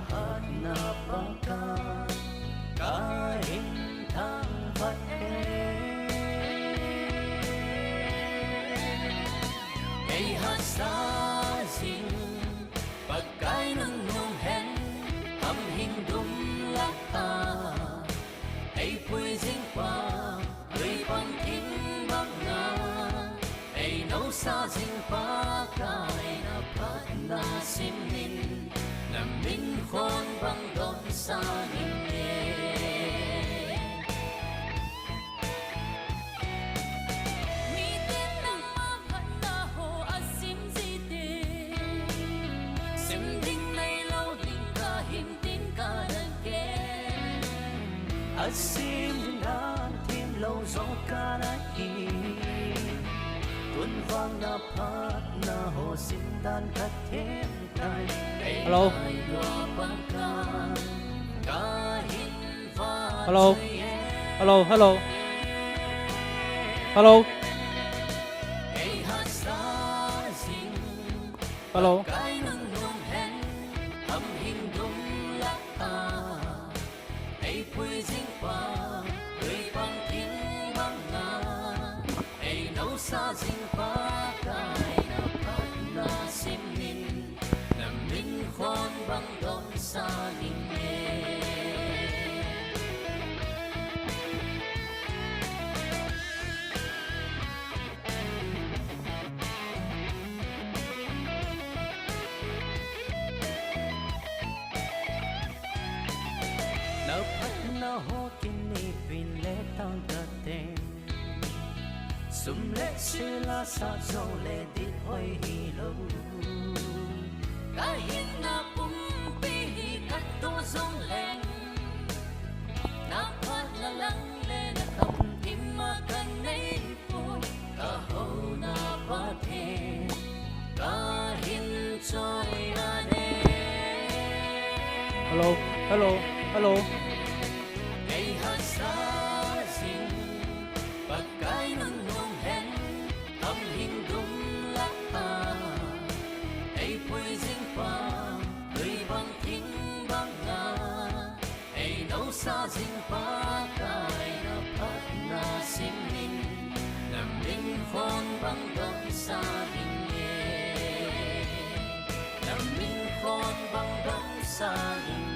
lahat napaka kahintang ay hasasing pagkain ng nunghen hamhing dumlata ay puising pa ay pangkimbang na ay nausasing pakay napat na simin na minhon bang doon sa hingin Asim na tim lâu gió ca đã hi tuôn vang na pat na hồ sim dan cắt thêm tay Hello. Hello. Hello. Hello. Hello. Hello. Sa dinh pa kai na pat na simin na minhon bang doon sa hingin na pat na ho kinipin letang dating sumle sila sa zole di hoy hilo kahit na pumpihi kato zoleng napat na lang le na kamtim makanay po kaho na pati kahin choy ane Hello. Hello. Hello. ay hasasing pagkain ng nunghen hamhing dumlata ay puising pa ay bangking banga ay nausasing pa kay napat na simin na minhon bang doon sa hingin na minhon bang doon sa hingin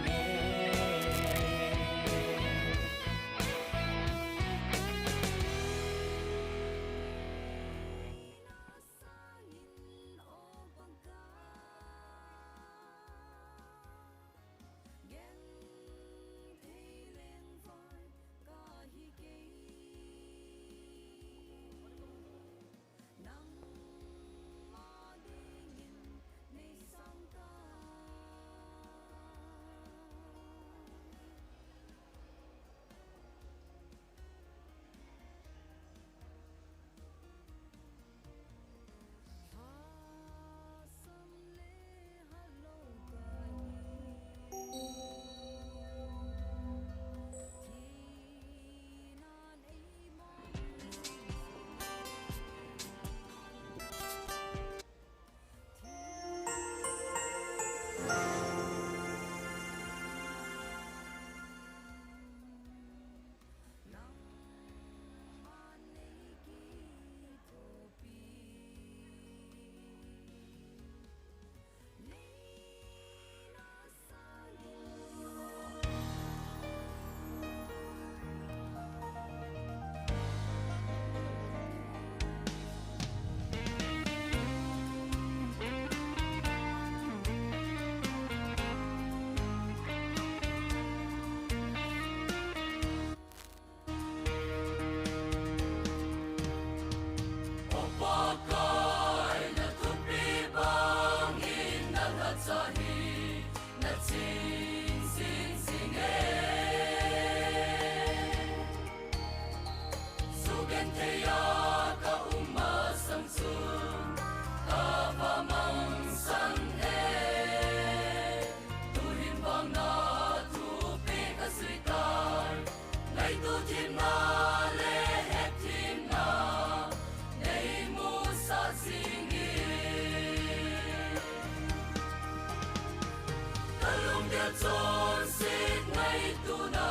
dia chon sit ngay tu na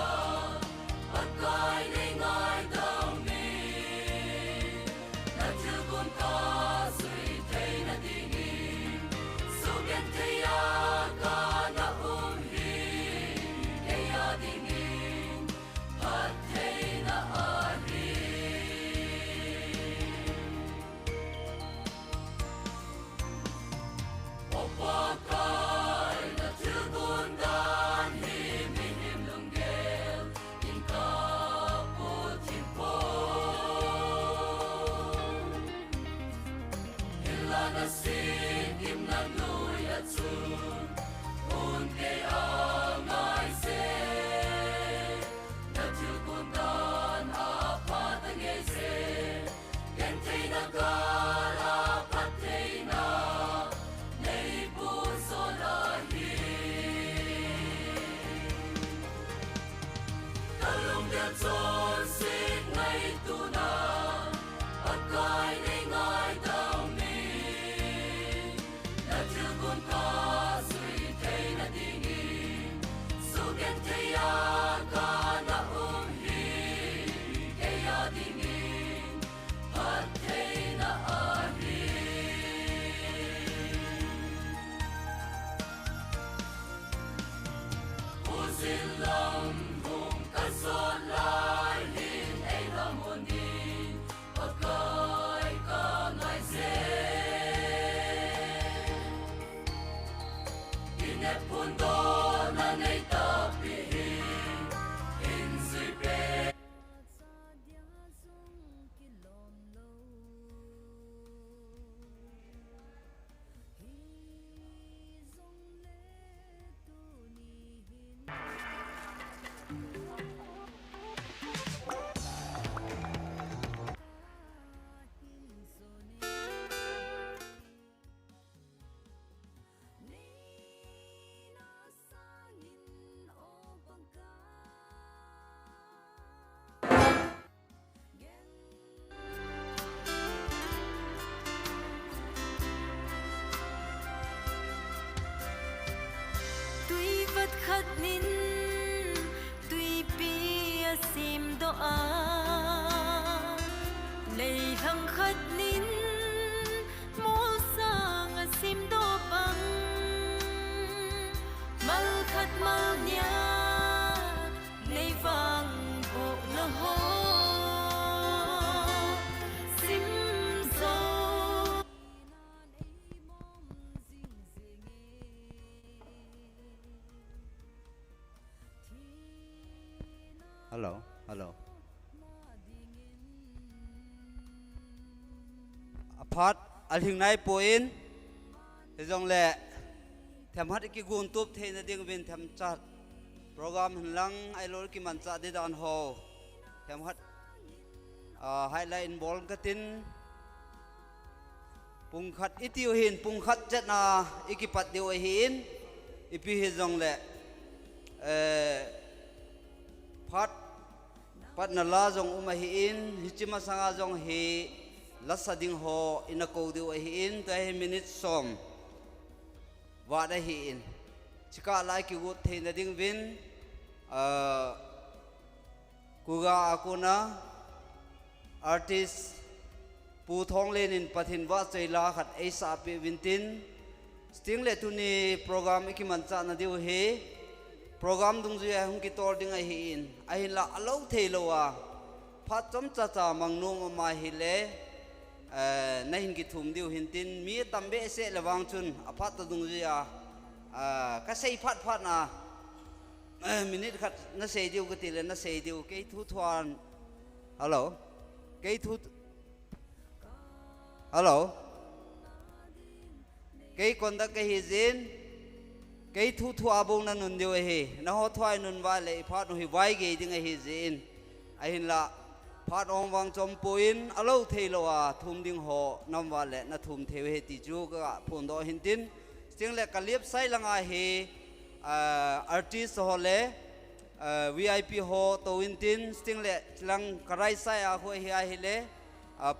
at kai nei ngai dang ni na chu kun ta sui thei na ding ni su gen thei ya ka na hi e ya ding ni at thei na a hi opa kai na chu kun dan hi mi nim lung gel in ka pu tin po illa na sin im na lu ya chu un ke a ngai se na chu kun dan a pa ta nge se gen thei na ka la pa thei na nei bu so la hi ta lung dia chon sit ngay tu na at kai nei ngai dang ni na chu kun ta sui thei na ding ni su gen thei ya ka na hi e ya ding ni at thei na a hi Uzil lam hum ka son lai hin ei lam un din at kai ka ngai se ine pun do na nei ta pi in zui pe Tuy vật khắc nín tuy bia sim do a lei hằng khắc nín mô sang sim do băng mal khắc mal nya nei vang bộ na ho sim zo Hello, hello. Apart alhing nai poin hejong le tham hat ki gun tup the na ding vin tham chat program lang ai lor ki man cha de dan ho tham hat highlight ball katin pung khat itiu hin pung khat chat na ikipat diu hin ipi hejong le phát phát na la jong hi in hichima sanga jong hi lasa ding ho in a ko diu hi in ta hi minute som wa da hi in chika lai ki gut the na ding vin kuga akuna artist pu thong len in pathin wa chaila khat aisa pe vintin sting le tu ni program ikiman cha na diu he program dung ju hung ki tor ding a hi in a hin la alo thei lo wa phat chom cha cha mang nu ma hi le na hin ki thum diu hin tin mi tambe se lawang chun a phat ta dung ju ya ka sei phat phat na minute khat na sei diu ka ti le na sei diu ke thu thwan hello ke thu hello ke kon da ke hi zin cái thu thua bông na nun điều ấy na ho thoai nun vai lệ phát noi vai cái tiếng ấy zin ai hin la phát ông vang chom poin alo thei lo à thum ding ho nam va lệ na thum theu he ti chu ka phun do hin tin tiếng lệ kalip sai langa he artist ho le VIP ho to in tin tiếng lệ lang karai sai a ho he ai le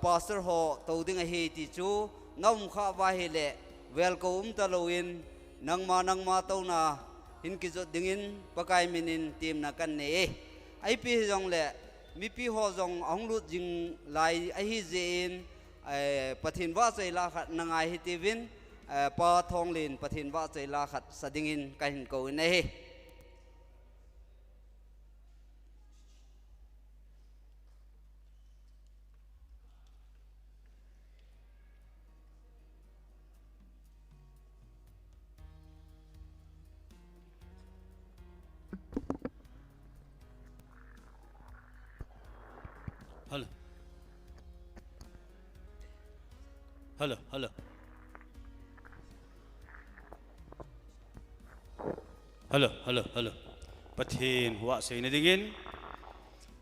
pastor ho to ding he ti chu ngom kha va he le welcome ta lo in nang ma to na hin ki zo dingin pakai minin tim na kan ne ai pi jong le mi pi ho jong ong lu jing lai ai hi jein pathin wa chei la khat nangai hi tivin pa thong lin pathin wa chei la khat sadingin ka hin ko ne he Hello. Hello, hello. Hello, hello, hello. Pathin wa sei na dingin.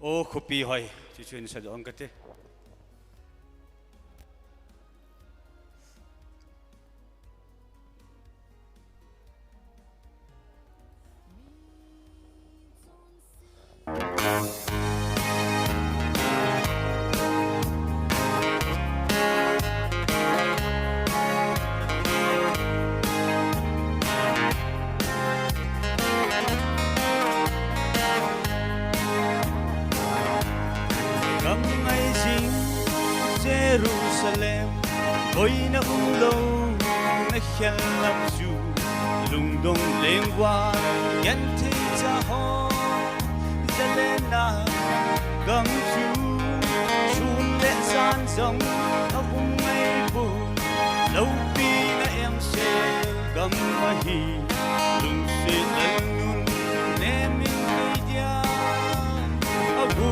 O khopi hoi, chu chuin sa dong kate. Jerusalem, ôi na ulo na khen lam du, lung dong lên qua nhận thấy cha ho, za lên na gam du, chun lệ san dòng ông ngày bu, lâu pi na em sẽ gam ma hi, lung sẽ lên nun nem min dia, abu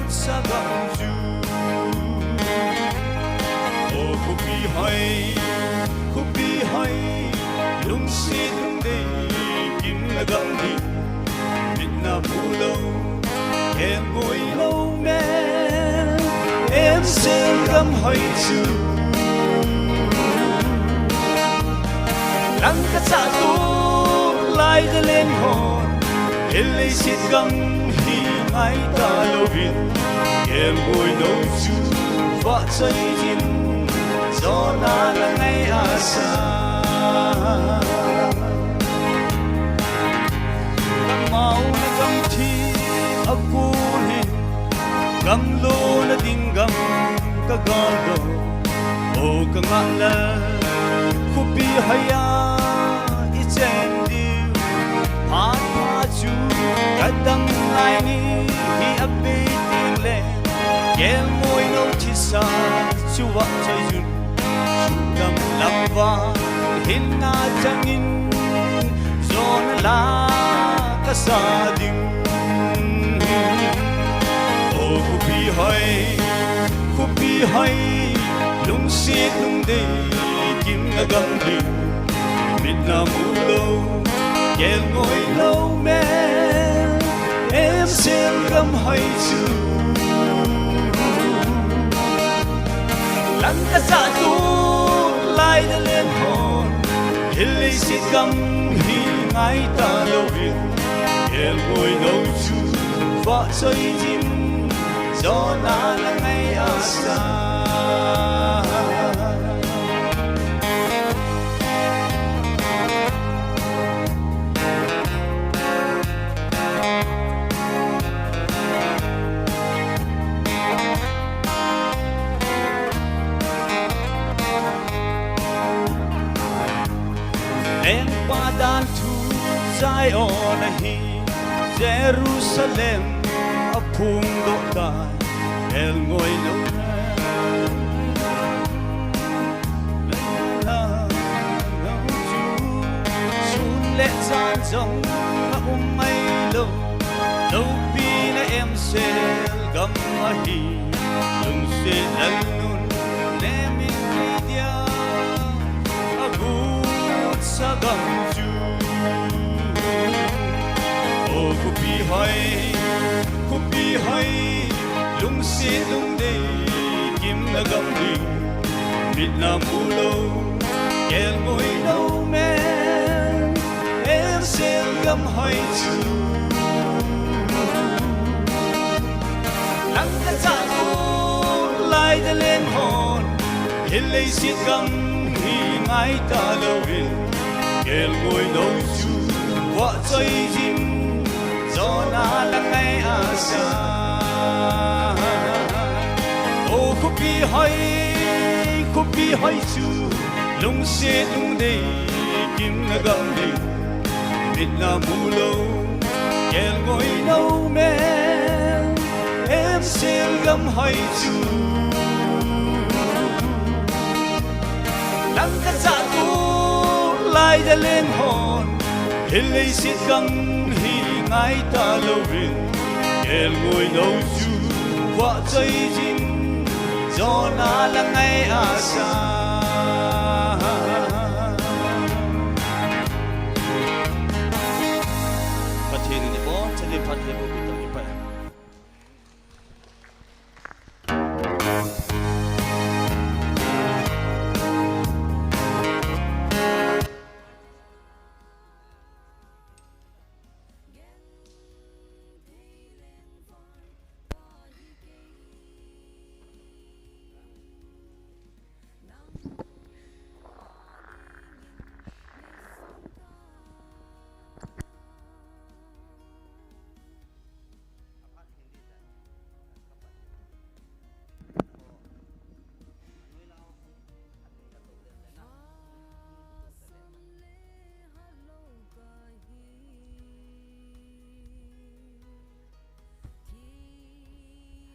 sa gam du. Kupi hai lung si lung đi kim na gam đi mình na bu lâu em ngồi lâu mẹ em sẽ gam hai chữ lăng cả sa tu lại ra lên hồn em lấy si gam hi ngay ta lâu viên em ngồi lâu chữ vợ chơi chín gió na là ngày asa nang mau na gam thi aku ni gam lo na ding gam ka galo o ka ngala kupi haya I chen di pa pa chu kadang lai ni hi ape ting le gel moi no chi sa chu wa chai jun gam lava hin na changin zon la ka sa ding o kupi hai lung si lung de kim na gam đi mit na mu lo kel ngồi lâu mẹ em xem gam hai chữ lăng cả sa tu lại đã lên hồn hilly si gam hi ngay ta lâu viên em ngồi lâu chu vợ chơi chim gió na là ngày asa em qua đan thu Zion hi Jerusalem ấp phung độ đại el ngồi lâu chun lệ gian dòng mây lâu lâu pi na em sẽ gam hi lung sẽ lần nun nem in dia agu sa gam ju o kupi hai lung si lung de kim na gam đi mit na mu lâu kel ngồi lâu mẹ em sẽ gam hai chữ lăng cả sa tu lại đã lên hồn hiện lấy xiết gam hi ngay ta lâu viên kel ngồi lâu chu vợ chơi chim gió na lắng ngay à xa ô khúc bi hỏi chú lung xe lung đi kim nga gầm đi Việt Nam mù lâu kèn ngồi nấu men em sẽ gầm hỏi chú lắng cắt dạ tu lại đã lên hồn hình lấy xiết găng hi ngay ta lâu rin kèn ngồi nấu chú vợ chơi chim gió na lắng ngay à xa Phát hiện này bó cho nên phát hiện bộ bị tổng như vậy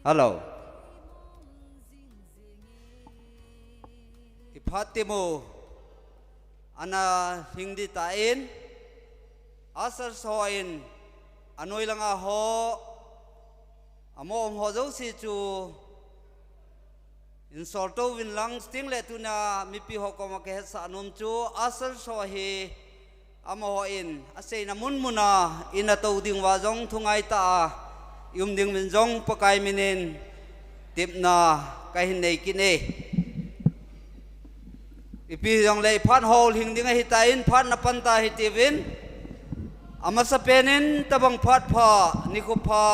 Hello. Iphatimo ana hindi tain asar soin anoi langa ho amo ho zo si chu in sorto win lang sting le tuna mi pi ho ko ma ke sa num chu asar so hi amo ho in ase na mun muna ina to ding wa jong thungai ta ding min jong pakai minin tip na kahin nei kine ipi jong lei phan hol hing ding hi tain phan na panta hi tivin amasa penin tabang phat pha nikupha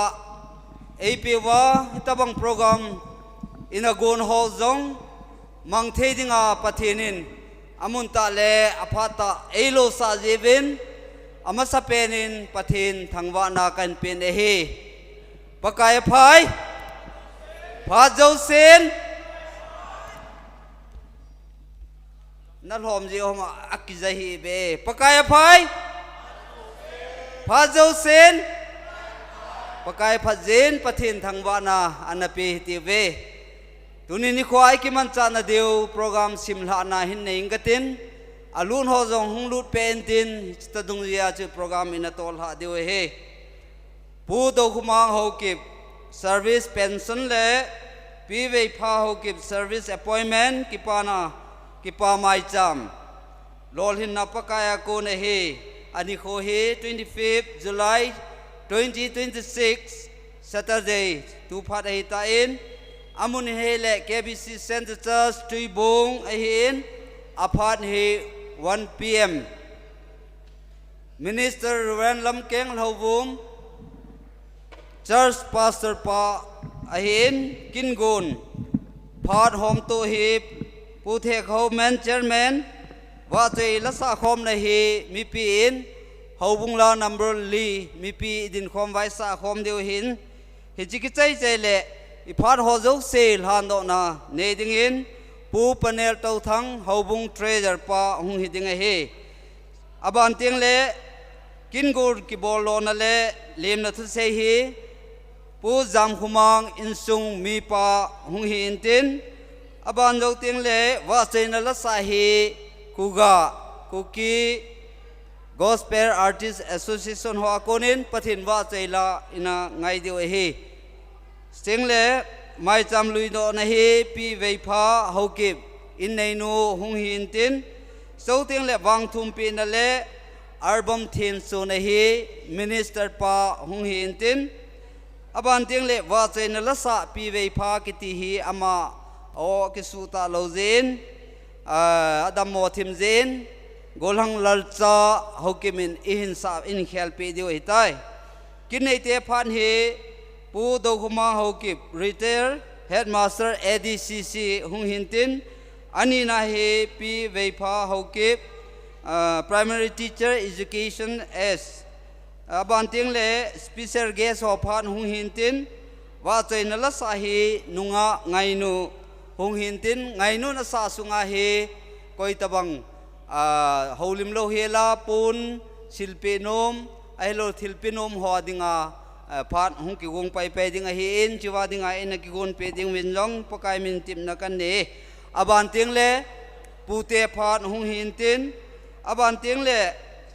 ap wa tabang program ina gon hol jong mang the dinga pathinin amun ta le aphata elo sa jevin amasa penin pathin thangwa na kan pen e hi pakai phai pha dâu sen na lom ji hom akizahi be pakai phai pha dâu sen pakai pha zen pathin thangwa na anapi ti ve tunini khwai ki man cha na deu program simla na hin nei ngatin alun ho jong hung lut pentin stadung ya chu program ina tol ha deu he pu do khumang ho kip service pension le pi ve pha ho kip service appointment kipana kipa mai cham lol hin na pakaya ko ne he ani kho he 25 July 2026 Saturday tu phat ai ta in amun he le KBC Center Church Tuibong ai hin aphat he 1 PM Minister Ruan Lam Keng Lovung Church Pastor Pa ahin Kingun Phat Hom to Hip Puthek Homan Chairman Wa Chei Lasa Khom na hi mi pi in Hobung la number li mi pi din khom vai sa khom deu hin hi chi ki chai chai le I phat ho zo sel han do na ne ding in pu panel to thang Hobung treasure pa hung hi ding he aban ting le Kingur ki bol lo na le lem na thu se hi pu jam khumang insung mi pa hung hi intin aban zo ting le wa chena la sa hi kuga kuki Gospel Artists Association ho akonin pathin wa chela ina ngai deu hi sting le mai cham lui do na hi pi vei pha hokip in nei nu hung hi intin so ting le wang thum pi na le album thin so na hi minister pa hung hi intin aban ting le wa chena la sa pi vei pha ki ti hi ama o ki su ta lo zen adam mo thim zen golhang lalcha hokimin ihin sa in helpi dio hitai kinai te phan hi pu do khuma hokip retail headmaster ADCC hung hintin ani na hi pi veipa hokip primary teacher education S ban ting le special guest ho phan hung hin tin wa choi na la sa hi nunga ngai nu hung hin tin ngai nu na sa sunga hi koi tabang holim lo hela pun silpe nom ai lo thilpe nom ho dinga phan hung ki gong pai pai dinga hi in chiwa dinga in ki gon pe ding win long pakai min tim na kan ne aban ting le pute phan hung hin tin aban ting le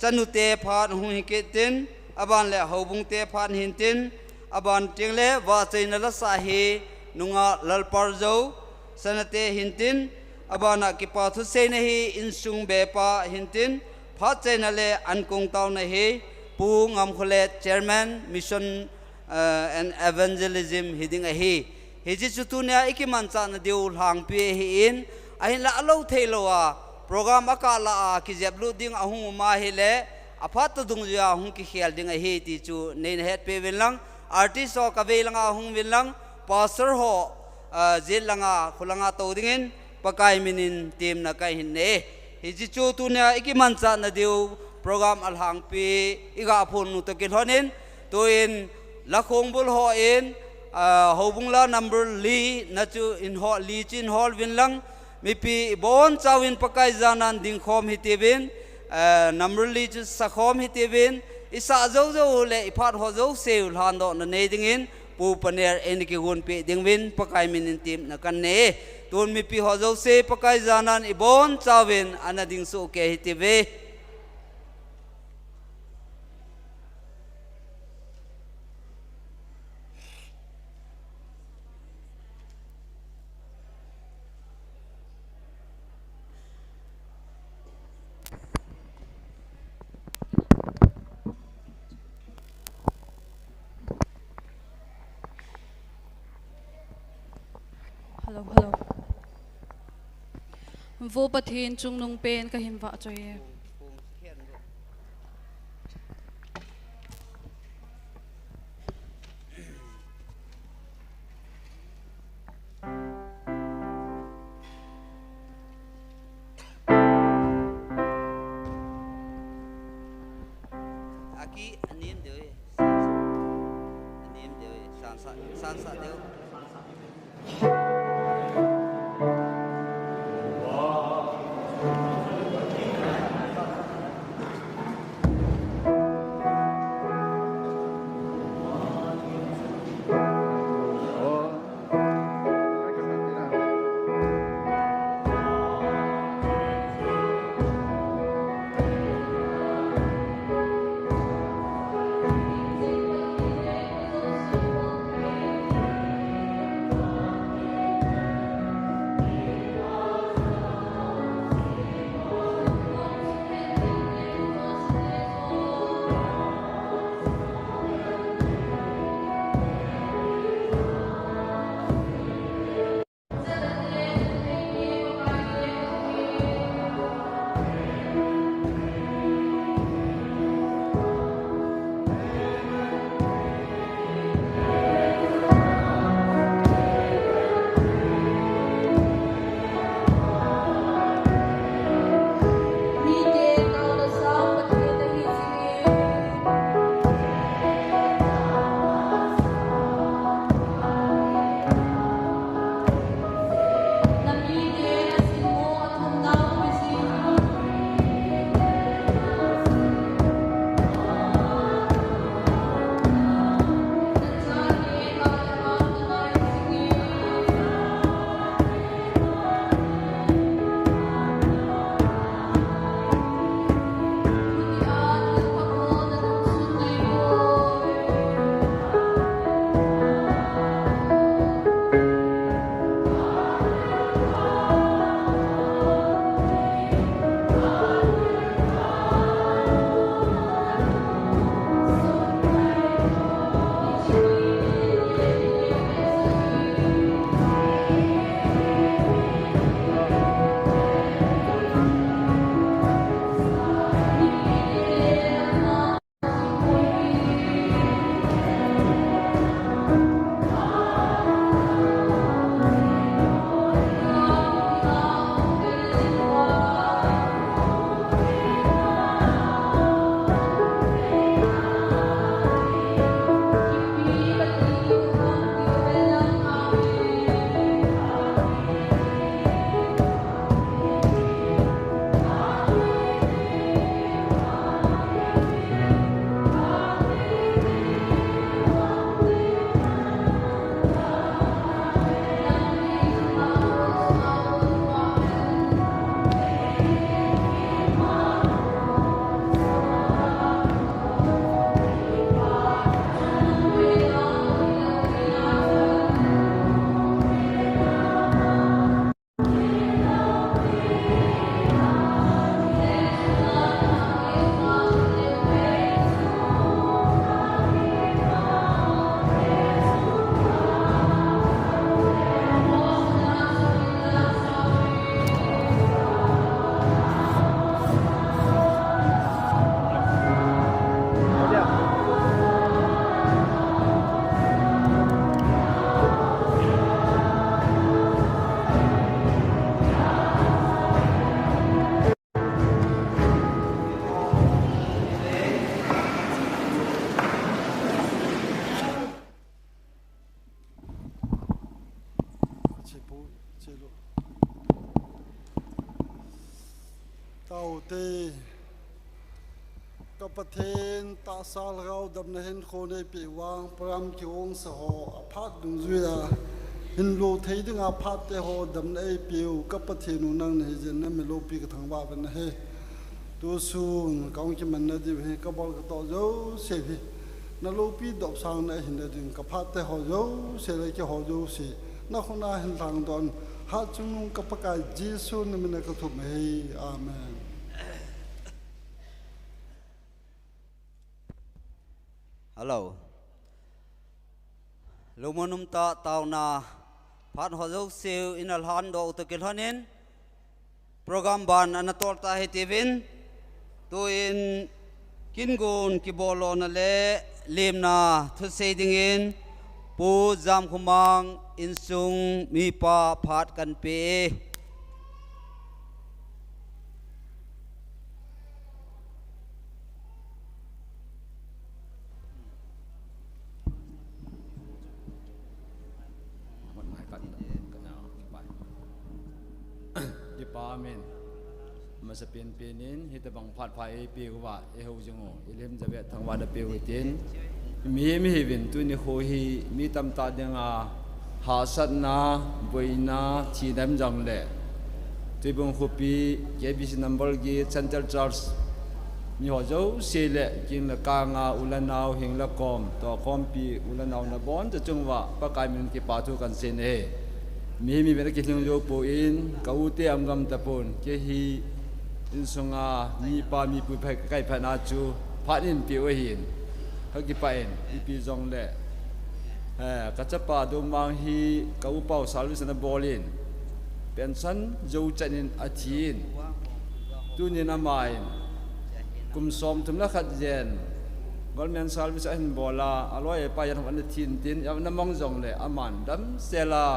chanute phan hung hi ke tin aban le hobung te phan hin tin aban ting le wa chaina la sa hi nunga lalpar zo sanate hin tin abana ki pa thu se na hi insung be pa hin tin pha chaina le an kong taw na hi pu ngam khole chairman mission and evangelism hiding a hi ji chu tu ne ikiman cha na deul hang pe hi in ahin la alo theilowa program akala ki jeblu ding ahung ma hi le aphat tu dung ya hung ki khel ding a hi ti chu nein het pe velang artist ho ka velanga hung velang pastor ho jel langa khulanga to dingin pakai minin team na kai hin ne hi ji chu tu ne ikiman cha na deu program al hang pi iga phun nu to ke honin to in la khong bul ho in hobung la number li na chu in ho li chin hol win lang mi pi bon chawin pakai zanan ding khom hitibin number li chu sa khom hitibin isa zo zo le iphat ho zo seul han do na ne dingin pu paner en ki gun pe dingwin pakai min tim na kan ne ton mi pi ho zo se pakai zanan i bon chawin anading su ke hitibe Hello. Vô pathin chung nung pen ka hin wa choye. Aki anim dewe sansa dewe เทนตาสาลเราดำเนินโคในปีวางพรำคิวงสหอภาคดุงจุยาหินโลเทดึงอาภาคเตหอดำเนินปีวกับประเทศนุนังในเจนนั้นไม่โลปีกับทางว่าเป็นเฮตัวสูงกองกิมันนาดีเฮกับบอลกต่อเจ้าเสียพีนั่นโลปีดอกสางในหินเดึงกับภาคเตหอเจ้าเสียเลยจะหอเจ้าสินักคนน่าเห็นทางตอนหาจุงนุงกับประกาศเยซูนั่นมันก็ถูกไหมอาเมนฮัลโหลลูกมนุษย์ตาตาวนาพัดหัวเจ้าเสียวอินลันโดตุกิลฮันินโปรแกรมบานอันตอลตาเฮติวินตัวอินกินกุนกิบอลอนเล่เลมนาทุเซดิงอินปูจามคุมังอินซุงมีปาพัดกันเปดิปาเมนมาสเปียนเปียนินฮิตบังพัดไฟปีกว่าเอฮูจงโออิเลมจะเวททางวันเปียวตินมีหิวินตุนิโคฮีมีตำตาเดงาหาสัตนาบุยนาทีน้ำจังเล่ตุบงคุปีเกบิสนัมเบลกีเซนเตอร์จาร์สมีหัวเจ้าเสเลกินละกางาอุลนาวหิงละกอมต่อคอมปีอุลนาวนาบอนจะจงว่าปะกายมันกิปาทุกันเซนเฮมีเป็นกิจงโยปูอินกาวเตอัมกัมตะปนเกฮีอินสงามีปามีปุยไพไก่พนาจูพัดอินปีวหินเขากิปาอินอีปีจงเล่กัจจปาดมังฮีกาวเป่าสาวิสนาบอลินเป็นสันโจจันินอาทินตุนินามายกุมสมทุมละขัดเย็นกอลเมนสาวิสอันบอลาอร่อยไปยันวันทินตินยามน้ำมองจงเล่อามันดัมเซลา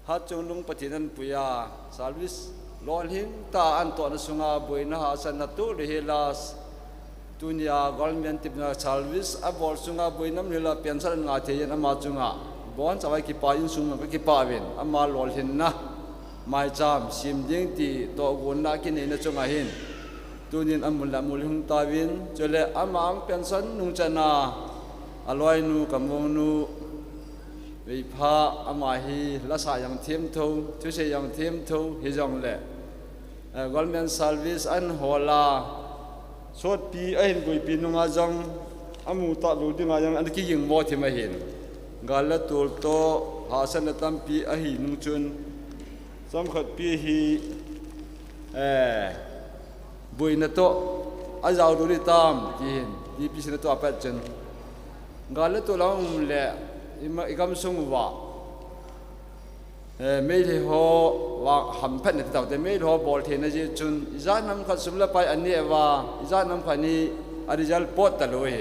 ฮัจจงลุงปฏินันปุยาสาวิสลอลิมตาอันตัวนสุงาบุยนะฮะสันนัตุริเฮลาสตุนยากอลเมนติบนาสาวิสอับบอลสุงาบุยน้ำเฮลาเปลี่ยนสันงาเทียนอามาจุงาบอนสบายกิปายินสุงากิปาวินอามาลอลินนะไม่จำสิมยิงตีตัวกุนนักกินเองนะจุงาหินตุนินอามุลละมุลหุงตาวินจเลอามาอังเปลี่ยนสันนุงจันาอร่อยนูกัมวงนูวิภาอามาฮีละสายังเทียมทูทุเชยังเทียมทูฮิจงเล่กอลเมนซาลวิสอันฮอลาสวดปีไอ้เห็นกุยปีนุงอาจังอามูตาลูดิงอาจังอันที่ยิงมอที่มาเห็นกาลตูลโตหาสันตัมปีไอ้นุงจุนสำคัญปีฮีบุยนโตอาจาวดูดิตามที่เห็นที่พิษนโตอาเป็ดจันกาลตูลองเล่อีกคำส่งว่าไม่ได้หัวว่าหันเพชรในตัวแต่ไม่ได้หัวบอลเทนจีจุนอีจานน้ำขัดสมละไปอันนี้ว่าอีจานน้ำขัดนี้อริจัลปอดตะลุย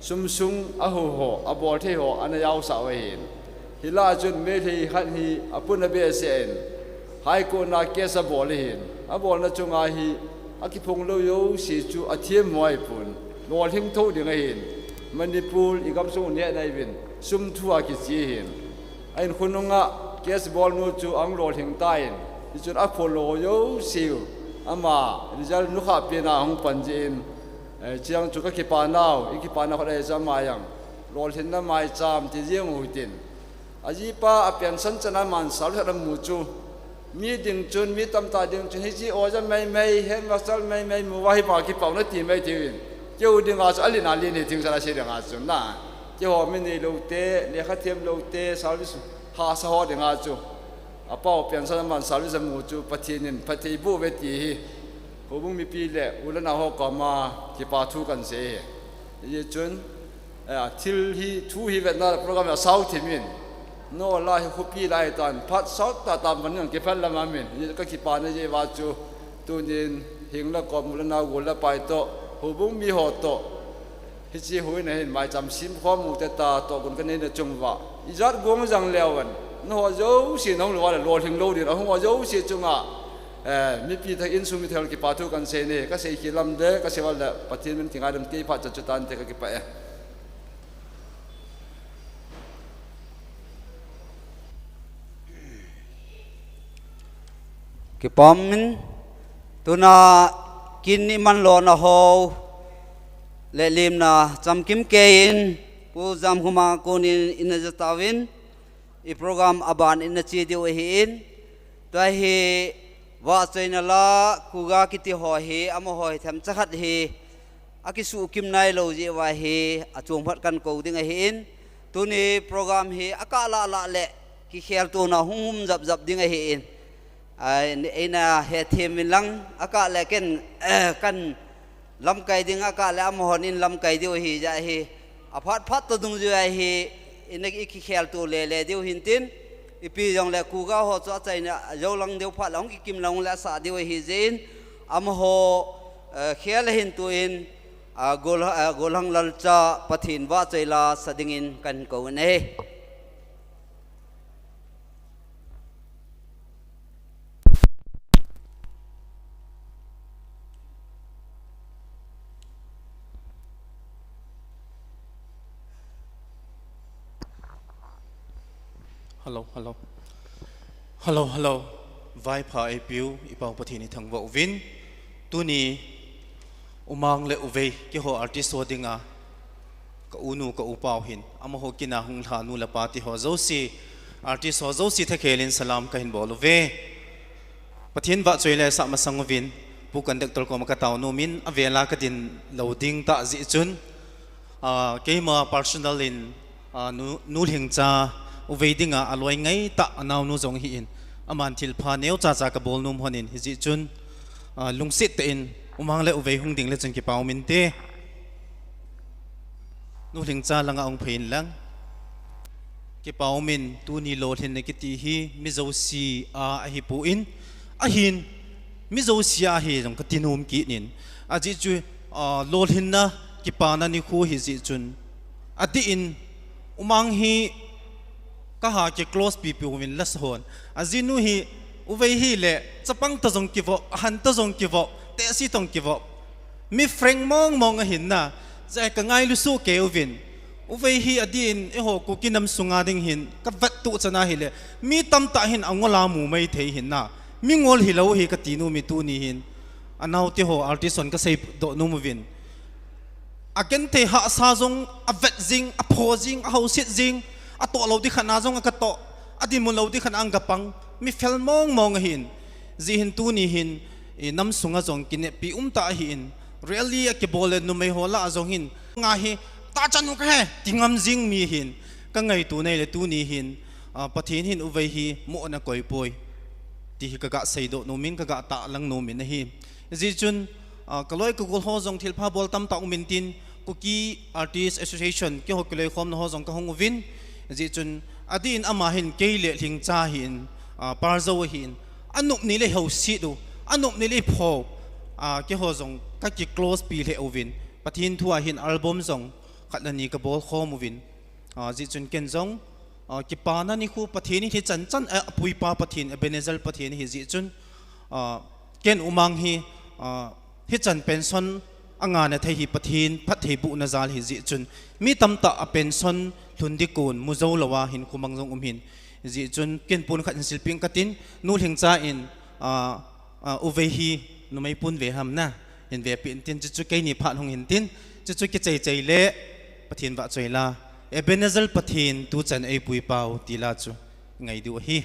ซุมซุงอาหูหัวอาบอลเทหัวอันนี้ยาวสาวเห็นฮิลาจุนไม่ได้ขัดฮีอาปุ่นเบียเซนไฮโกนาเกสบอลเห็นอาบอลนั่นจงอาฮีอากิพงโลโยสิจูอาเทียมมวยปุ่นนวลทิ้งทุ่งดึงเห็นมันดิปูลอีกคำส่งเนี่ยในวินซุมทัวกิจีเห็นไอ้คนนึงอะเกสบอลนู้จูอังโลทิ้งใต้ที่จุดอัพโฟโลโยซิวอามาดิจัลนุขาเปียนาของปัญจีนเชียงจุกกิปานาวอีกิปานาคนไอ้จามายังโลทิ้งน้ำไม่จามที่เยี่ยงหุ่นดินอาจีป้าเปลี่ยนสัญชามันสาวให้เราหมู่จูมีดึงจุนมีตำตาดึงจุนให้จีโอจะไม่เห็นว่าสัลไม่มัวให้ปากิปาวนั่นตีไม่ทีวินเจ้าดึงอาจจะอลินาลีนี่ถึงจะได้เสียงอาจุนน่ะเจ้าไม่ได้โลเตเลี้ยงเทียมโลเตสาวลิสหาสาวดึงอาจูอาป้าเปลี่ยนสัญมันสาวลิสหมู่จูปฏินินปฏิบูเวทีผู้บุ้งมีปีเล่อุลนาหอกมากิปาทุกันเสียยี่จุนทิลฮีทูฮีเวทนาโปรแกรมสาวทีมินโน่ลาฮิคุปีไลตันพัดสาวตามมันยังเก็บพันละมามินยี่ก็กิปาเนี่ยว่าจูตุนินหิงละกอมุลนากุลละไปโตผู้บุ้งมีหัวโตฮิจิหุยเนี่ยเห็นหมายจำซิมข้อมูลแต่ตาโตคนกันเนี่ยจงว่าอีจัดกงจังเลวันนัวเจ้าสิน้องหรือว่าโลถึงโลดีเราหัวเจ้าสิจงมีปีทักอินซูมิเทลกิปาทุกันเซเน่ก็เสียขีลำเดก็เสียว่าละปฏิมันถึงอารมณ์ที่พัดจัดจุดตันเทกกิปะกิปอมมินตัวน่ากินนี่มันหลอนเอา le lim na cham kim ke in pu jam huma kon in zatawin i program aban in chi deu hi in ta hi wa chaina la kuga kiti ho hi amo hoi tham chakhat hi akisu kim nai lo je wa hi achung phat kan ko ding hi in tuni program hi akala la le ki khel tu na hum zap zap ding hi in ai na he them lang aka le ken kan lam kai ding aka le am hon in lam kai deu hi ja hi aphat phat to dung ju hi in ki khel tu le le deu hin tin ipi jong le ku ga ho cha chai na zo lang deu phat long ki kim long la sa deu hi jin am ho khel hin tu in golang lal cha pathin wa chai la sadingin kan ko ne hello vai pha ai piu ipang pathini thangwa uvin tuni umang le uve ki ho artist ho dinga ka unu ka upau hin ama ho kina hung tha nu la pati ho zosi artist ho zosi the khelin salam ka hin bol ve pathin wa choile sa ma sang vin pu conductor ko ma ka taw nu min avela ka din loading ta ji chun ke ma personal in nu hing cha uve dinga aloi ngai ta anaw nu jong hi in aman thil pha neu cha cha ka bol num honin hi ji chun lungsit te in umang le uve hung ding le chang ki pau min te nu hing cha langa ong phein lang ki pau min tu ni lo thin ne ki ti hi mi zo si a hi pu in a hin mi zo si a hi jong ka tinum ki nin a ji chu lo thin na ki pa na ni khu hi ji chun ati in umang hi ka ha ke close people win las hon azinu hi uve hi le chapang ta jong ki vo han ta jong ki vo te si tong ki vo mi freng mong a hin na zai ka ngai lu su ke uvin uve hi adin e ho ku kinam sunga ding hin ka vat tu chana hi le mi tam ta hin angola mu mai thei hin na mi ngol hi lo hi ka tinu mi tu ni hin anau ti ho artist on ka sei do nu mu vin again te ha sa jong a vet jing a posing a ho sit jing a to lo di khana jong ka to adi mun lo di khana ang gapang mi fel mong hin ji hin tu ni hin e nam sunga jong kine pi ta hin really a ke bole nu mai hola jong hin nga hi ta chanu ka he tingam jing mi hin ka ngai tu nei le tu ni hin pathin hin uve hi mo na koi poi ti hi ka ga sei do nu min ka ga ta lang nu min hi ji chun kaloi ku gol ho jong thil pha bol tam ta umin tin kuki artist association ke ho keloi khom no ho jong ka hong win ji chun adin ama hin keile hling cha hin parzo hin anup ni le ho si du anup ni le pho ke ho jong ka ki close pi le ovin pathin thua hin album jong khatani ka bol khom ovin ji chun ken jong ki pa na ni khu pathin hi chan chan apui pa pathin ebenezer pathin hi ji chun ken umang hi hi chan pension anga na thei hi pathin phat thei bu na zal hi ji chun mi tam ta a pension thundi kun muzo lawa hin kumang jong hin ji chun ken pun khat silping katin nu hing cha in uve hi numai pun ve ham na in ve pin tin chu kai ni phat hong hin tin chu ki chei le pathin wa choila ebenezer pathin tu chan ei pui pau tila chu ngai du hi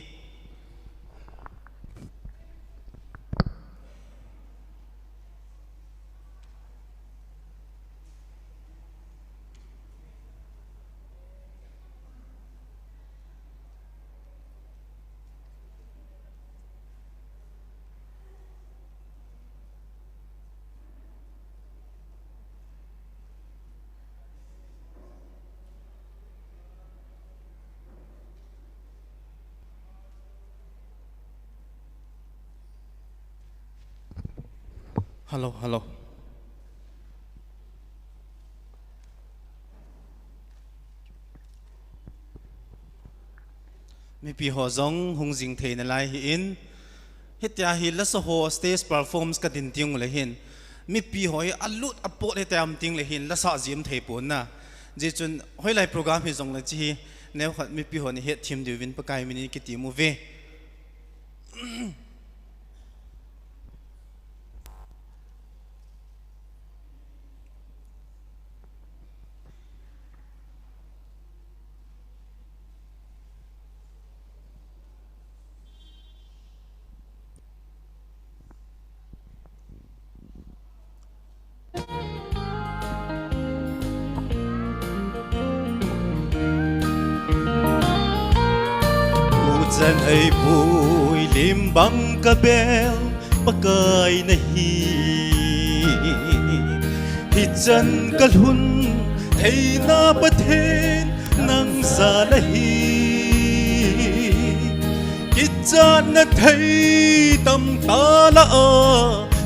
hello mi pi ho zong hung jing thei na lai hi in hitia hi la so ho stage performance ka din tiung le hin mi pi hoi alut apot he tam ting le hin la sa jim thei pon na ji chun hoi lai program hi zong la chi ne khat mi pi ho ni het thim diwin pa kai mini ki ti mu ve chân ấy bùi lim băng ca bel pakai nahi hi chân ca hun thấy na pathen nang sa nahi ki chân na thấy tâm ta la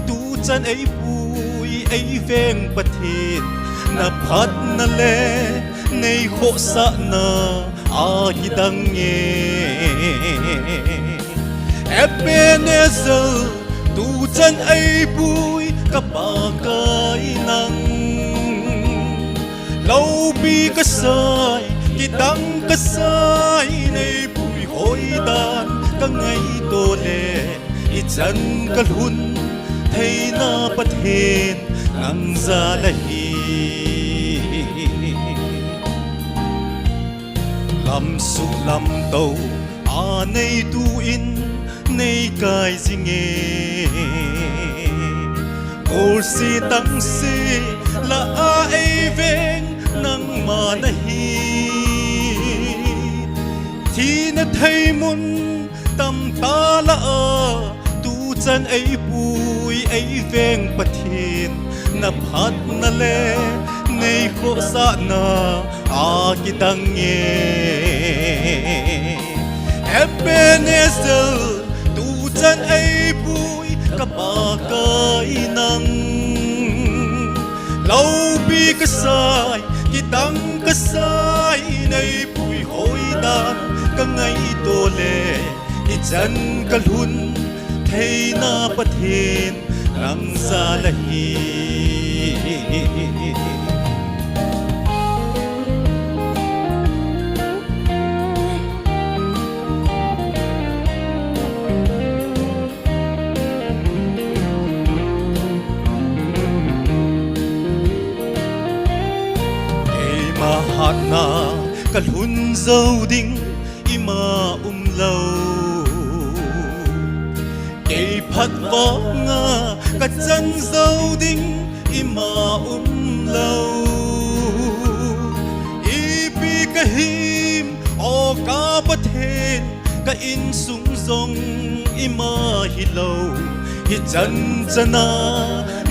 tu chân ấy bùi ấy veng pathen na phat na le nei kho sa na a ki dang nghe Ebenezer tu chân ấy bùi ka ba kai nang lâu bi ka sai ki dang ka sai nei bùi hoi dan ka ngai to le i chân ka hun thei na pathen nang za la hi lam su lam tàu a nei tu in nei kai zinge ol si tang si la a ei veng nang ma na hi thi na thei mun tam ta la tu chân ấy bùi ấy veng pathin na phat na le nei kho sa na a ki dang nghe Ebenezer tu chân ấy bùi ka ba kai nang lâu bi ka sai ki dang ka sai nei bùi hoi dan ka ngai to le i chân ka hun thei na pathen nang za la hi hát na cả hun dâu đinh ima lâu cây phát võ nga cả chân dâu đinh ima lâu ipi ka him o ka pathen ka in sung zong ima hi lâu hi chân chana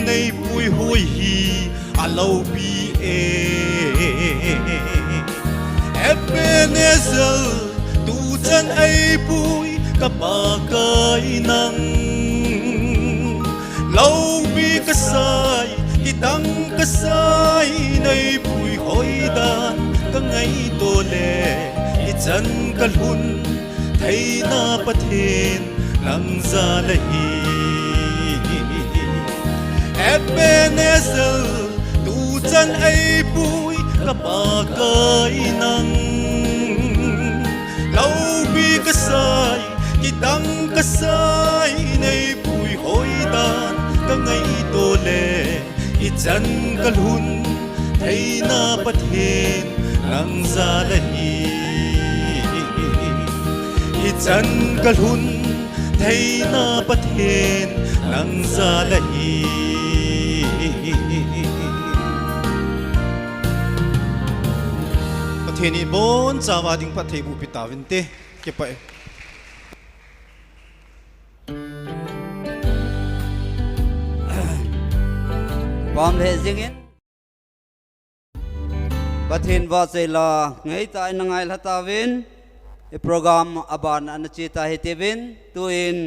nei pui hui hi a lâu bi Ebenezer tu chân ấy bùi ka ba kai nang lâu bi ka sai ki dang ka sai nei bùi hoi dan ka ngai to le i chân ka hun thei na pathen nang za la hi Ebenezer tu chân ấy bùi ka ba kai nang lâu bi ka sai ki dang ka sai nei bùi hoi dan ka ngai to le i chân ka hun thei na pathen nang za la hi i chân ka hun thei na pathen nang za la hi thế ni bon chawa ding pa thei bu pita vin te ke pa pom le jingin pathin wa sei la ngai tai na ngai la ta vin e program aban an chi ta he te vin tu in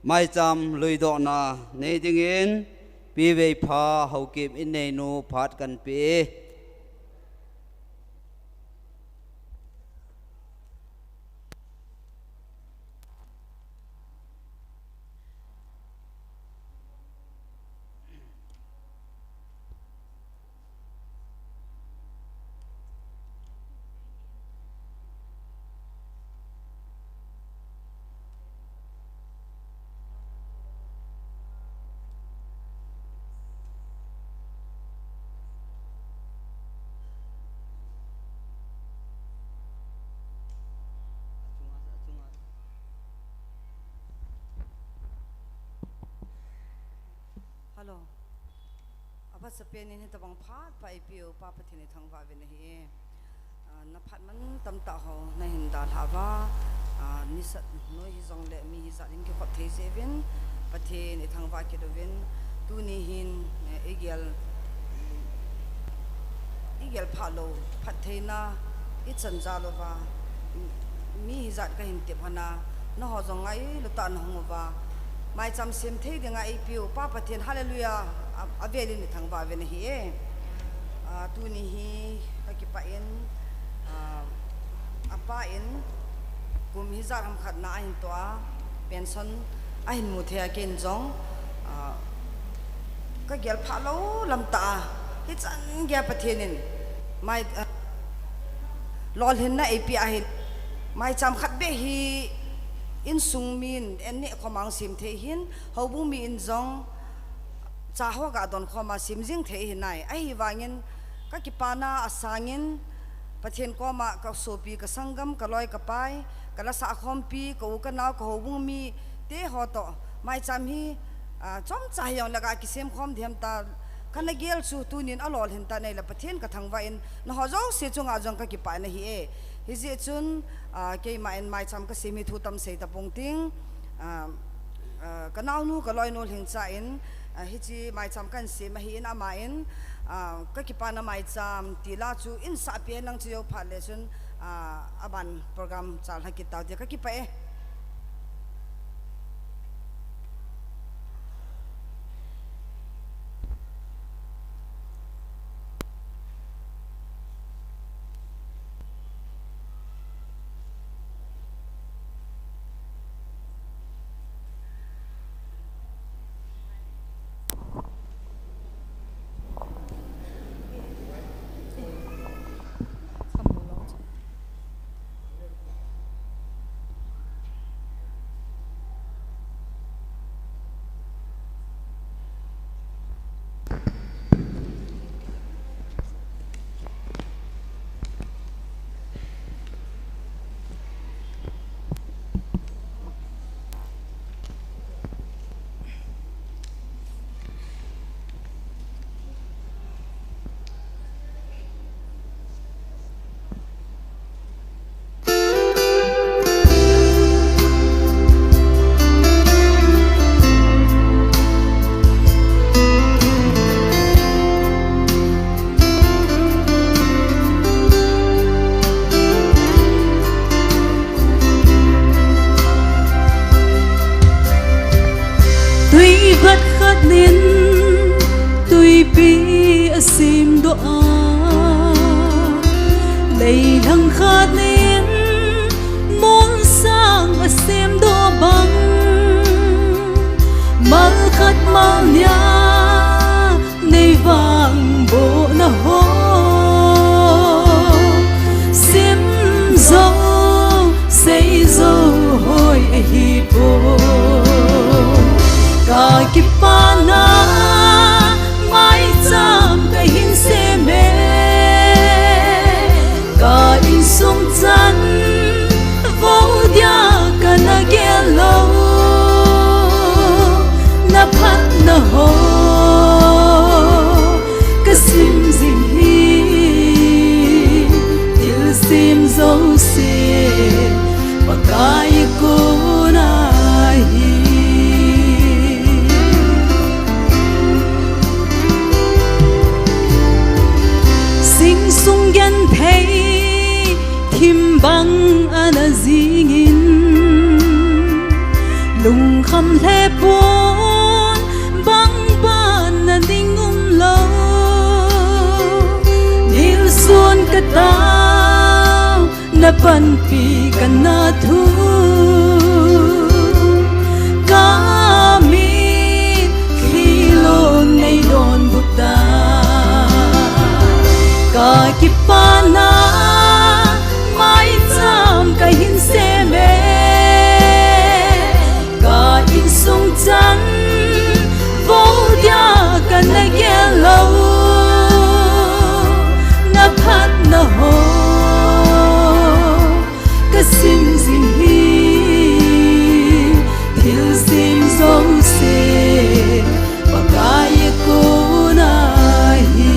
mai cham lui do na nei dingin pi ve pha hau kim in nei nu phat kan pi Hello. Apa sepian ini tabang phat pa ipiu pa pathini thangwa vin hi. na phat man tam ta ho na hin da lava ni sat noi hi zong le mi hi za ling ke khop thei seven pathe ni thangwa ke doven tu ni hin egel phalo phat thei na I chan za lo wa mi hi za ka hin te phana na ho zong ai lu ta na hong wa mai cham sem thei de nga ai piu pa pathen hallelujah aveli ni thangwa ve ni hi e tu ni hi ka ki pa en apa in kum hi za ram khat na in to pension a hin mu the ken jong ka gel pha lo lam ta hi chan gya pathenin mai lol hin na api a hin mai cham khat be hi in sung min en ne khomang sim the hin hobu mi in jong cha ho ga don khoma sim jing the hi nai a hi wangin ka ki pana asangin pathen ko ma ka sopi ka sangam ka loi ka pai ka la sa khom pi ko ka naw ko hobung mi te ho to mai cham hi chom cha yong laga ki sem khom dhiam ta kana gel chu tunin alol hin ta nei la pathen ka thangwa in na ho zo se chunga jong ka ki pa na hi e hi je chun ke ma en mai cham ka semi thu tam sei ta pung ting ka naw nu ka loi nol hin cha in hi chi mai cham kan se ma hi in ama in ka ki pa na mai cham ti la chu in sa pe nang chu yo pha le chun aban program chal ha ki taw de ka ki pa e sim doa lei thăng khát nên muốn sang sim doa bằng mar khát mal nya nei vang bộ na ho sim zo sei zo hoi hi po ka kipana mai cham ka hin se me ka in sung chan vo dia ka na gelo na phat na ho ka sim zing hi til sim zo se pa kai ko na hi sung gen thấy thim băng ana zingin lung kham le pon băng ban na ding lo nil suan ka tao na pan pi ka na thu ka mi khi lo nei don buta ka kipana mai cham ka hin se me ka in sung chan vo dia ka na gelo na phat na ho ka sim zin hi til sim zo se pa kai ko na hi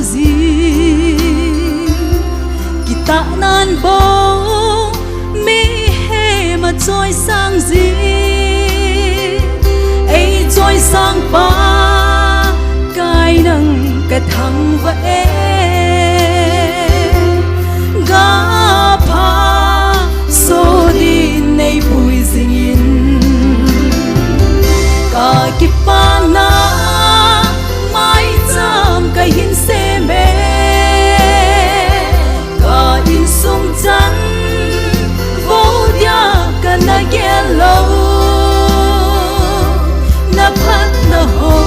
gì kỳ tạ nan bố mi he mà trôi sang gì ấy trôi sang ba cái nâng cái thằng vẽ gà pha số đi nay bùi dinh cả kịp ba na mai chăm cái hin xe mê cả in sung chắn vô dia cả na ghé lâu na phát na hồ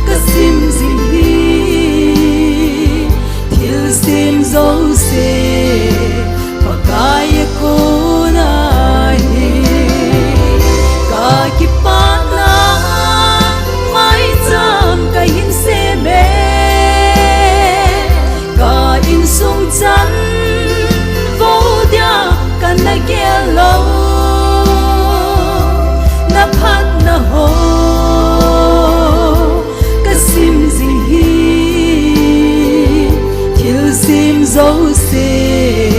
cái sim gì thiếu sim dấu xe và cái cô này cả kịp ba na mai chăm cái hin xe mê cả in sung chắn vô dia cả na ghé lâu na phát na hồ cái sim gì thiếu sim dấu xe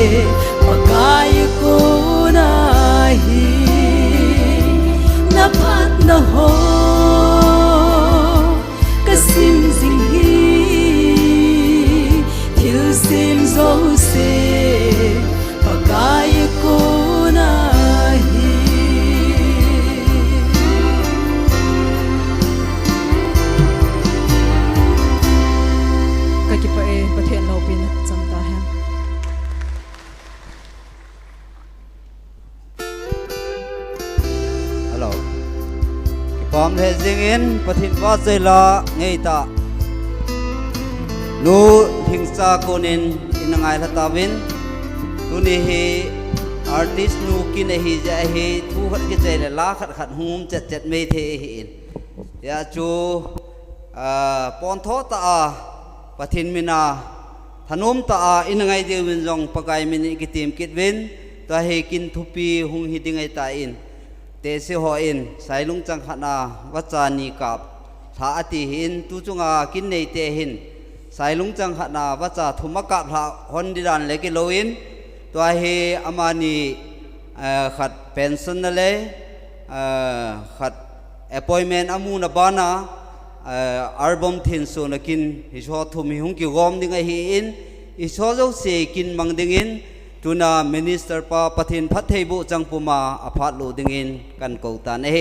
và cái cô này na phát na hồ cái sim gì thiếu sim dấu xe và cái cô này cái kịp ấy bát thiên lâu pin chăm ta hen hello pom the jing in pathin wa chei la ngei ta nu thingsa konin inangai la tawin tuni hi artist nu kin hi ja hi thu khat ke chei la khat khat hum chat chat me the hi ya chu pon tho ta pathin mina thanum ta inangai de win jong pakai min ki tim kit win ta he kin thupi hung hi dingai ta in te se ho in sailung chang khana wacha ni kap tha ati hin tu chunga kin nei te hin sailung chang khana wacha thuma kap tha hondiran le ki loin to he amani khat pension le khat appointment amuna bana album thin so na kin hi so thum hi hung ki gom ding hi in i so jo se kin mang ding in tuna minister pa pathin phat thei bu chang puma aphat lu ding in kan ko ta ne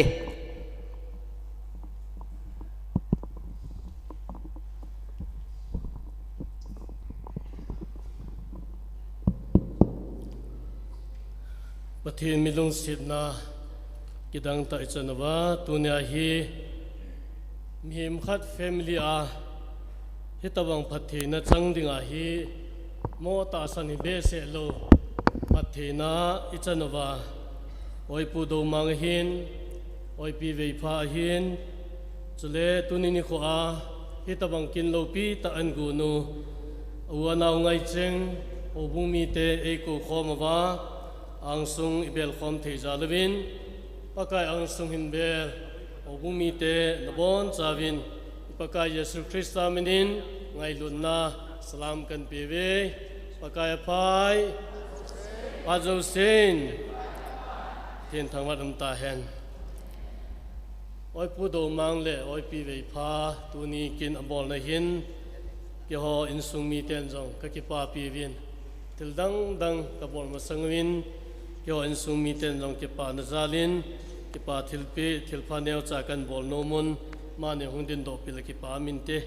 pathin milung sitna kidang ta ichanawa tunia hi mihim khat family a hitawang pathina changdinga hi mo ta sani be se lo pathina ichanawa oi pu do mang hin oi pi vei pha hin chule tunini kho a hitawang kin lo pi ta an gu nu uanaw ngai cheng obumi te e ko khomawa angsung ibel khom thei jalawin pakai angsung hin bel obumi te nabon chawin pakai yesu krista menin ngai lunna salam kan pewe pakai phai ajo sin tin thangwat ta hen oi pu do mang le oi pi vei pha tuni kin abol na hin ki ho insung mi ten jong ka ki pa pi win til dang dang ka bol ma sangwin ki ho insung mi ten jong ki pa na zalin ki pa thil pe thil pha neo cha kan bol no mun ma ne hung din do pil ki pa min te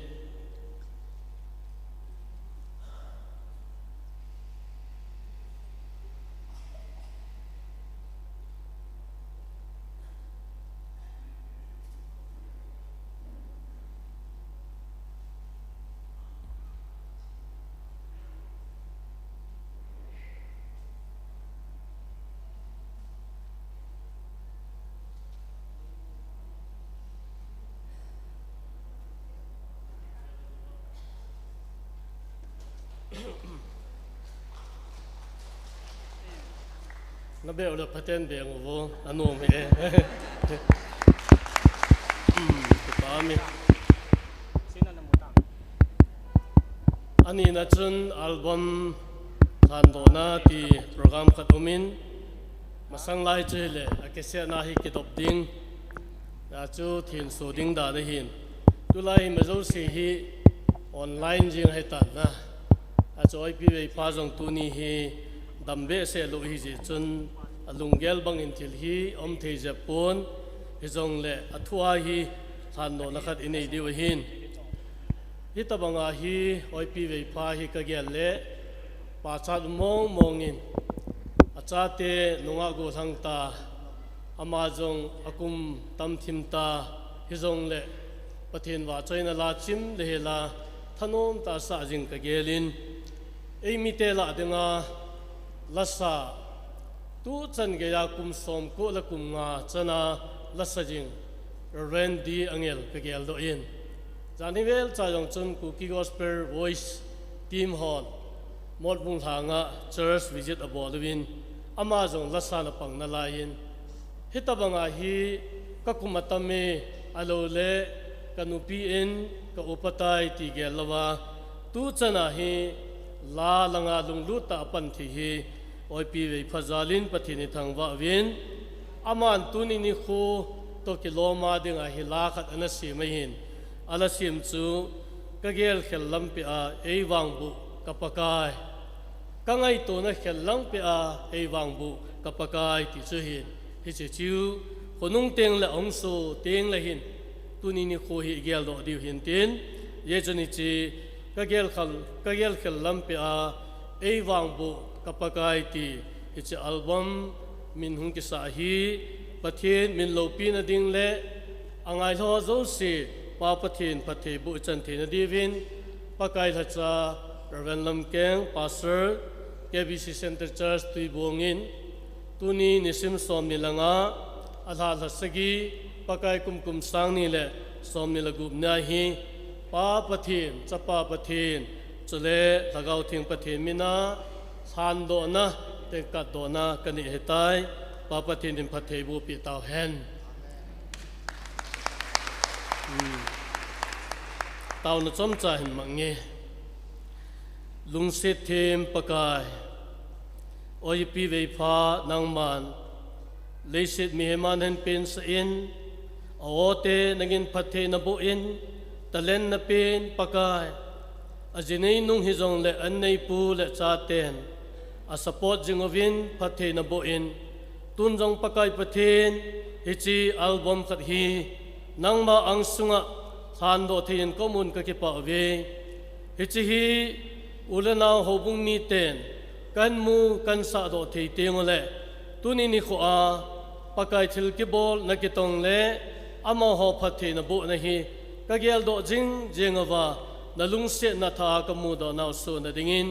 nó béo là phát triển béo vô anh nuông mẹ cái ba mi xin anh một tặng ani na chun album than do na ti program khat umin masang lai chele akese na hi kitop ding na chu thin so ding da na hin tu lai ma zo se hi online jing hai ta na a choi pi ve pa jong tu ni hi dambe se lo hi ji chun alungel bang in thil hi om thei japon hi jong le athua hi than no na khat inei di wa hin hi tabanga hi oi pi ve pa hi ka gel le pa chat mong mongin achate nunga go thang ta amazong akum tam thim ta hi jong le pathin wa choina la chim le la thanom ta sa jing ka gelin ei mi te la denga lasa tu chan ge ya kum som ko la kum nga chana lasa jing ren di angel ka gel do in janivel cha jong chun ku ki gospel voice team hall mod bung hanga church visit abolwin amazon lasa na pang na lain hitabanga hi ka kumatame alole kanupi in ka upatai ti gelawa tu chana hi la langa lunglu ta pan thi hi oi pi ve phazalin pathini thangwa win aman tuni ni khu to kiloma dinga hi la khat ana si mai hin ala sim chu ka gel khel lampi a ei wangbu kapakai kangai to na khel lampi a ei wangbu kapakai ti chu hin hi che chiu khonung teng la ong so teng la hin tuni ni khu hi gel do di hin tin ye chuni chi ka gel khel lampi a ei wangbu kapakai ti hi che album min hung ki sa hi pathin min lo pi na ding le angai tho zo si pa pathin pathe bu chan the na divin pakai tha cha Reverend Lam Keng pastor KBC Center Church tui bongin tuni nisim som ni langa adha la sagi pakai kum sang ni le som ni la gup na hi pa pathin chapa pathin chule lagau thing pathin mina san do na te ka do na kani hetai pa pathin din pathe bu pi taw hen taw na chom cha hin mangi lung se them pakai oi pi ve pha nang man le sit mi man hen pen sa in awote nagin pathe na bu in talen na pen pakai ajinei nung hi jong le an nei pu le cha ten a support jingovin pathe na bo in tun jong pakai pathen hichi album khat hi nangma ang sunga than do thein komun ka ki pa ve hichi hi ulana hobung mi ten kan mu kan sa do thei tengole tuni ni kho a pakai thil ki bol na ki tong le ama ho pathe na bo na hi ka gel do jing jengawa na lung se na tha ka mu do na so na dingin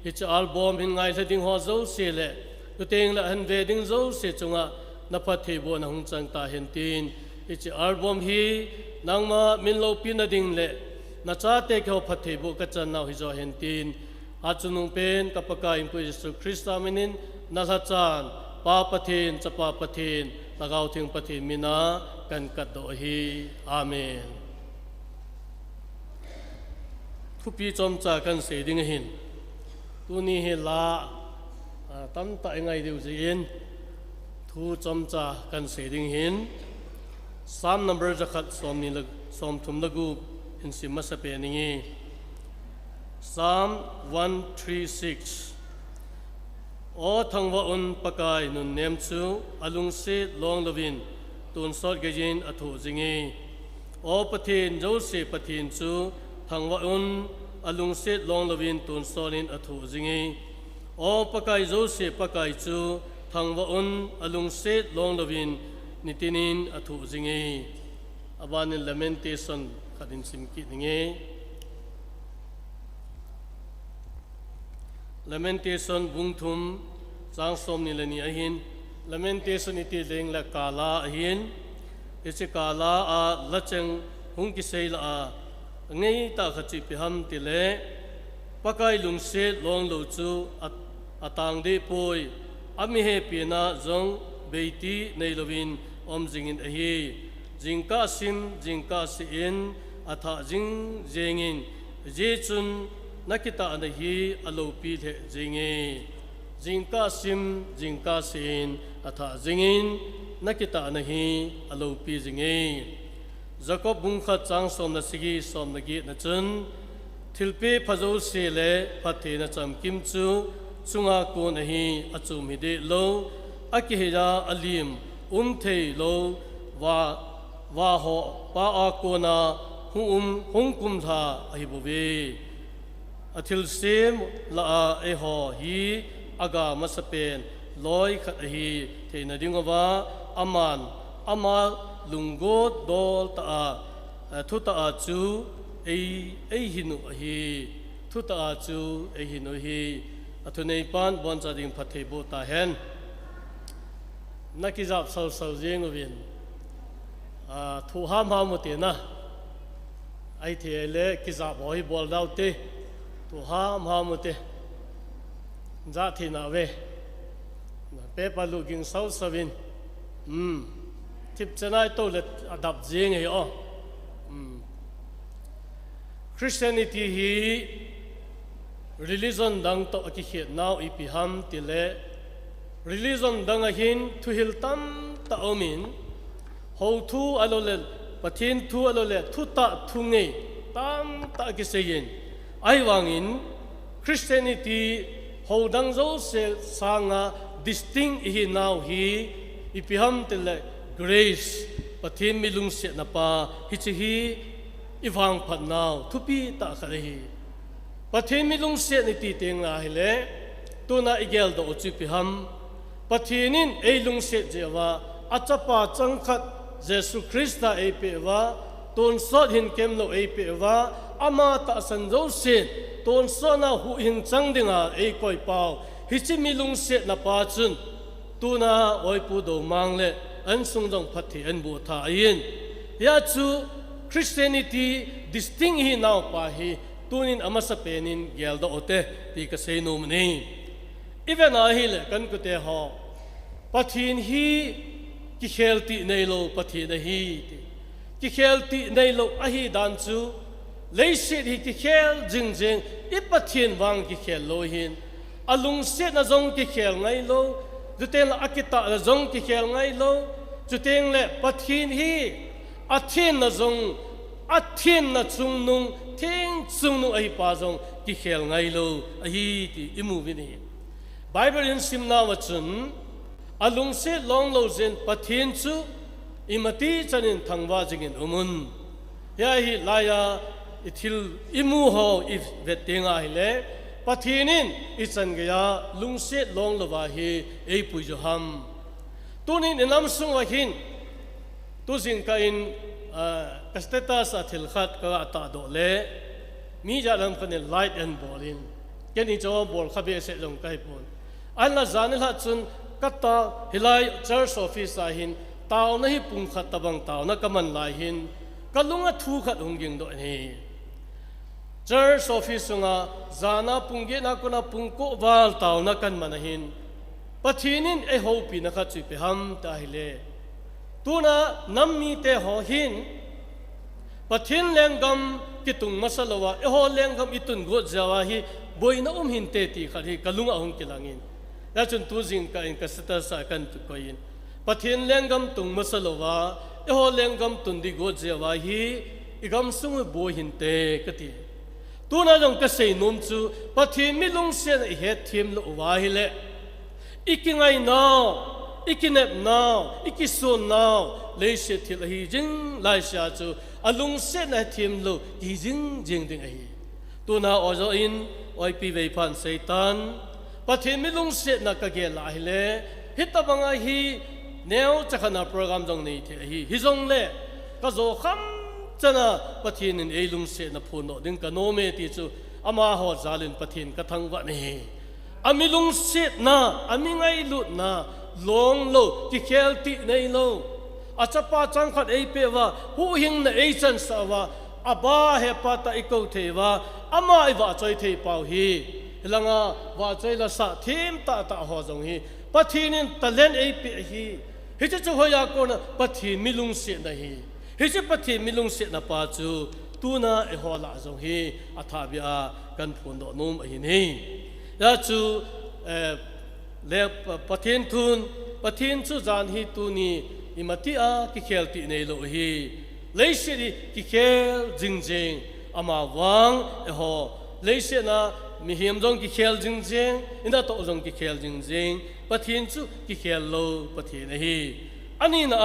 hichi album hin ngai thading ho zo se le tu teng la han ve ding zo se chunga na pathe bo na hung chang ta hen tin hichi album hi nangma min lo pin na ding le na cha te kho pathe bo ka chan na hi zo hen tin achunung pen kapaka impu Jesu Christa minin na la chan pa pathin chapa pathin lagau thing pathin mina kan kat do hi amen thupi chom cha kan se ding hin tuni he la tam ta ngai diu jin thu chom cha kan se ding hin sam number jakhat som ni lag som thum lagu hin sim sa pe ni Psalm 136 O thangwa un pakai nun nem chu alung se long lovin tun sot gejin athu jingi O pathin jo se pathin chu thangwa un alung se long lovin tun solin athu jingi O pakai jo se pakai chu thangwa un alung se long lovin nitinin athu jingi abanin lamentation khadin simki ninge Lamentation bungthum sang som ni lani ahin lamentation iti leng la kala ahin isi kala a lacheng hung ki seila a ngei ta khachi piham tile pakai lungse long lo chu atang de poi ami he pina zong beiti nei lovin om jingin ahi jingka sim jingka sin atha jing jengin je chun นักกิตาในฮีอโลปีเทจิงเอจิงกาซิมจิงกาซินอัฐาจิงอินนักกิตาในฮีอโลปีจิงเอจักรบุงขัดจังสมนัสกีสมนักกีนัจนทิลปีพระโจเสเลพัฒนาจำกิมจูสุงากูนฮีอจุมิเดโลอากิฮิยาอลิมเทโลวาโฮปาอากูนาฮุงกุมธาอหิบุเวอทิลเซมลาเอโฮฮีอากามัสเปนลอยขัดฮีเทนดิงวาอามาลุงโกดอลตาทุตาจูเอหินุฮีทุตาจูเอหินุฮีอทุเนปานบอนจาดิงพัทเทโบตาเฮนนักกิจับสาวเจงวินทูฮามมุตินะไอเทเลกิจับหอยบอลดาวเตทูฮามมุติจัดที่นาเวเปปาลูกิงสาวสวินทิพย์จะได้โตเล็ดอัดับเจงเหรอคริสเตียนิตี้ฮี religion ดังโตอคิเขตนาวอีพิฮัมติเลreligion ดังหินทุหิลตัมตะอมินhow to อโลเลปะทินทูอโลเลทุตะทุงเงตัมตะกิเซยินไอวังอิน Christianity how ดังโจเซสางา distinct อีนาวฮีอีพิฮัมติเล grace ปะทินมิลุงเสนปาฮิจิฮีอีวังพันนาวทุปีตะขะเลฮีปะทินมิลุงเสนิติเตงลาฮิเลตัวน่าอีเกลโดอจิพิฮัมปะทินินเอลุงเสเจวาอาจปาจังขัดเยซูคริสต์เอเปวาตนสอดหินเกมโลเอเปวาอามาตาสันโจเซนตนสอนาหูหินจังดิงาเอคอยเปาฮิจิมิลุงเสนาปาจุนตัวน่าไว้ปูโดมังเลอันทรงจงพัฒน์อันบูทาอินยาจูคริสเตียนิตี้ distinct ฮีนาวปาฮีตัวนินอามาสเปนินเกลโดโอเตตีกเซนุมนีอีเวนอาฮิเลกันกุเตฮอปะทินฮีกิเคลติในโลปะทินฮีกิเคลติในโลอหิดันจูเลสิฮีกิเคลจิงจิงอีปะทินวังกิเคลโลหินอลุงเสนาจงกิเคลไงโลจุเตงละอากิตาละจงกิเคลไงโลจุเตงละปะทินฮีอาทินนะจงอาทินนะจุงนุงเทงจุงนุงอหิปาจงกิเคลไงโลอหิติอิมูวินีไบเบิลอินซิมนาวจุนอลุงเสลองโลเซนปะทินจูอิมตีจันินทังวาจิงินอุมุนยาฮิลายาอิทิลอิมูโฮอิเวตติงาฮิเลปะทินินอิจันกยาลุงเสลองโลวาฮิเอปุยฮัมตุนินอินามสุงวาฮินตุสิงกาอินกัสเตตัสอัติลขัดกะตาโดเลมีจารัมคันไลท์แอนด์บอลินแค่นี้จะบอลขับเอเซลงไกปนอันละจานิลฮัดจุนกัตตาฮิไลเจอร์สอฟิสาหินตาวนะฮิปุงขัดตะบังตาวนะกำมันลายหินกัลุงะทูขัดหงยิงโดนี่เจอร์สอฟิสุงะจานาปุงเกนักนะปุงโกวาลตาวนะกันมันหินปะทีนินเอโฮปีนักจุยเปฮัมตาฮิเลตัวน่ะนัมมีเตหอหินปะทินแรงกำกิตุงมัสลาวะเอโฮแรงกำอิตุนกดจาวาฮิบอยน่าหินเตติขัดฮิกัลุงะหงกิลังอินแล้วจนตัวจิงก็อินกัสตาสากันตุกอินปะทินแรงกำตุงมัสลาวะเอโฮแรงกำตุนดิกดจาวาฮิอีกำสุงบอยหินเตกติตัวน่ะจงกษย์นุ่มจูปะทินมิลงเสียนเฮทีมโลวาฮิเลอีกไงน่าอีกเน็บน่าอีกส่วนน่าเลยเสียที่ละฮีจิงไลเสียจูอลุงเสียนทีมโลฮีจิงจิงดิงไอตัวน่ะอจอินไอปีเวพันเซตันปะทินมิลงเสียนกะเกลาฮิเลฮิตบังไอฮีแนวจะขนาดโปรแกรมตรงนี้ที่ฮิจงเล่ก็โจคำจะน่ะปะทินเอลุงเสียนพูนอดึงกันโนเมติจูอามาหัวจาลินปะทินกะทังวันนี้อามิลุงเสียน่ะอามิไงลุดน่ะลงโลกิเคลติในโลอาจจะป้าจังขัดเอเปว่าหูหิงในเอจันสาวาอาบ้าเฮปาตาอิโกเทวาอามาอิวาใจเทปาวฮีลังวาใจละสะทีมตาตาหัวจงฮีปะทีนินตะเลนเอเปฮีฮิจิจุฮอยากโกนะปะทีมิลุงเสียนะฮีฮิจิปะทีมิลุงเสียนะปาจูต tu na e ho la zong hi athabia kan phun do num a hin hi ya chu le pathin thun pathin chu zan hi tu ni imati a ki khel ti nei lo hi leishiri ki khel jing jing ama wang e ho leise na mi hiam jong ki khel jing jing ina to jong ki khel jing jing pathin chu ki khel lo pathin hi ani na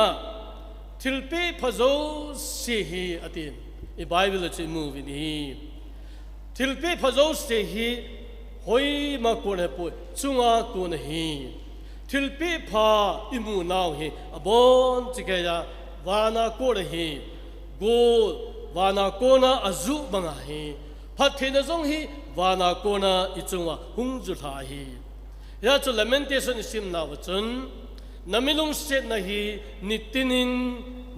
thilpe phazo se hi atin e bible che move in hi thilpe phazo se hi hoi ma ko ne pu chunga ko ne hi thilpe pha imu naw hi abon chikaya wana ko ne hi go wana ko na azu banga hi phathena jong hi wana ko na ichunga hungju tha hi ya chu lamentation sim na wachun namilung set na hi nitinin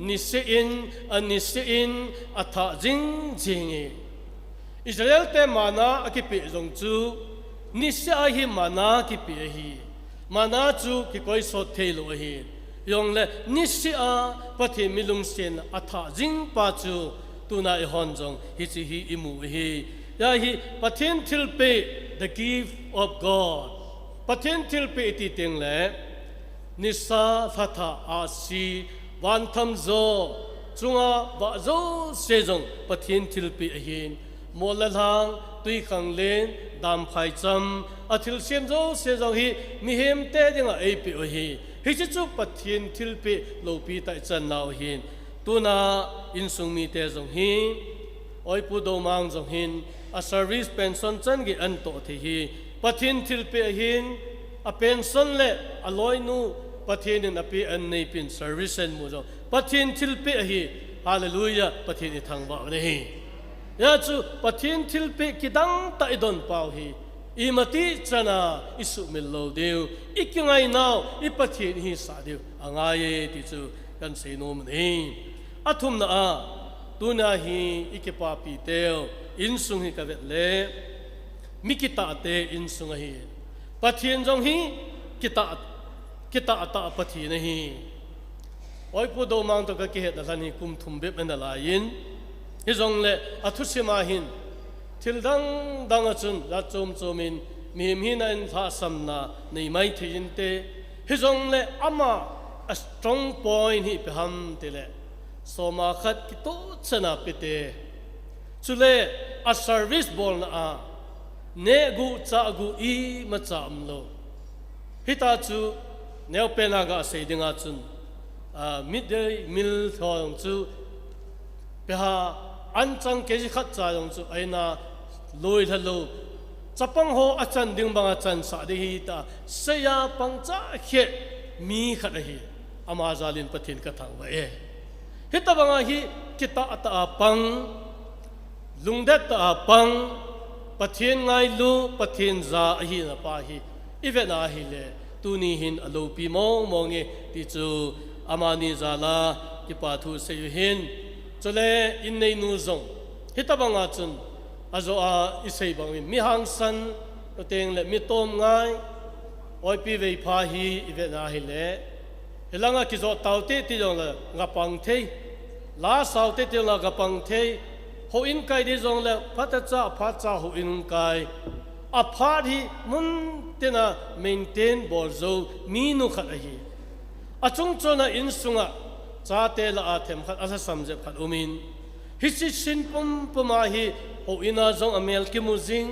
nisein atha jing jing Israel te mana akipi jong chu nisa hi mana ki pi hi mana chu ki koi so thelo hi yong le nisia pathi milung sen atha jing pa chu tuna e hon jong hi chi hi imu hi ya hi pathin thilpe the gift of God pathin thilpe ti teng le nisa fatha asi wan tham zo chunga ba zo se jong pathin thilpe hin molalhang tui khang len dam phai cham athil sem zo se jong hi mi hem te dinga ei pi o hi hi chu pathin thilpe lo pi tai chan naw hin tuna in sung mi te jong hi oi pu do mang jong hin a service pension chan gi an to the hi pathin thilpe hin a pension le aloi nu pathin in api an nei pin service en mu jong pathin thilpe hi hallelujah pathin i thang ba ne hi ya chu pathin thilpe kidang ta idon pau hi imati chana isu millo deu ikingai naw I pathin hi sa deu angaye ti chu kan sei nom nei athum na a tuna hi ikepa pi teo insung hi ka vet le mikita te insung hi pathin jong hi kita ta pathin hi oi pu do mang to ka ki het na ni kum thum bep na la yin hi jong le athusima hin thildang dang achun la chom chomin mim hin an tha samna nei mai thijin te hi jong le ama a strong point hi peham te le soma khat ki to chana pete chule a service bol na a ne gu cha gu I ma cham lo hita chu neo pena ga sei dinga chun midday meal thong chu peha anchang keji khat cha yong chu aina loi thalo chapang ho achan ding banga chan sa de hi ta seya pangcha khe mi khat hi ama zalin pathin ka thang wa e hita banga hi kita ata pang lungdat ta pang pathin ngai lu pathin za hi na pa hi evena hi le tuni hin alo pi mong mong e ti chu amani zala ki pa thu se yu hin chole in nei nu zong hita banga chun azo a isei bang mi hang san to teng le mi tom ngai oi pi vei pha hi evena hi le helanga ki zo tau te ti jong la nga pang thei la sau te ti la ga pang thei ho in kai di jong le phat cha ho in kai a phat hi mun tena maintain bol zo mi nu khat hi a chung chona in sunga cha te la a them khat asa samje khat umin hi chi sin pum puma hi ho ina jong amel ki muzing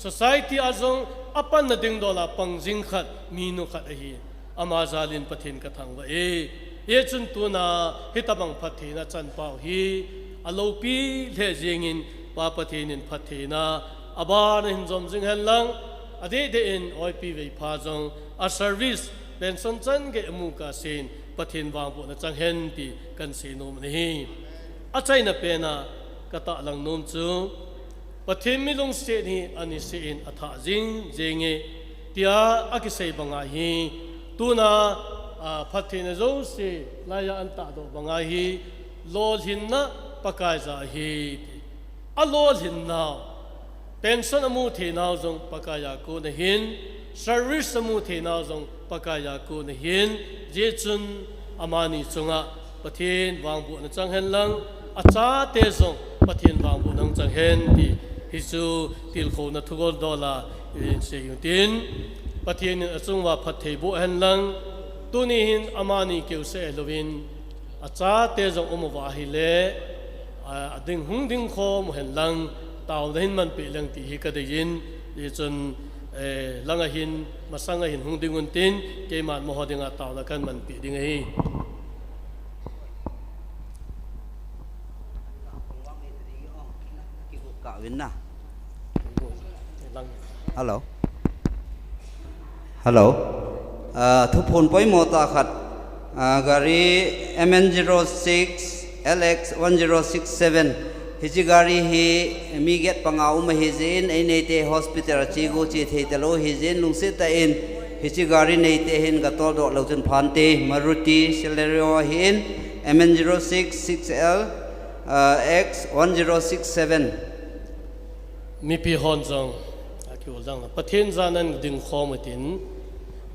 society azong apan na ding dola pangjing khat mi nu khat hi ama zalin pathin ka thang wa e chun tu na hitabang pathina chan pau hi alopi le jingin pa pathinin pathina aban hin zom jing hel lang ade de in oi pi ve pha jong a service pension chan ge mu ka sin pathin wang bu na chang hen ti kan se nom ni a chai na pe na ka ta lang nom chu pathin milung se ni ani se in atha jing jenge tia akisei banga hi tuna pathin zo se la ya an ta do banga hi lol hin na pakai za hi a lol hin na pension amu the naw jong pakaya ko na hin service amu the naw jong pakaya ko na hin je chun amani chunga pathin wang bu na chang hen lang acha te jong ประเทศบางบุญนังจังเห็นที่ฮิซูติลโคนัทุกอลดอลลาร์เสียยุตินประเทศนี้ส่งว่าประเทศบุหันลังตัวนี้หินอามานีเกี่ยวเสลวินอาจารย์เตจงอมวาฮิเลดึงหุ่งดึงคอมเห็นลังตาวเห็นมันเป็นเรื่องที่ฮิกได้ยินดิจนลังหินมาสังหินหุ่งดึงอุ่นตินเกี่ยมันมหดึงตาวนักันมันเป็นยังไงWinna. Hello. Hello. Thu phun poi mota khat gari MN06 LX1067 hiji gari hi mi get pangau ma hijin ai nei te hospital chi go chi thei te lo hijin lungsit ta in hiji gari nei te hin ga tol do lo chen phan te Maruti Celerio hin MN06 6L X1067มีปีฮอนจังคิวจังประเทศจานันดึงคอมาติน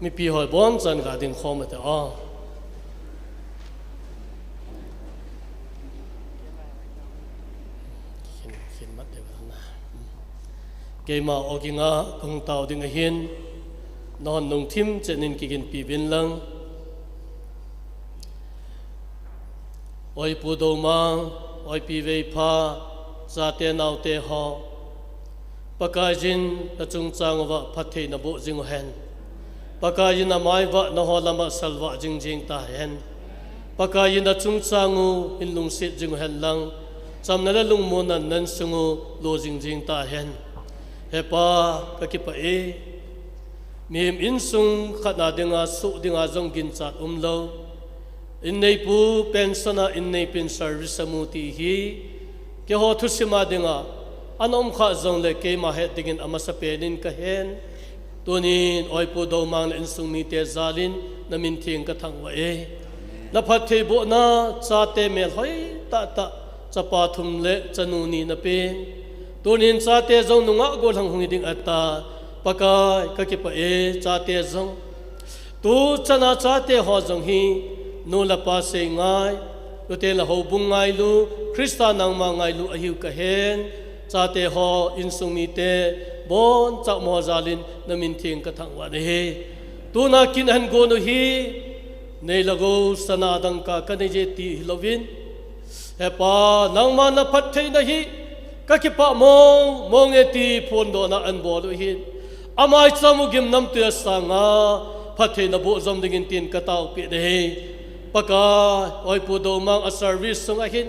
มีปีหอยบอนจันก็ดึงคอมาแต่ขินมัดเดียวกันนะเกี่ยมาอกิงาคงเต่าดึงเห็นนอนนงทิมจะนินกินปีบินลังโอยปูโดมาโอยปีเวพาซาเตนเอาเตหอปากาจินตะจุงจางวะพัทเทนบุจิงเฮนปากาจินนามายวะนหอลามะสัลวะจิงจิงตาเฮนปากาจินตะจุงจางูอินลุงสิจิงเฮนลังจำนั่นลุงโมนันนันสงูโลจิงจิงตาเฮนเฮปากะกิปะเอมีมอินซุงขนาดดิงาสุดิงาจงกินจัดโลอินในปูเป็นสนาอินในเป็นเซอร์วิสมูตีฮีเกี่ยวทุสิมาดิงาอันอมข้าจงเล็กมาเหตุดิ่งอามาสเปนินกะเห็นตัวนี้ออยปูดอมังอินสุงมีเตจาลินนามินเทียงกะทังวะเอนับพัทเทบุนาซาเตเมลหอยตะจะปาทุมเละจะนูนีนับเป็นตัวนี้ซาเตจงนุงะโกลังหงดิ่งอัตตาปากายกะกิปะเอซาเตจงตัวชนะซาเตหอจงฮีนูละปาเซงไงตัวเตละหบุงไงลูคริสตานังมาไงลูอายุกะเห็นซาเตหออินสุมีเตบอนจักมอซาลินนามินเทียงกะทังวะเนตัวนักกินหันโกนุฮีในละโกสนาดังกะกันเจตีลวินเฮปานังมานะพัดเทนะฮีกะกิปะมองเอตีพนโดนะอันบอดุฮีอามายซามุกิมนัมเตสางาพัดเทนะบุซอมดิงินตินกะตาวปิเดปะกาออยปูโดมังอะเซอร์วิสสงะหิน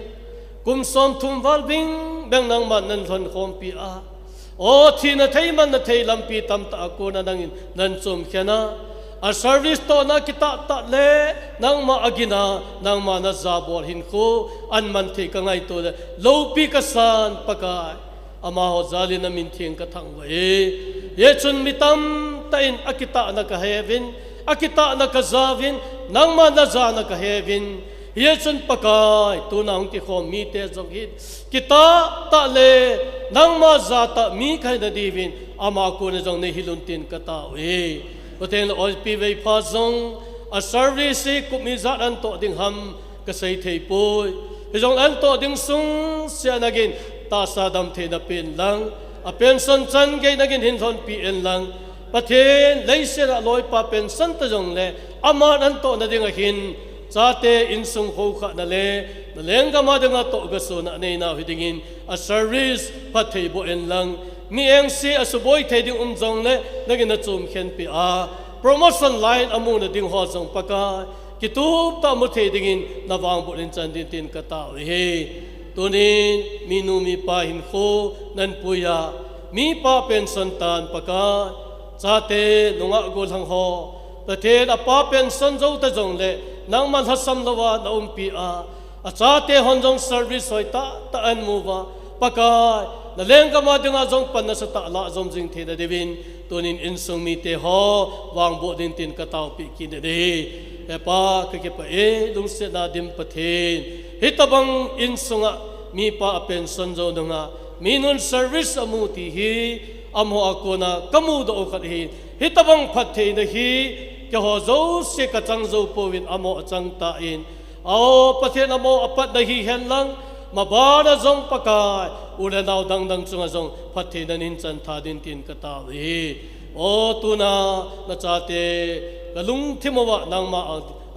กุมซอมทุมวัลบิงแบงนังมันนันทนคอมปีอาโอทีนะไทยมันนะไทยลำปีตำตะโกนะนังนันซุมเขนะอาเซอร์วิสโตนะกิตาตะเลนังมาอากินานังมานะซาบอลหินโคอันมันเทกังไงตัวเลโลปีกษานปะกายอามาฮอซาลินามินเทียงกะทังวะเอเยชุนมิตัมตะอินอากิตานะกะเฮวินอากิตานะกะซาวินนังมานะซานะกะเฮวินเยซุนปะกายตูนังที่ขอมีเตจงฮิตกิตาตะเลนังมาซาตะมีใครนะดีวินอามาโกนะจงในฮิลุนตินกะตาเวโอเทนออลปีเวพาซงอาเซอร์วิสกุมิซาอันโตดิงฮัมกะไซเทยปุยฮิจงอันโตดิงซุงเสียนักินตาซาดัมเทนะเป็นลังอาเป็นสันจันเกนักินหินทนปีเอ็นลังประเทศเลเซระลอยปาเป็นสันตะจงเลอามาอันโตนะดิงหินซาเตอินซุงโฮขะนะเลนะเลงกะมาดงะโตกะโซนะเนนาฮิดิงินอาเซอร์วิสพัทเทโบเอ็นลังมีเองซีอสุบอยเทดิงจงเลนักินนะจุมเข็นปีอาโปรโมชั่นไลน์อามูนะดิงฮอจงปะกากิตูบตามุเทดิงินนะวางบุรินจันดินตินกะตาเฮตัวนี้มีนูมีปาหินโคนันปุยามีปาเป็นสันตานปะกาซาเตนุงะโกลังฮอประเทศอปาเป็นสันโจตะจงเลนังมันฮัสซัมลาวานะอุมปีอาอาซาเตฮอนจงเซอร์วิสหอยตาตะอันมูวาปะกายนะเลงกะมาดึงอาจงปันนะสตะละจงจิงเทดะเดวินตัวนี้อินซุงมีเตฮอวางโบดินตินกะตาวปีกินเดเอปากะเกปะเอลุงเสนาดิมปะเทนฮิตบังอินซุงะมีปาเป็นสันโจดงะมีนุนเซอร์วิสอมูติฮีอัมโฮอะโกนะกะมูดอคัดฮีฮิตบังพัทเทนะฮีกะฮอโซเสกะจังโซปวินอโมจังตาอินเอาประเทศอโมอปัดนะฮีเฮนลัง มาบาดจงปากายอุเรนาวดังดังจงจงพัฒนานินจันทาดินตินกตาวีโอตุนานาจาเตกลุงทิมวะนางมา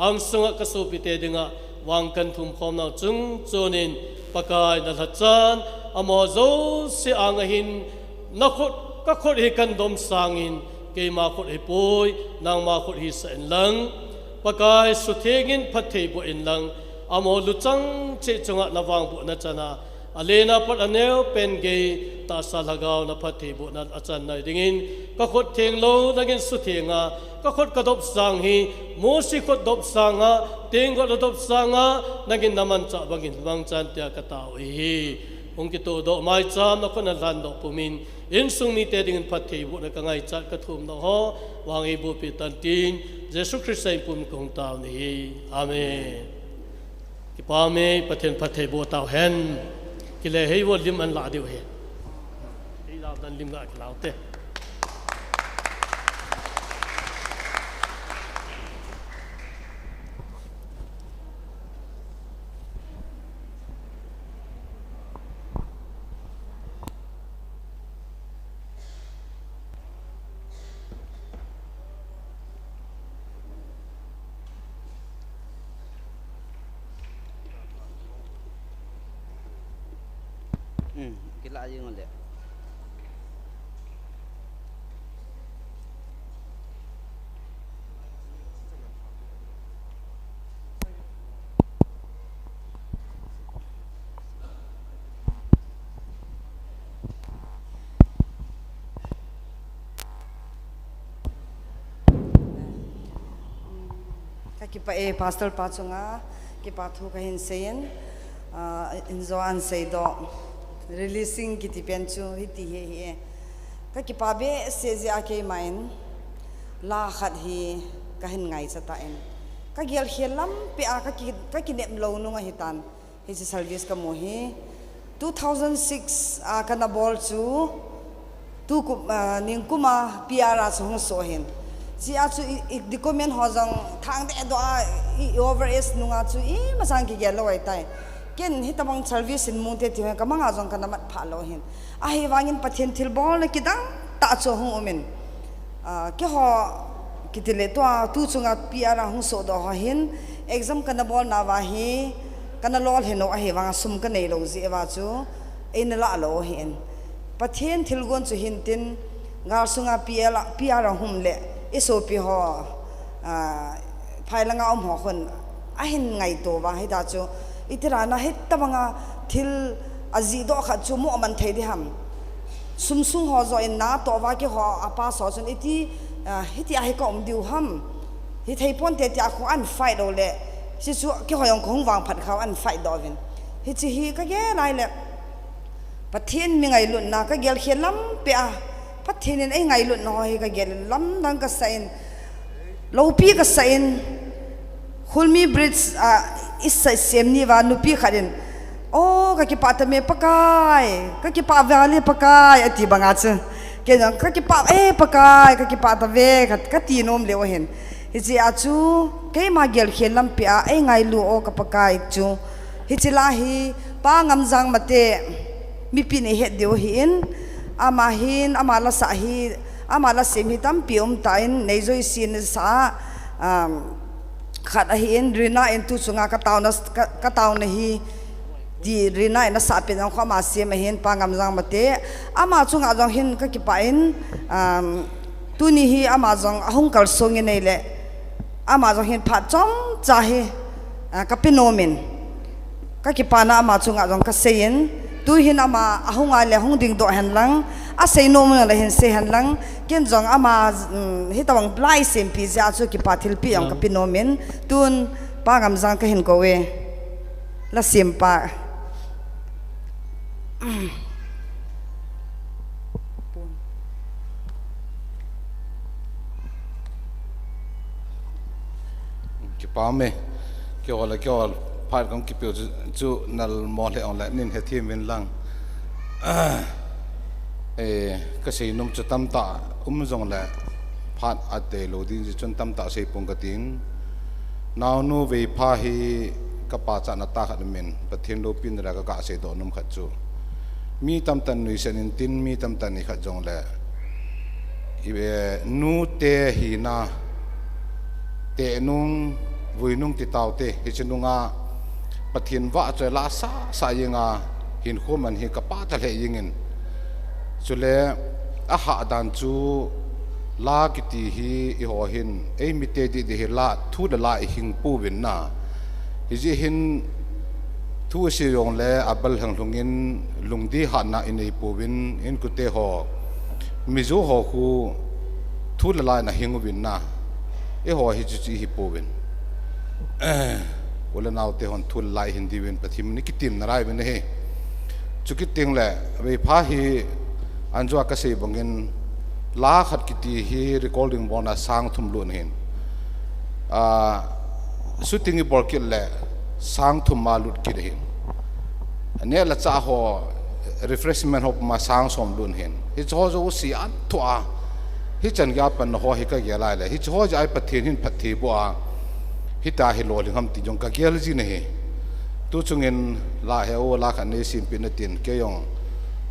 อังสุงกสุปิเตดิงะวางกันทุมพร้อมนาจุงโจนินปากายนัทจันอโมโซสิอังหินนักก็ขุดให้กันดมสางอินเกมาขุดให้ปุยนางมาขุดให้เสนลังปากายสุเทงินพัทเทบุอินลังอโมลุจังเจจงะนวางบุนัจนาอเลนาพัดอเนลเป็นเกตาสาลกาวนาพัทเทบุนัอาจารย์นายดิ่งก็ขุดเทงโลนักินสุเทงาก็ขุดกระดบสางฮีมูสิขุดดบสางาเทงก็ดบสางานักินนามันจับบังอินวังจันเตียกตาวฮีองคิโตดอกไม้จามนักคนนันดอกปุมินอินสุงมีเตดิ่งพัทเทบุนักไงจัดกระทุ่มนะฮะวางอีบุปิตันตินเยซูคริสต์ปุ่มคงตาวนี้อาเมนกิปาเมประเทศพัทเทบุตาวเห็นกิเลให้วัดลิมอันลาเดียวเห็นที่เราดันลิมละกล่าวเตกีฬายังไงเลยkita pastor pacunga kita thu kahin sen inzoan seido releasing kiti penchu hiti he ka kita be seze ake main la khat hi kahin ngai chata en ka gel helam pe a ka kinem lo nunga hitan hi service ka mo hi 2006 kana bol chu tu ningkuma piara chung so hen si a chu document hojang thang de do over is nunga chu I masang ki gelo ai tai ken hitamang service in mute ti ka manga jong kana mat phalo hin a hi wangin pathen thil bol ne kidang ta cho hu omen ke ho kitile to tu chunga piara hu so do hin exam kana bol na wa hi kana lol heno a hi wanga sum ka nei lo ji wa chu in la lo hin pathen thil gon chu hin tin ngar sunga piara hum le isopi ho phailanga ho khon a hin ngai to wa hi da chu itirana hetta banga thil azi do kha chu mo man thei di ham sumsung ho zo in na to wa ki ho apa so chun iti hiti a he ko diu ham hi thei pon te tia khu an fight do le si chu ki ho yong khong wang phat khaw an fight do vin hi chi hi ka ge lai le pathian mi ngai lun na ka gel khelam pe a pathian ai ngai lun no hi ka gel lam dang ka sain lo pi ka sain hulmi bridge isa semni wa nupi kharin o ka ki pata me pakai ka ki pa vale pakai ati banga chu ke jang ka ki pa pakai ka ki pata ve ka ti nom le o hen hi chi a chu ke ma gel khelam pe a ai ngai lu o ka pakai chu hi chi la hi pa ngam jang mate mi pi ne he deu hi in ama hin ama la sa hi ama la sem hi tam piom tain nei joi sin sa khat a hi in rina in tu chunga ka taw na hi di rina na sa pe jang khama sem hin pa ngam jang mate ama chunga jang hin ka ki pa in tu ni hi ama jang ahung kal song nei le ama jang hin pha chom cha hi ka pinomen ka ki pa na ama chunga jang ka sein tu hin ama ahunga le hung ding do han lang a sei no mo le hin se han lang ken jong ama hi tawang blai sem pi ja chu ki pathil pi ang ka pinomen tun pa ngam jang ka hin ko we la sem pa ki pa me ki ola ki ol phai kong ki pe chu nal mo le on la nin he thim win lang ka sei nom chu tam ta jong la phat ate lo din chun tam ta sei pong ka tin naw nu ve pha hi ka pa cha na ta khat men pathin lo pin ra ka se do num khat chu mi tam tan nui senin tin mi tam tan ni khat jong le ibe nu te hi na te nung vui nung ti tau te hi chinunga pathin wa choi la sa yinga hin khoman hi ka pa ta le yingin chule a ha dan chu la kiti hi I ho hin ei mi te di hi la thu da la hing pu win na hi ji hin thu si yong le abal hang lungin lungdi ha na in ei pu win in ku te ho mi zo ho khu thu da la na hing win na e ho hi chi hi pu win wala naw te hon thu la hin di win pathim ni kitim na rai win he chukit ting le ve pha hi anjwa ka se bangin la khat kiti hi recording bona sang thum lun hin shooting I borkil le sang thum ma lut ki hin ne la cha ho refreshment hop ma sang som lun hin hi cho zo si an thua hi chan ga pan ho hi ka ge lai le hi cho jai pathin hin phathi bo a hi ta hi lo ling ham ti jong ka gel ji ne he tu chungin la he o la khan ne sim pin tin ke yong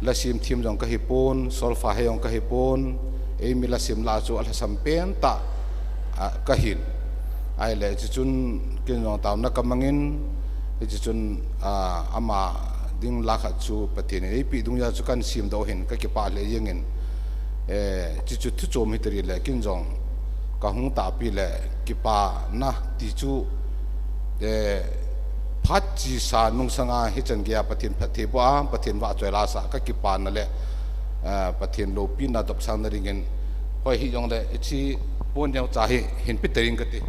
la sim thim jong ka hi pon solfa he yong ka hi pon e mi la sim la chu al sam pen ta ka hin ai le chun kin jong taw na kamangin e chun ama ding la kha chu pathin e pi dung ya chu kan sim do hin ka ki pa le yengin e chi chu thu chom hi tari le kin jong ka hung ta pi le ki pa na ti chu de phat chi sa nung sanga hi chan gya pathin phathi bo a pathin wa choi la sa ka ki pa na le pathin lo pi na dop sang na ringen hoi hi jong le chi pon yang cha hi hin pi tering ka ti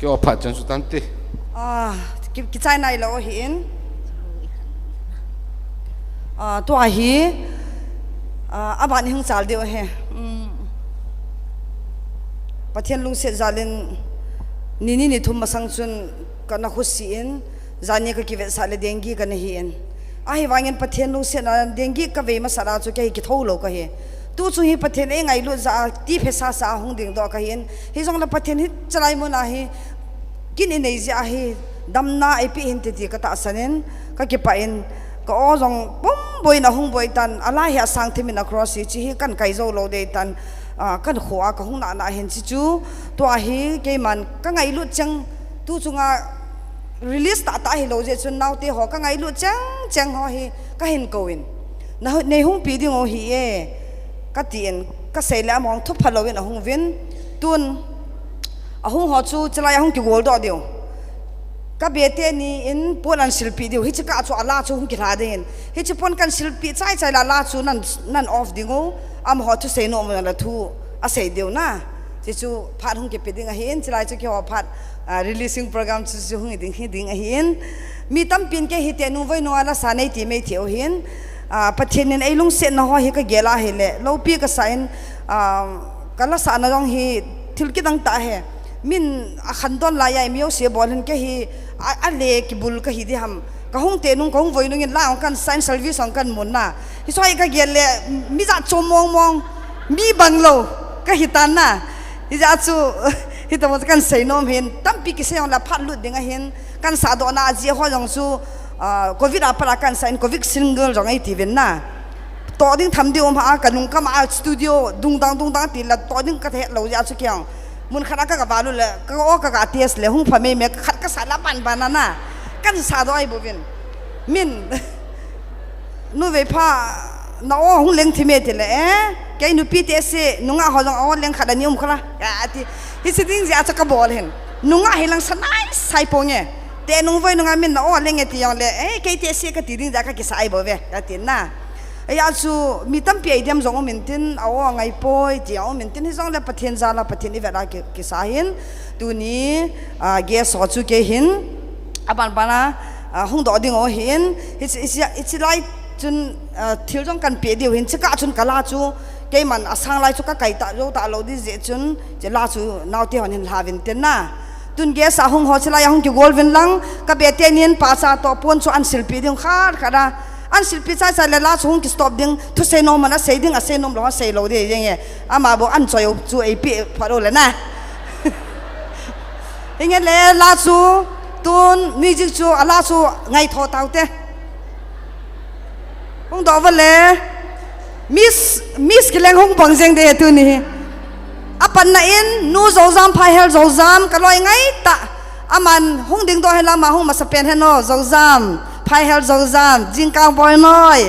ke o phat chan su tan ti ki chai nai lo hin to hi aban hing chal deu he pathian lung se zalin nini ni thum masang chun kana khusi in zani ka ki ve sale dengi kana hi in ai wangin pathian lung se na dengi ka ve ma sara chu ke ki tholo ka he tu chu hi pathian e ngai lu za ti phe sa hung ding do ka hin hi jong la pathian hi chalai mo na hi kin in ei ja hi damna ai pi hin ti ka ta sanen ka ki pa in ka o jong bom boi na hung boi tan ala hi sang thimin across chi hi kan kai zo lo de tan kan khwa ka hung na hin chi chu to hi ke man ka ngai lu chang tu chunga release ta hi lo je chun naw te ho ka ngai lu chang ho hi ka hin ko in na nei hung pi ding o hi e ka tien ka seila mong thup phaloin a hung vin tun a hung ho chu chalai hung ki gol do dio ka bete ni in polan silpi dio hi chika chu ala chu hung ki ra den hi chi pon kan silpi chai la chu nan off dingo am ho to say no ma la thu a say dio na chi chu phat hung ki pe ding a hin chalai chu ki ho phat releasing program chu hung ding a hin mi tam pin ke hi te nu voi no ala sa nei ti me thiu hin pathian ai lung se na ho hi ka gela hi le lo pi ka sain kala sa na jong hi thil ki dang ta he min a khan don la ya mi o se bol hin ke hi a le ki bul ka hi di ham ka hung te nung ka hung voi nung in la kan sign service on kan mun na hi so ai ka gel le mi za chomong mong mi banglo ka hi tan na hi za chu hi to kan sei nom hin tam pi ki se on la phat lut ding a hin kan sa do na ji ho jong chu covid apara kan sign covid single jong ai ti ven na to ding tham di om ha kanung ka ma studio dung dang ti la to ding ka the lo ja chu kyang mun khana ka ka balu le ka o ka ts le hung phame me khat ka sala pan banana kan sa do ai bovin min nu ve pha na o hung leng thime te le ke nu pts nunga ho jong o leng khada ni khala ya ti hi siting ja cha ka bol hen nunga helang sanai sai ponge te nung voi nunga min na o leng e ti yong le ke ts ka ti ding ja ka ki sai bo ve ka tin na ya chu mi tam pi idem zong min tin aw ngai poi ti aw min tin hi zong le pathian zala pathian i vera ki sahin tu ni ge so chu ke hin aban bana hung do ding o hin it's like chun thil jong kan pe diu hin chika chun kala chu ke man asang lai chu ka kai ta ro ta lo di je chun je la chu naw ti hon hin havin ten na tun ge sa hung ho chila ya hung ki golvin lang ka be te nin pa sa to pon chu an silpi ding khar khara an silpi sa sa le la chu hung ki stop ding to say no mana say ding a say no lo say lo de ye ama bo an choi chu e pi pharo le na inge le la chu tun music chu ala chu ngai tho tau te hung do va le miss kileng hung bang jeng de tu ni apan na in nu zo zam phai hel zo zam ka loi ngai ta aman hung ding do hela ma hung ma sa pen he no zo zam phai hel zo zam jing kang boy noi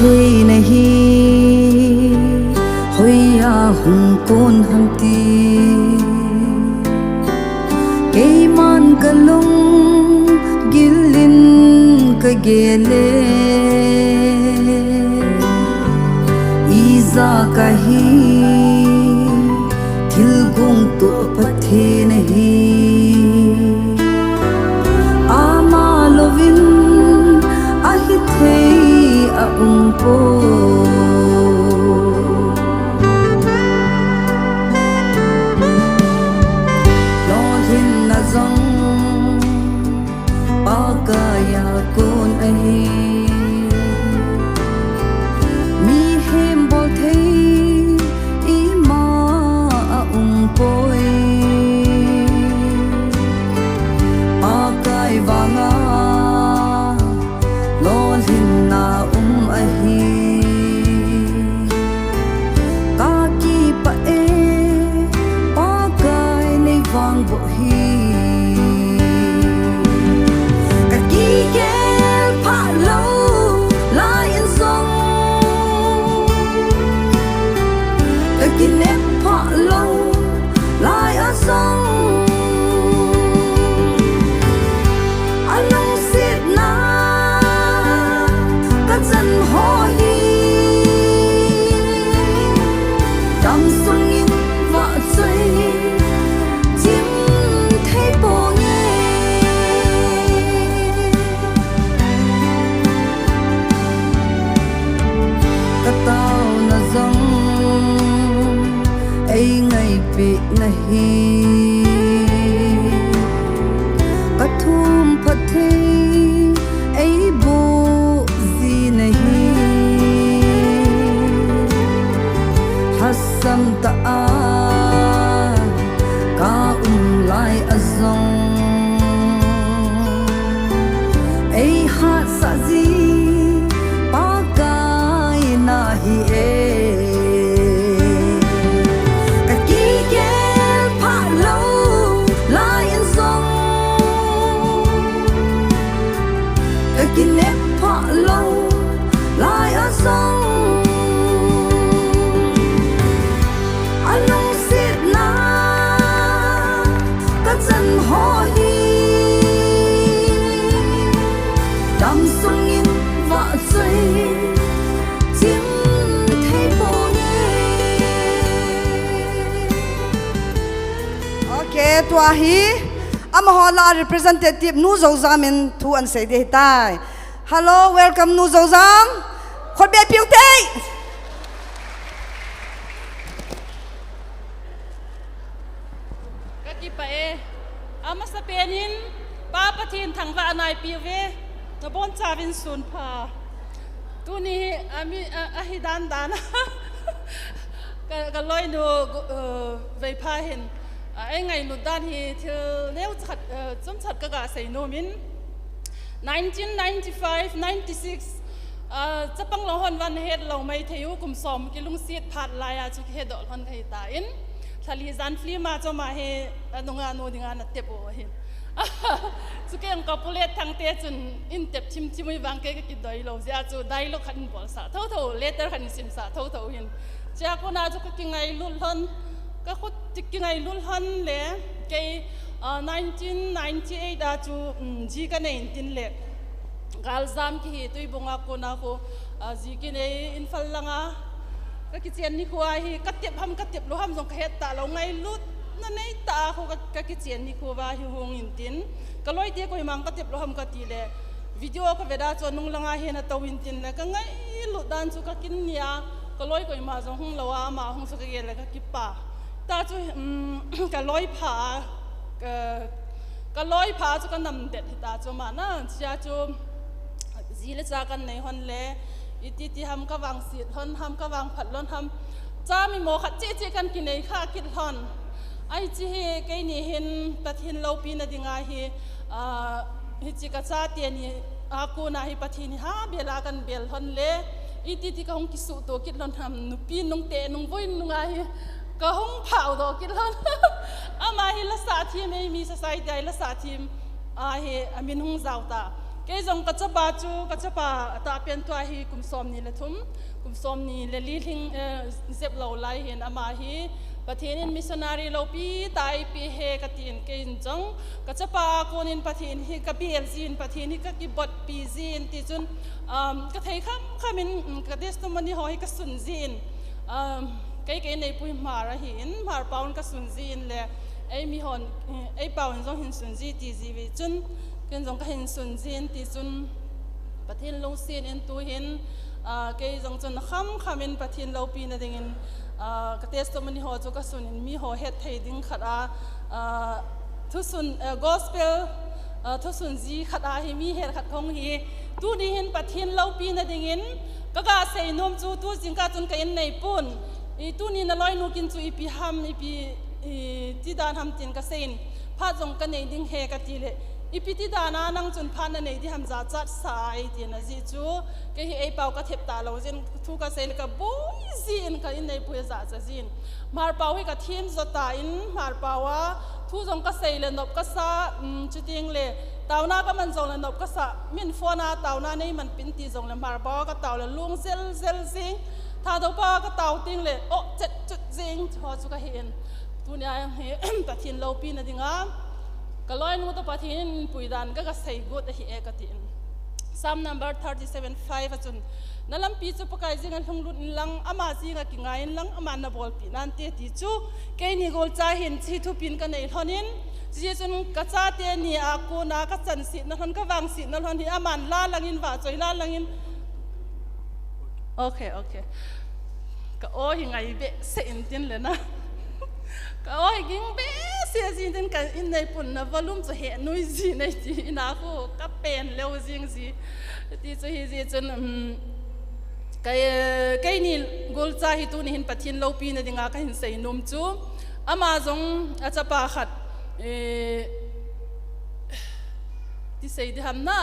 thế नहीं होया hung kon ham ti ke man kalung gilin ka gele iza kahi thil gung to pathe nahi ama lovin ahi the po lo hin na zong pa ka ya kon ai mi hem bol thei i ma poi pa kai wanga lo hin na bo hi ka ki gel pha lo lai in song ka ki ne pha lo lai a song along sit na ka chan ho hi dam sung in va chai tao na zong ai ngày bị nahi ka thum phat thei ai bo zi nahi hasam ta a ka lai azong ai ha sa zi hi e ka ki gel pha lo lai in song ka ki ne pha lo lai a song along sit na ka chan ho hi dam sung in va chai tua hi amahola representative nu zozam in thu an sei de tai hello welcome nu zozam khot be piu te ka ki pa e ama sa penin pa pathin thangwa anai piu ve no bon chawin sun pha tu ni ami ahidan dana ka loi no ve pha hin ai ngày lụt đan thì nếu chặt chấm chặt các gã xây nô min 1995 96 chấp bằng lâu hơn văn hết lâu mấy thiếu cùng xóm cái lung xiết phạt lại à chụp hết đợt hơn thầy ta in thà lý gian phim mà cho mà he nông an nô đi ngan tiếp bộ he สุเกงกับปุเลตทางเตจุนอินเต็บชิมไม่บางเกก็กินได้เราจะจูได้ลูกขันบอลสาเท่าเลตเตอร์ขันซิมสาเท่าหินเจ้าคนอาจจะกินไงลุ่นหันก็คุดกินไงลุ่นหันเลยเก1998อาจูจีกันเองตินเล็กกาลซามที่ตุยบงอาคนอาโคจีกันเองอินฟัลลังอาก็คิดเจียนนี่ควายกัดเจ็บห้ำกัดเจ็บรู้ห้ำส่งเหตุตาเราไงลุดนั่นไอ้ตาเขาก็คิดเจียนนี่ควายหงอินตินก็ลอยเดียก็ยังกัดเจ็บรู้ห้ำกัดตีเลยวิดีโอก็เวลาจวนนุ่งลังอาเห็นตัวอินตินเลยก็ไงลุดดันสุก็กินเนี่ยก็ลอยก็ยังมาส่งหงเราอามาหงสุก็เกเลยก็กิบป่าตาจูก็ลอยผาก็ลอยผาจูก็นำเด็ดตาจูมานะเจ้าจูจีเลจากกันในฮันเล่อิติทำก็วางสีฮันทำก็วางผัดล้นทำจ้ามีโมขัดเจ๊กันกินในข้าคิดฮันไอจีเฮกนี่เห็นปัทหินเราปีนดิ่งไอเฮฮิจิกาจ้าเตียนี่อากูน่าฮิปัทหินฮาเบลากันเบลฮันเล่อิติก็หงกิสุตัวคิดล้นทำนุปีนงเตนงวุ้ยนงไอก็หงเผาตัวคิดล้นอามาฮิละสาทีไม่มีสายใจละสาทีมอาเฮอามินหงเจ้าตาเกยจงกัจจบาจูกัจจบาตาเปียนตัวฮีกุมสอมนี่ละทุ่มกุมสอมนี่เลลีทิงเจ็บเหล่าไล่เห็นอามาฮีประเทศนี้มิสนารีเราปีตายปีเฮกตินเกยจงกัจจบาคนอินประเทศนี้กับเบียลจีนประเทศนี้ก็กิบดปีจีนที่จนก็ไทยข้ามินก็เดสต์มันนี่หอยก็สุนจีนเกยในปุยมาระหินมาร์ปาวน์ก็สุนจีนเลยไอมีหอนไอปาวน์จงหินสุนจีตีจีวิจนเกินจงก็เห็นสุนจีนที่จุนประเทศลงเสียนตัวเห็นเกยจงจนข้ามินประเทศเราปีนั่นเองก็เทสต์มันนี่หัวจุกสุนมีหัวเฮ็ดไทยดิ้งขัดทุสุนgospel ทุสุนจีขัดให้มีเฮ็ดขัดของฮีตัวนี้เห็นประเทศเราปีนั่นเองก็กาเซนมจูตัวจิงกาจนก็เห็นในปุ่นตัวนี้น่ะลอยนูกินจูอีพีฮัมอีพีที่ดานฮัมตินก็เซนพาจงกันในดิ้งเฮกตีเลยอีพิธีดานานังจนพันในที่ทำจัดสายที่นั่นสิจูก็ให้ไอ้เป่าก็เทปตาเราจินทุกข์เสียก็บุยสินก็อินในปุยจัดสินมาเป่าให้กับทีมจัดตาอินมาเป่าว่าทุกจงก็เสียเลยนบก็ซาจุดยิงเลยตาวนาก็มันจงเลยนบก็ซามินฟัวนาตาวนาในมันปิ้นตีจงเลยมาเป่าก็ตาวเลยลุงเซลสิงถ้าตัวป้าก็ตาวติงเลยโอ้เจ็ดจุดจิงพอจุกเห็นตัวนี้เห็นตัดทิ้งเราปีนั่นเองก็ลอยนู้ตัวปะทินปุยดันก็ใส่กุดที่เอกติน Psalm number 37:5 จุนนั่นลำปีจูปกายจิงันหงลุนลังอามาจิงกิงไงลังอามานาบอลปีนันเตติจูเกนี่กอลจ่าเห็นที่ทุปินกันในทอนินจีจุนกัจจาเตนี่อากูนากัจจันสินั่นทอนก็วางสินั่นทอนที่อามันลาลังอินว่าจอยลาลังอินโอเคก็โอ้ยไงเบะเสียนตินเลยนะก็โอ้ยกิงเบเสียจริงๆกันอินในปุ่นนะวอลลุ่มจะเห็นนุ้ยจีในจีน่าคู่ก็เป็นเร็วจริงสิที่จะเห็นจนก็นี่กอลจ่าฮิตุนี่เห็นปัทยินเราปีนั่นเองก็เห็นใส่นมจูอามาจงอาจจะปาขัดที่ใส่ที่ทำน่ะ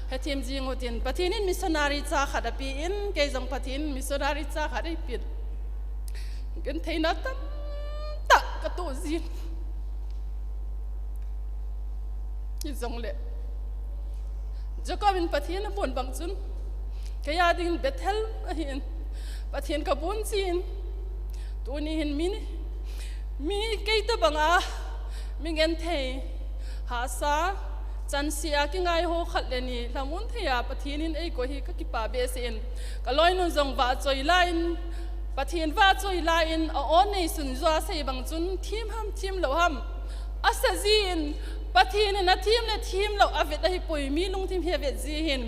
ให้ทีมจริงว่าทีมปัทยินมิสซนารีจ่าขัดปีอินก็จงปัทยินมิสซนารีจ่าขัดได้ปีกันเทนัดตักกระตุ้นสิยิ่งจงเละจะก็เป็นประเทศนั้นบนบางจุนแค่ยาดิ่งเบทเทลเห็นประเทศกับบุญจีนตัวนี้เห็นมีเกี่ยตบังมีเงินเทหาซาจันเสียกิงไงโหขัดเลนี่ลำมุนเทียประเทศนี้ไอ้ก็ฮิก็กิปาเบสเอ็นก็ลอยนุ่งจงว่าจอยไลน์ประเทศว่าจอยไลน์อ๋อในสุนทรเสบางจุนทีมเหล่าห้ำอาศัยจีนประเทศนั้นทีมเราอาเวทได้ป่วยมีลุงทีมเฮียเวทจีน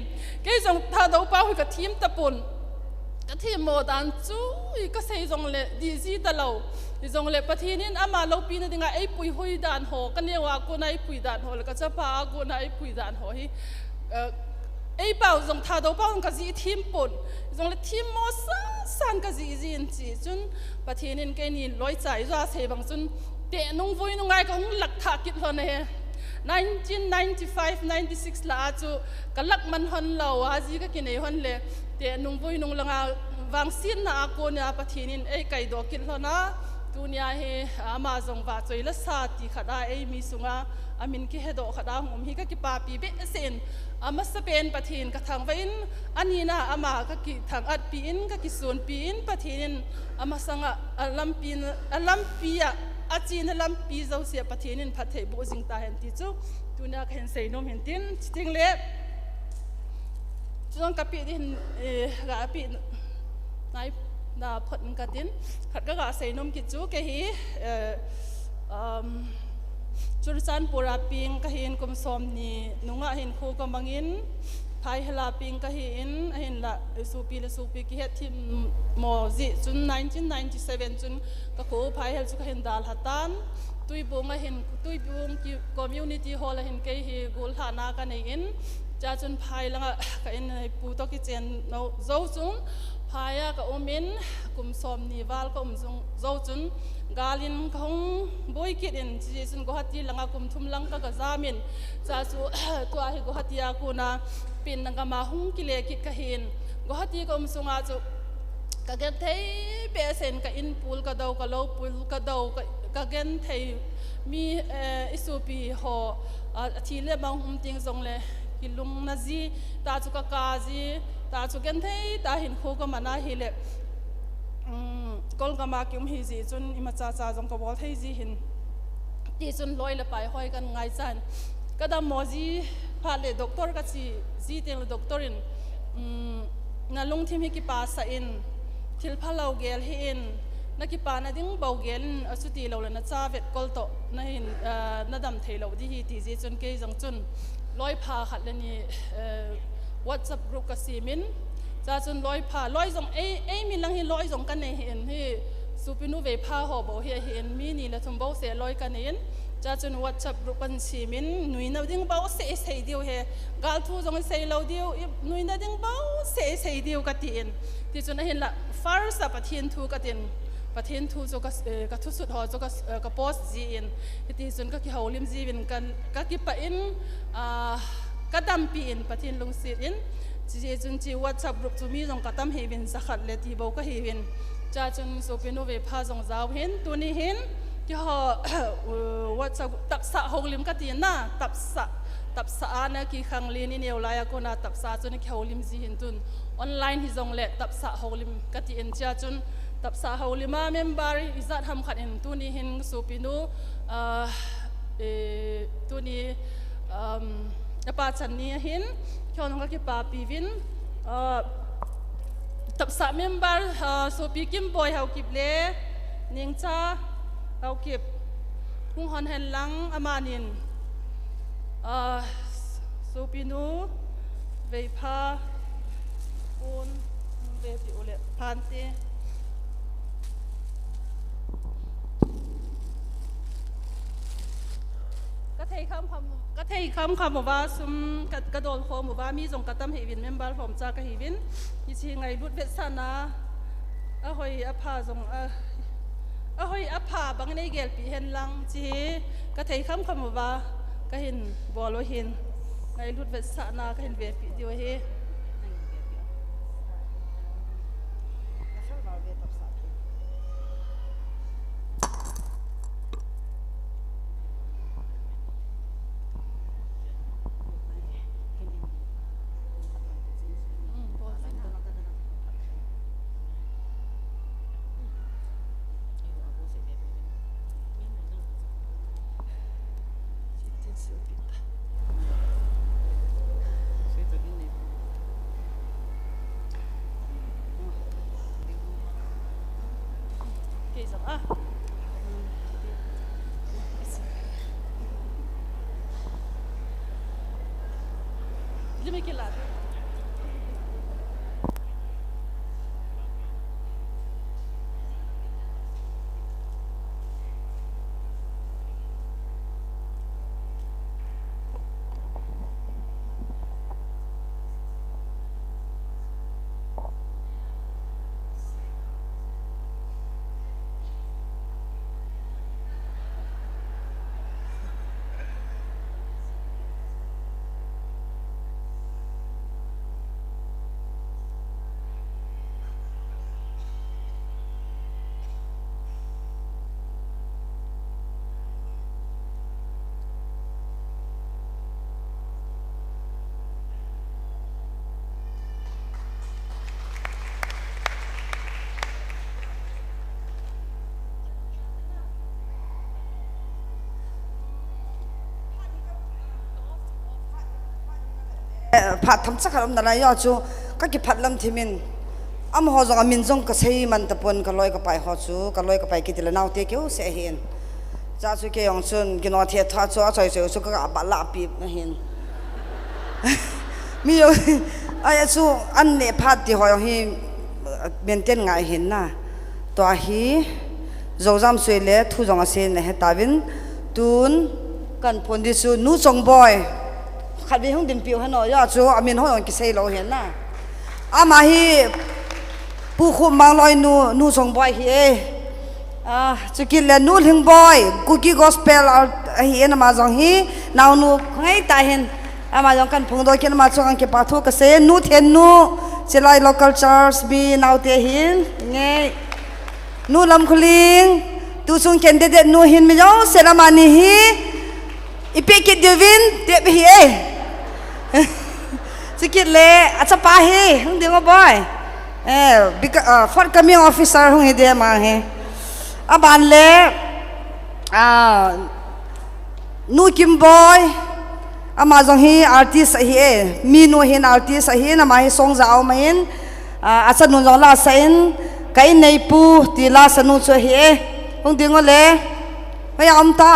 ก็จงถ้าเราเป้าให้กับทีมตะปุ่นกับทีมโมดันจูก็ใส่จงเลยดีจีตะเราจงเลยประเทศนี้อามาเราปีนั้นยังไงไอ้ป่วยหุยด่านหอกันเนี่ยว่ากูนายป่วยด่านหอแล้วก็จะพากูนายป่วยด่านหอให้ไอ้เป้าจงถ้าเราเป้ากับจีทีมปุ่นจงเลยทีมโมสันกับจีนจีจนประเทศนี้ก็นี่ลอยใจว่าเสบางจนเตะนุ่งวุ้ยนุ่งไงก็หงหลักถากิดเลยเนี่ย1995 96 la chu kalak man hon lo aji ka kinai hon le te nung voi nung langa wang sin na ko na pathinin ei kai do kin hlona tu nia he ama zong wa choi la sa ti khada ei mi sunga amin ki hedo khada ngom hi ka ki pa pi be sen ama sa pen pathin ka thang vain anina ama ka ki thang at pi in ka ki sun pi in pathin ama sanga alampia achin lampi zo sia pathin in phathe bo jing ta hen ti chu tu nia khen sei nom hen tin chiting le chuang ka pi din ga pi nai na phot ka tin khat ka ga sei nom ki chu ke hi churchan pura ping ka hin kum som ni nunga hin khu ka mangin phai hela ping ka hin hin la supi ki het thim mo ji chun 1997 chun ka ko phai hel chu ka hin dal hatan tui bung ki community hall hin ke hi gul thana ka nei in cha chun phai langa ka in pu to ki chen no zo chung phaya ka umin kum som ni wal ka zung zo chun galin khong boy kit in chi chun go hati langa kum thum lang ka ga zamin cha chu to a hi go hatia ku na pin nga ma hung ki le kit ka hin go hati ka sunga chu ka gen thei pe sen ka in pul ka dau ka lo pul ka dau ka gen thei mi isupi ho thi le bang hum ting zong le kilung na ji ta chu ka ji ta chu gen thei ta hin kho ka mana hi le kol ga ma kyum hi ji chun ima cha jong ka bol thei ji hin ti chun loi le pai hoi kan ngai chan kada moji pha le doctor ka chi ji teng doctor in na lung thim hi ki pa sa in thil pha lo gel hi in na ki pa na ding bau gel asuti lo le na cha vet kol to na hin na dam thei lo di hi ti ji chun ke jong chun loi pha khat le ni WhatsApp group ka simin cha chun loi pha loi jong ei mi lang hi loi jong kan nei hin hi supinu ve pha ho bo hi hin mi ni la thum bo se loi kan in cha chun WhatsApp group kan simin nui na ding bo se diu he gal thu jong se lo diu nui na ding bo se diu ka tin ti chun hin la first pathin thu ka tin pathin thu jo ka thu sut ho jo ka post ji in ti chun ka ki holim ji win kan ka ki pa in kadam pi in pathin lung sit in chi chun chi WhatsApp group chu mi jong katam he win zakhat le ti bo ka he win cha chun so pinu ve pha jong zaw hin tu ni hin ki ho WhatsApp tap sa holim ka ti na tap sa ana ki khang li ni neu la ya ko na tap sa chun ki holim ji hin tun online hi jong le tap sa holim ka ti in cha chun tap sa holima member izat ham khat in tu ni hin so pinu tu ni apa chan ni hin khon ka ki pa pi win tập xã member số pi kim boy hậu kịp lệ ning cha hậu kịp hung hòn hèn lăng amanin số pi nu về pha un về pi ule panteก็เทคำบอกว่าซุมกระโดดโคมบอกว่ามีส่งกระตั้มเฮวินเมมเบอร์ผมจากระเฮวินยี่สิไงรุดเวสานะหอยอภาส่งหอยอภาบางในเกลปีเห็นลังจีก็เทคำบอกว่าก็เห็นบอลเห็นไงรุดเวสานะก็เห็นเวปีเดียวเฮDemikianlah. phat tham chắc làm nãy yo chu các cái phat làm thì mình ho zong min zong ka sei man ta pon ka loi ka pai ho chu ka loi ka pai ki tila nau te keu se hin cha chu ke yong chun ki no the tha chu choi choi chu ka ba la pi na hin mi yo ai chu an ne phat ti ho hi maintain ngai hin na to hi zo jam sui le thu jong a se ne he tawin tun kan pon di chu nu chong boy khat bi hung dim piu hano ya chu amin ho yong ki sei lo hin na ama hi pu khu mang loi nu chong boy hi chu ki le nu hing boy cookie gospel hi na ma jong hi naw nu ngai ta hin ama jong kan phung do ken ma chong ke pa thu ka se nu then nu chilai local church bi naw te hin nge nu lam khuling tu sung ken de nu hin mi jo selamani hi ipe ki devin te hi chu ki le acha pa hi hung ding boy forthcoming officer hung hi de ma he aban le nu kim boy ama jong hi artist hi mi no hin artist hi na ma hi song zao main acha nu jong la sain kai nei pu ti la sanu chu hi hung ding le mai am ta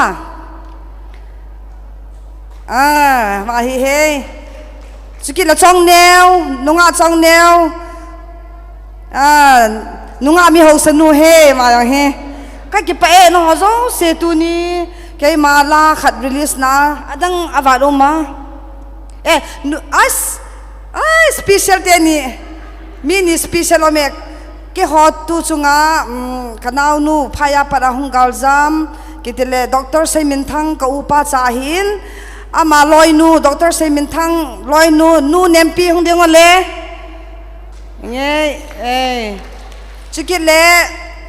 ma hi he chuki la chong neo nunga chong neo nunga mi ho sanu he ma yang he ka ki pa e no zo se tu ni ke ma la khat release na adang awaro ma as special te ni mini special omek ke hot tu chunga kanau nu phaya para hungal jam kitile doctor Saimin Thang ka upa chahin ama loi nu doctor Saimin Thang loi nu nempi hung ding le nge chikile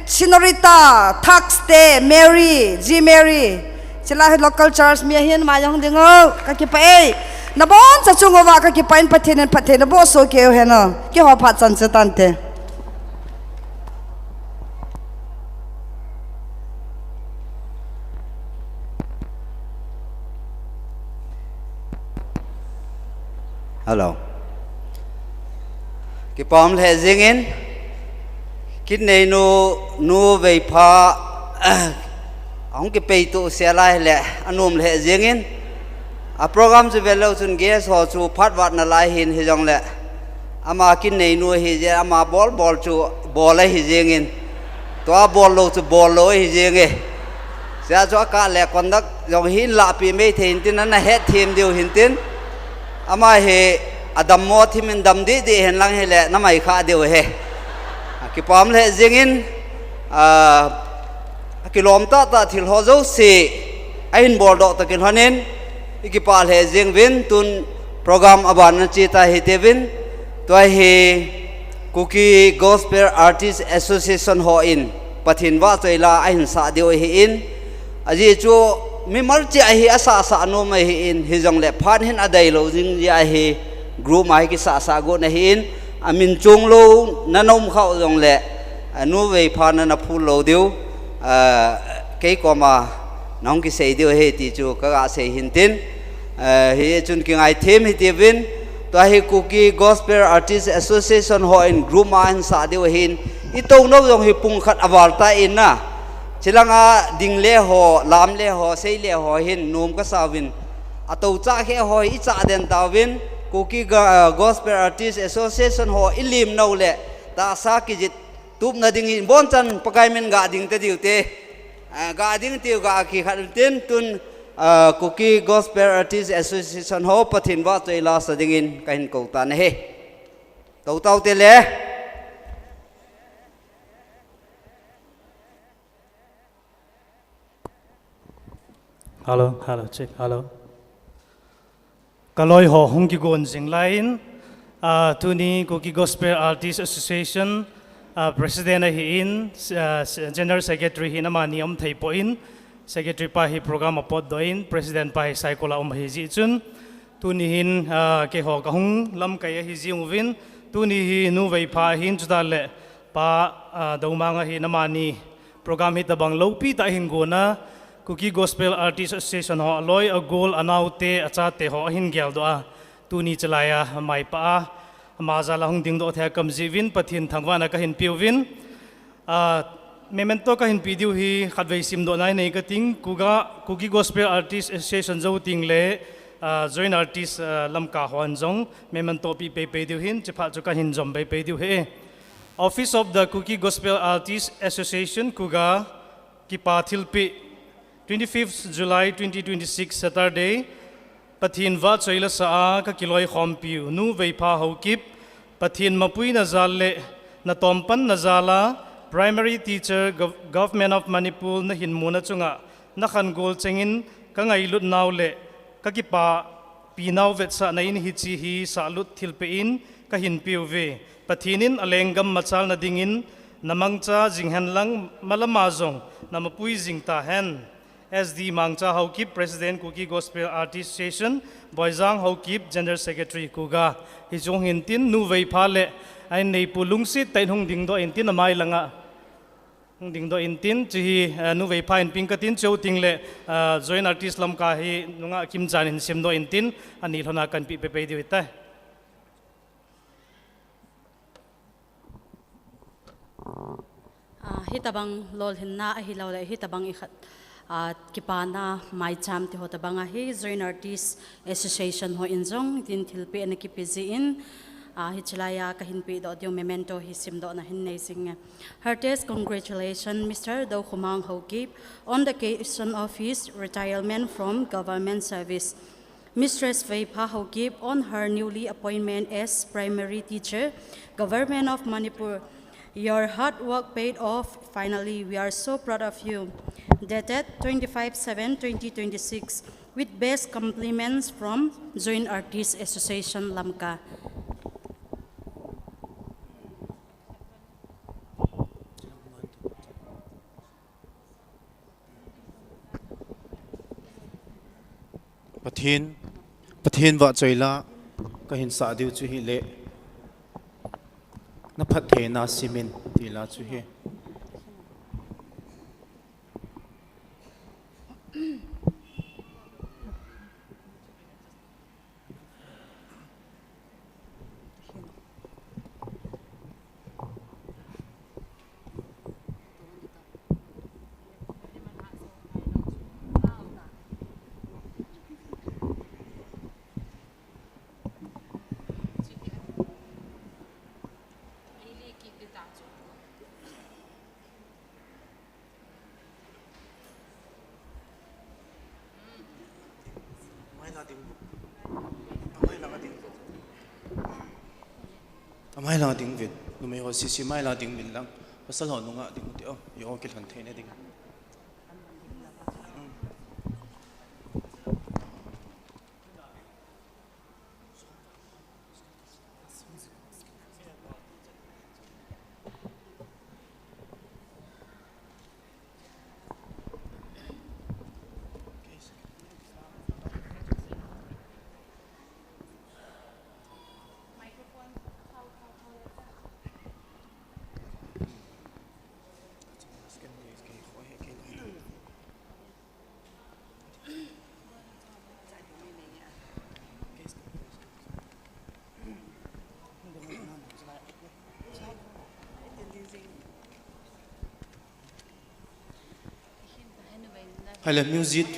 Senorita Taxte Mary G Mary chila local church mi hian ma yang ding ka ki pa e na bon cha chungo wa ka ki pa in pathen bo so ke he no ki ho pha chan che tan te hello ki pom le zingin kit nei nu ve pha ong ki pe tu se lai le anum le zingin a program chu velo chun ges ho chu phat wat na lai hin hi jong le ama kin nei nu hi je ama bol chu bol hi zingin to bol lo chu bol lo hi zinge sia cho ka le kondak jong hin la pi me thein tin na het thim diu hin tin ama he adam mo thimin dam di hen lang he le na mai kha diu he ki pam le zingin kilom ta thil ho zo si ain bol do ta kin hanin ki pa le zing win tun program aban chi ta hi devin to hi Cookie Gospel Artist Association ho in pathin wa choila ain sa diu hi in aji chu mi mar chi hi asa sa no mai hi in hi jong le phan hin adai lo jing ya hi group mai ki sa go na hi in amin chung lo nanom khau jong le nu ve phan na phul lo diu cái co mà nong ki sei diu he ti chu ka ga sei hin tin hi chun ki ngai them hi ti vin to hi Cookie Gospel Artist Association ho in group ma hin sa diu hin i to no jong hi pung khat awal ta in na chilanga ding le ho lam le ho sei le ho hin num ka sawin ato cha he ho i cha den tawin Cookie Gospel Artist Association ho ilim no le ta sa ki jit tup na ding in bon chan pakai men ga ding te diu te ga ding tiu ga ki khat tin tun Cookie Gospel Artist Association ho pathin wa choila sa ding in kain ko ta ne he to tau te le hello check hello kaloi ho hung ki gon jing line tuni Cookie Gospel Artist Association president hi in general secretary hi nama niam thei po in secretary pa hi program apod do in president pa hi saikola hi ji chun tuni hin ke ho ka hung lam kai hi ji win tuni hi nu vei pha hin chudal le pa daumanga hi nama ni program hi tabang lopi ta hin gona Cookie Gospel Artist Association ho loi a goal anaute acha te ho hin gyal do a tu ni chalaya mai pa ma za la hung ding do the kam jiwin pathin thangwana ka hin piwin memento ka hin pidiu hi khatwei sim do nai nei ka ting kugi gospel artist association zo ting le joint artist lamka hwan jong memento pi pe diu hin chepha chu ka hin jom pe diu he Office of the Kuki Gospel Artists Association Kuga Kipa Thilpi 25th July 2026 Saturday Pathin va choila sa ka kiloi khompiu nu veipa hokip Pathin mapui nazale na tompan nazala primary teacher government of Manipur na hinmuna chunga na khangol chengin ka ngailut naule ka kipa pinaw vetsa na in hichi hi salut thilpein ka hinpiu ve Pathinin alengam machal na dingin namangcha jinghan lang malamazong na mapui jingta hen SD Mangcha Haukip President Kuki Gospel Artist Association Boyzang Haukip General Secretary Kuga Hijong hintin nu vei phale ai nei pulungsi tain hung ding do intin amai langa hung ding do intin chi nu vei pha in pingkatin cheu tingle joint artist lam ka hi nunga kim jan in sim do intin ani lona kan pi pe di ta hitabang lol hinna hilaw la hitabang ikhat kipana mai cham ti hotabanga hi joint artist association ho injong tin thilpe an kipizi in hichlaya kahin pe do dio memento hi sim do na hin nei sing heartiest congratulations Mr. Do Khumang Hokip on the occasion of his retirement from government service. Mistress Veipa Hokip on her newly appointment as primary teacher government of Manipur. Your hard work paid off. Finally, we are so proud of you. Dated 25/7/2026 with best compliments from Joint Artists Association Lamka. Pathin va choila kahin sa diu chu hi le na phathe na simin tila chu hi Amai la ding vid numai ho si mai la ding min lang pasal ho nunga ding ti o yo kil han thene ding Hala music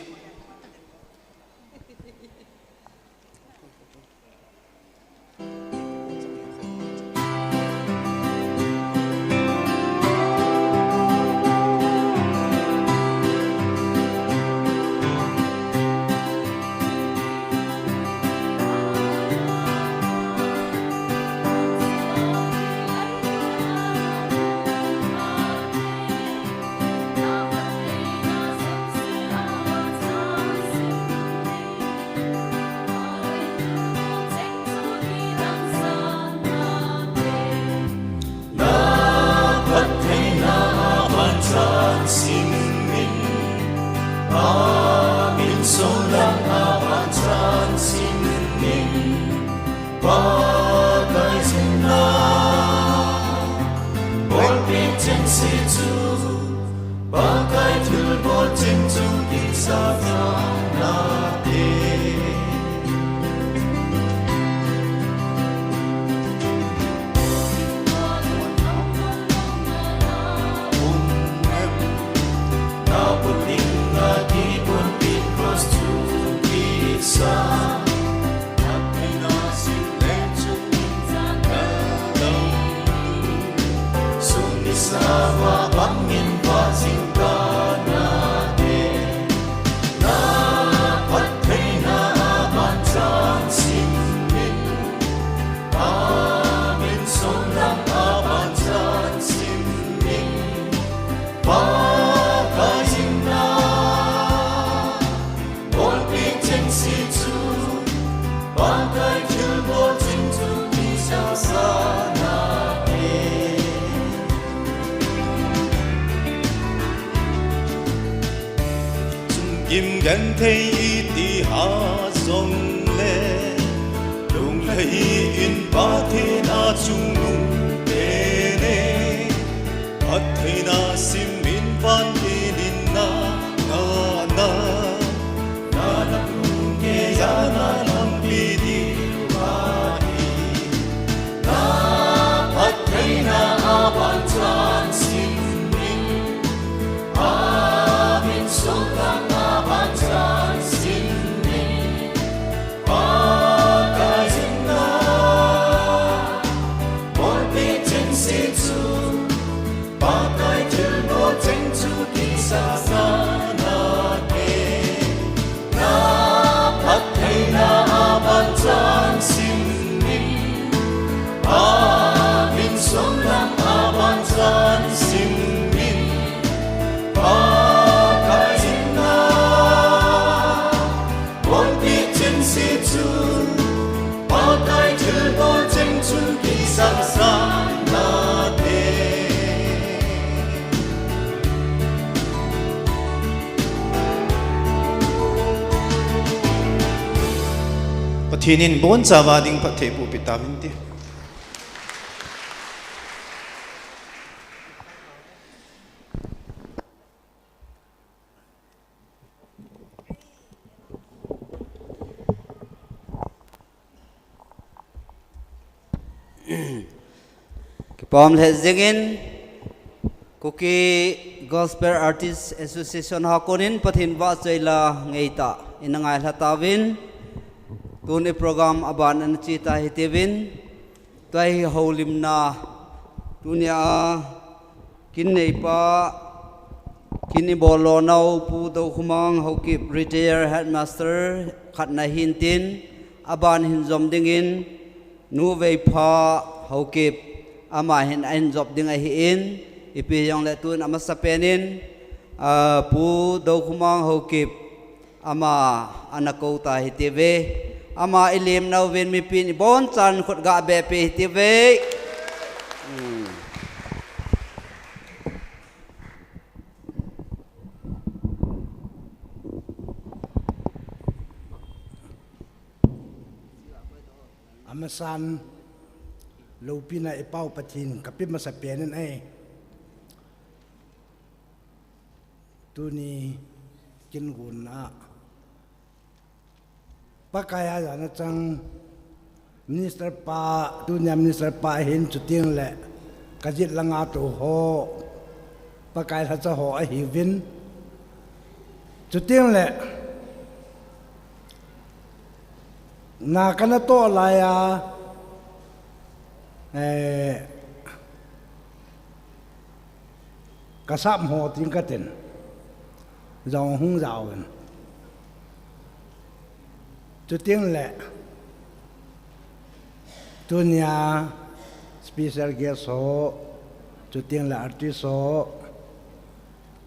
im gan thấy ti ha song le lung lấy in ba thế na chung nung tê nê at thấy na sim min van in na na na na na nghe ya na lam pi di ma hi na at thấy na a ban chan sim min a min song lang a ban chan sim min ba ka jin na por pi chen si chu ba kai thil no chen chu ki sa sa na ke na pat thai na a ban chan sim min a min song lang a ban chan sim min ba ka jin na por pi chen si chu ba kai thil no chen chu ki sa sa na te Pathinin bon chawa ding pathe pu pitamin ti Kipom le zingin Kuki Gospel Artists Association hakonin pathin wa chaila ngeita inangai hlatawin tuni program aban an chita hitewin tai holimna tunia kinei pa kini bolo nau pu do khumang hokip retired headmaster khatna hintin aban hin zom dingin nu vei pha hokip ama hin ein job ding a hi in ipi yong le tun ama sapenin pu do khumang hokip ama anako ta hiteve ama ilim nau ven mi pin bon chan khot ga be pe hiteve Amasan lupina ipau patin kapit masapianan ay tuni kingguna pakaya na chang minister pa tunya minister pa hin chuting le kajit langa to ho pakaya sa ho a hivin chuting le na kana to laya kasap ho ting katen dòng hung giàu cho tiếng lệ tôi nhà special guest số cho tiếng là artist số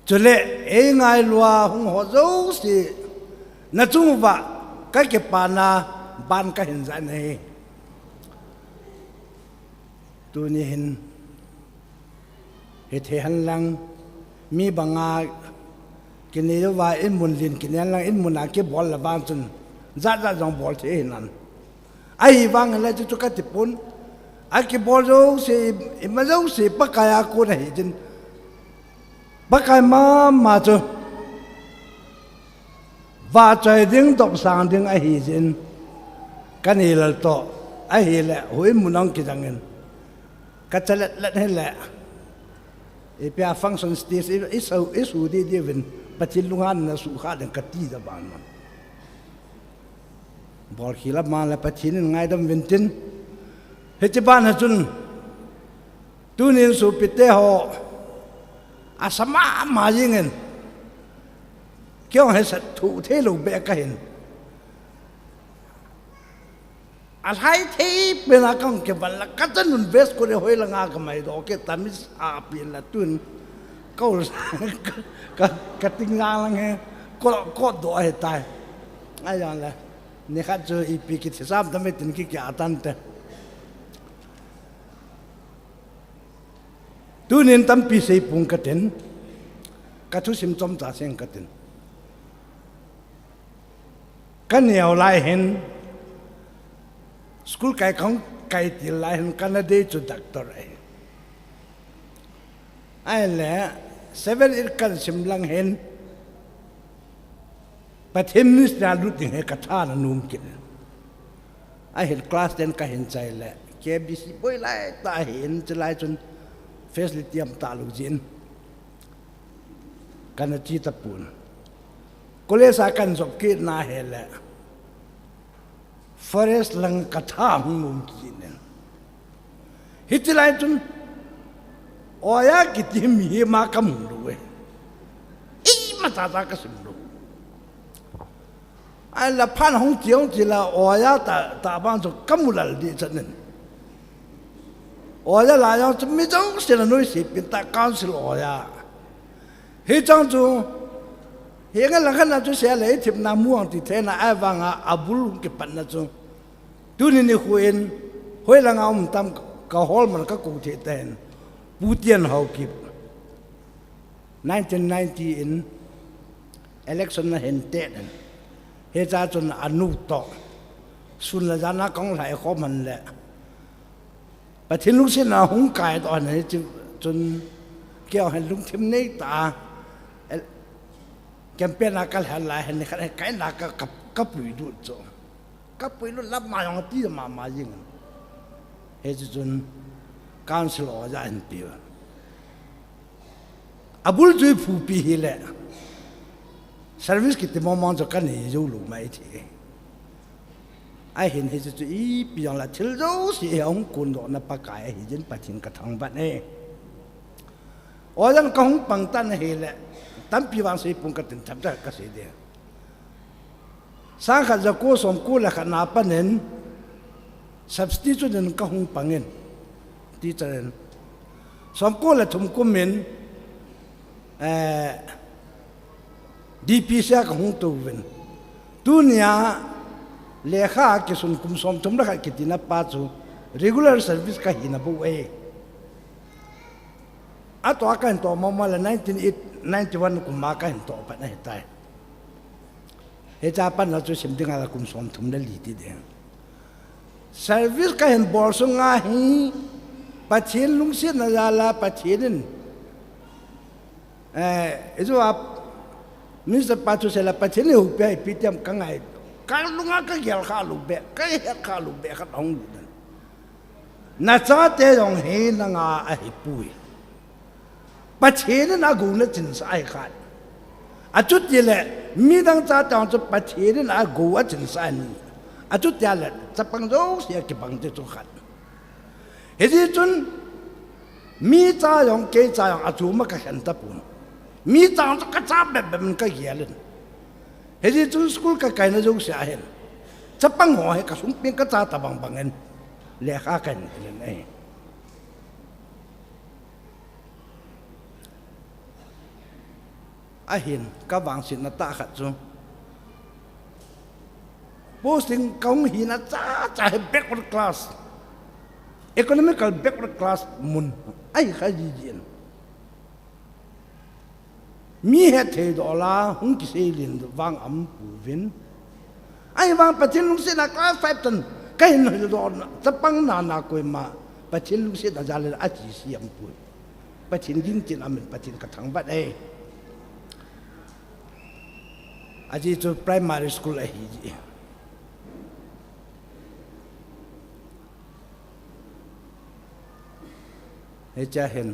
cho lệ ấy ngày loa hung họ dấu gì na chung vạ cái bàn na ban cái hình dạng này tôi nhìn hết hành lang mi bằng à cái này là vài in muốn liền cái này là in muốn là cái ball là vang chân rất dòng ball thế hình ảnh ai vang là cho cái tiếp bốn ai cái ball đâu sẽ mà đâu sẽ bắt cái cô này chân bắt cái mà cho và trời tiếng đọc sang tiếng ai hi chân cái này là to ai hi là hồi muốn ăn cái thằng cái chân lật hết lẹ Ipia function stage isu di divin patilungan na suha dan kati da ban man bol khilap man la patin ngai dam vintin hechiban ha chun tunin su pite ho asama ma yingen kyo he sat thu the lu be ka hin al hai the bena kang ke bal ka tan nun bes ko re hoi la nga ka mai do ke tamis a pin la tun ko ka ting nga lang he ko do he tai ai yan la ne kha jo ipi ki sam tam tin ki kya tan te tunin tam pi sei pung ka ten ka thu sim chom cha seng ka ten kan nhiều lại hen school cái không cái tiền lại hen Canada cho doctor ai lẽ 7-8 kan sim lang hen pathem nis na luting he katha na num kin ai hen class 10 ka hen chai le KBC boy lai ta hen chlai chun facility am ta lu jin kan chi ta pun college a kan jok ki na he le forest lang katha num kin hitlai chun oya kiti mi ma kam lu e ma ta ta ka sim lu ai la phan hong jiong ji la oya ta bang zo kam lal di chen oya la yang zu mi zong se la noi si pin ta council oya he zang zu he ga la khan zu se le tip na muang ti the na ai wang a abul ke pan na zu tu ni ni huin hoi la ngam tam ka hol man ka ku the ten Putian hau kip 1990 in election na hente den he cha chun anu to sun la jana kong lai kho man le pathin lu sin na hung kai to ne chun keo han lung thim nei ta campaign a kal hal lai han kai na ka pui du cho ka pui lu lap ma yong ti ma yin he chun council o ja en pi abul ju phu pi hi le service ki te mo mon jo kan ni ju lu mai thi ai hin he ju i pi yang la thil jo si ong kun do na pa kai hi jin pa thin ka thang ba ne o yang ka hong pang tan he le tam pi wang sei pung ka tin thap da ka se de sa kha ja ko som ku la kha na pa nen substitute den ka hong pangen teacher som ko la thum ko men DP sa ka hung tu ven tu nia lekha ke sun kum som thum la ka kitina pa chu regular service ka hina bu e ato akan to mama la 1991 kum ma ka hin to pa na tai he cha pan la chu sim dinga la kum som thum la li ti de service ka hin bor so nga hi pathin lung siat na la pathinin itu ap Mr. Patu sela pathin hu pe pitiam ka ngai ka lunga ka gel kha lu be ka he kha lu be kha ong lu na cha te dong he na nga a hi pui pathin na gu na chin sai kha a chut ye le mi dang cha tang chu pathin na gu a chin sai ni a chut ya le cha pang do sia ki bang te chu khat he ji chun mi cha yong ke cha yong a chu ma ka han ta pun mi cha ka cha be be man ka yelen he ji chun school ka kai na jong sia hen cha pang ho he ka sum ping ka cha ta bang bangen le kha kan le nei a hin ka wang sin na ta khat chu posting kong hi na cha backward class economical backward class mun ai kha ji jin mi he the do la hung ki se lin wang am pu vin ai wang pathin lung se na class 5 ton kai no do ta pang na koi ma pathin lung se da jale a ji si am pu pathin din tin am pathin ka thang ba ai aji to primary school a hi ji he cha hen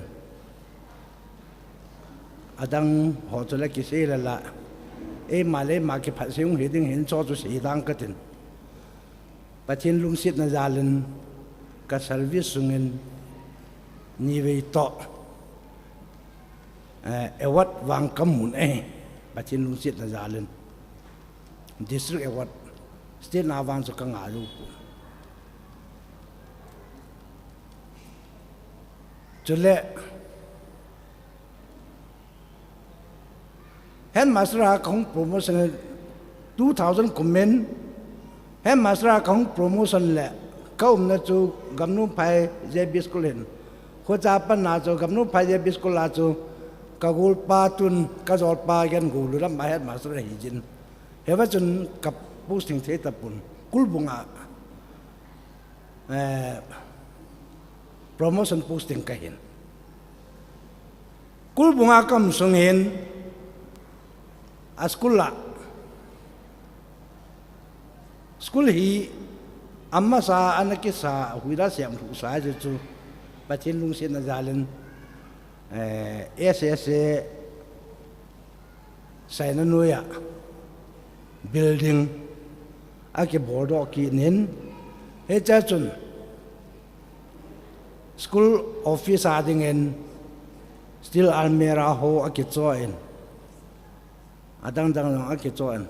adang ho to la ki se la e ma le ma ki phat seung he ding hen cho chu se dang ka tin pathin lung sit na jalen ka service sungen ni ve to e wat wang kam mun pathin lung sit na jalen district e wat state na wang so ka nga lu chule headmaster kong promotion 2000 comment headmaster kong promotion le kaum na chu gamnu phai JB school hen khoja pan na chu gamnu phai JB school la chu kagul pa tun ka jol pa gen gulu ram headmaster hi jin heba chun kap posting thế tập bún cul bung à promotion posting cái hiện cul bung à cầm sung hiện à school hi amma sa anaki sa huira siam thu sa je chu pathin lung sin na jalen ss sai na nuya building ake board ki nin he cha chun school office ading en still almera ho ake choin adang dang ake choin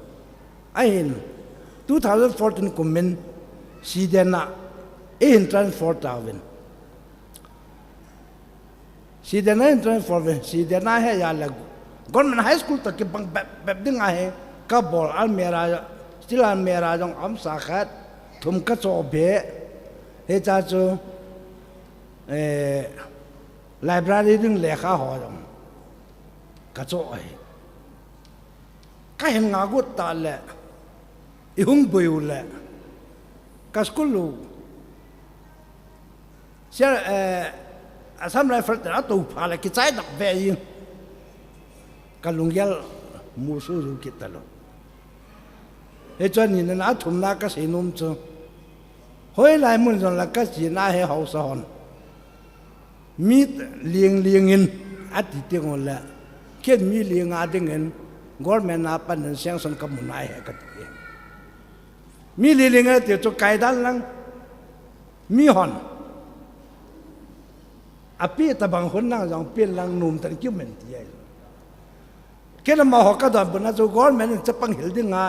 ahin 2014 comment sidena in transport tawin sidena in transport sidena he ya la government high school tak bang bab ding a he ka bol almera still almera jong am sakhat thum ka cho be he cha chu library ding lekha ho jong ka cho ai ka hen nga gut ta le ihung boyula kaskulu sia asam rifle ta tu phala ki chai dak ve yi kalungyal musu ru kitalo he chan ni na thum na ka sinum chu hoi lai mun jon la ka chi na he hau sa hon mit lieng in ati te ngol la ken mi lieng a ding en government na pan siang son ka munai he ka mi li linga te cho kai dan lang mi hon api ta bang hon na jong pin lang num tan ki men ti ai ke na ma ho ka da buna cho government cha pang hil dinga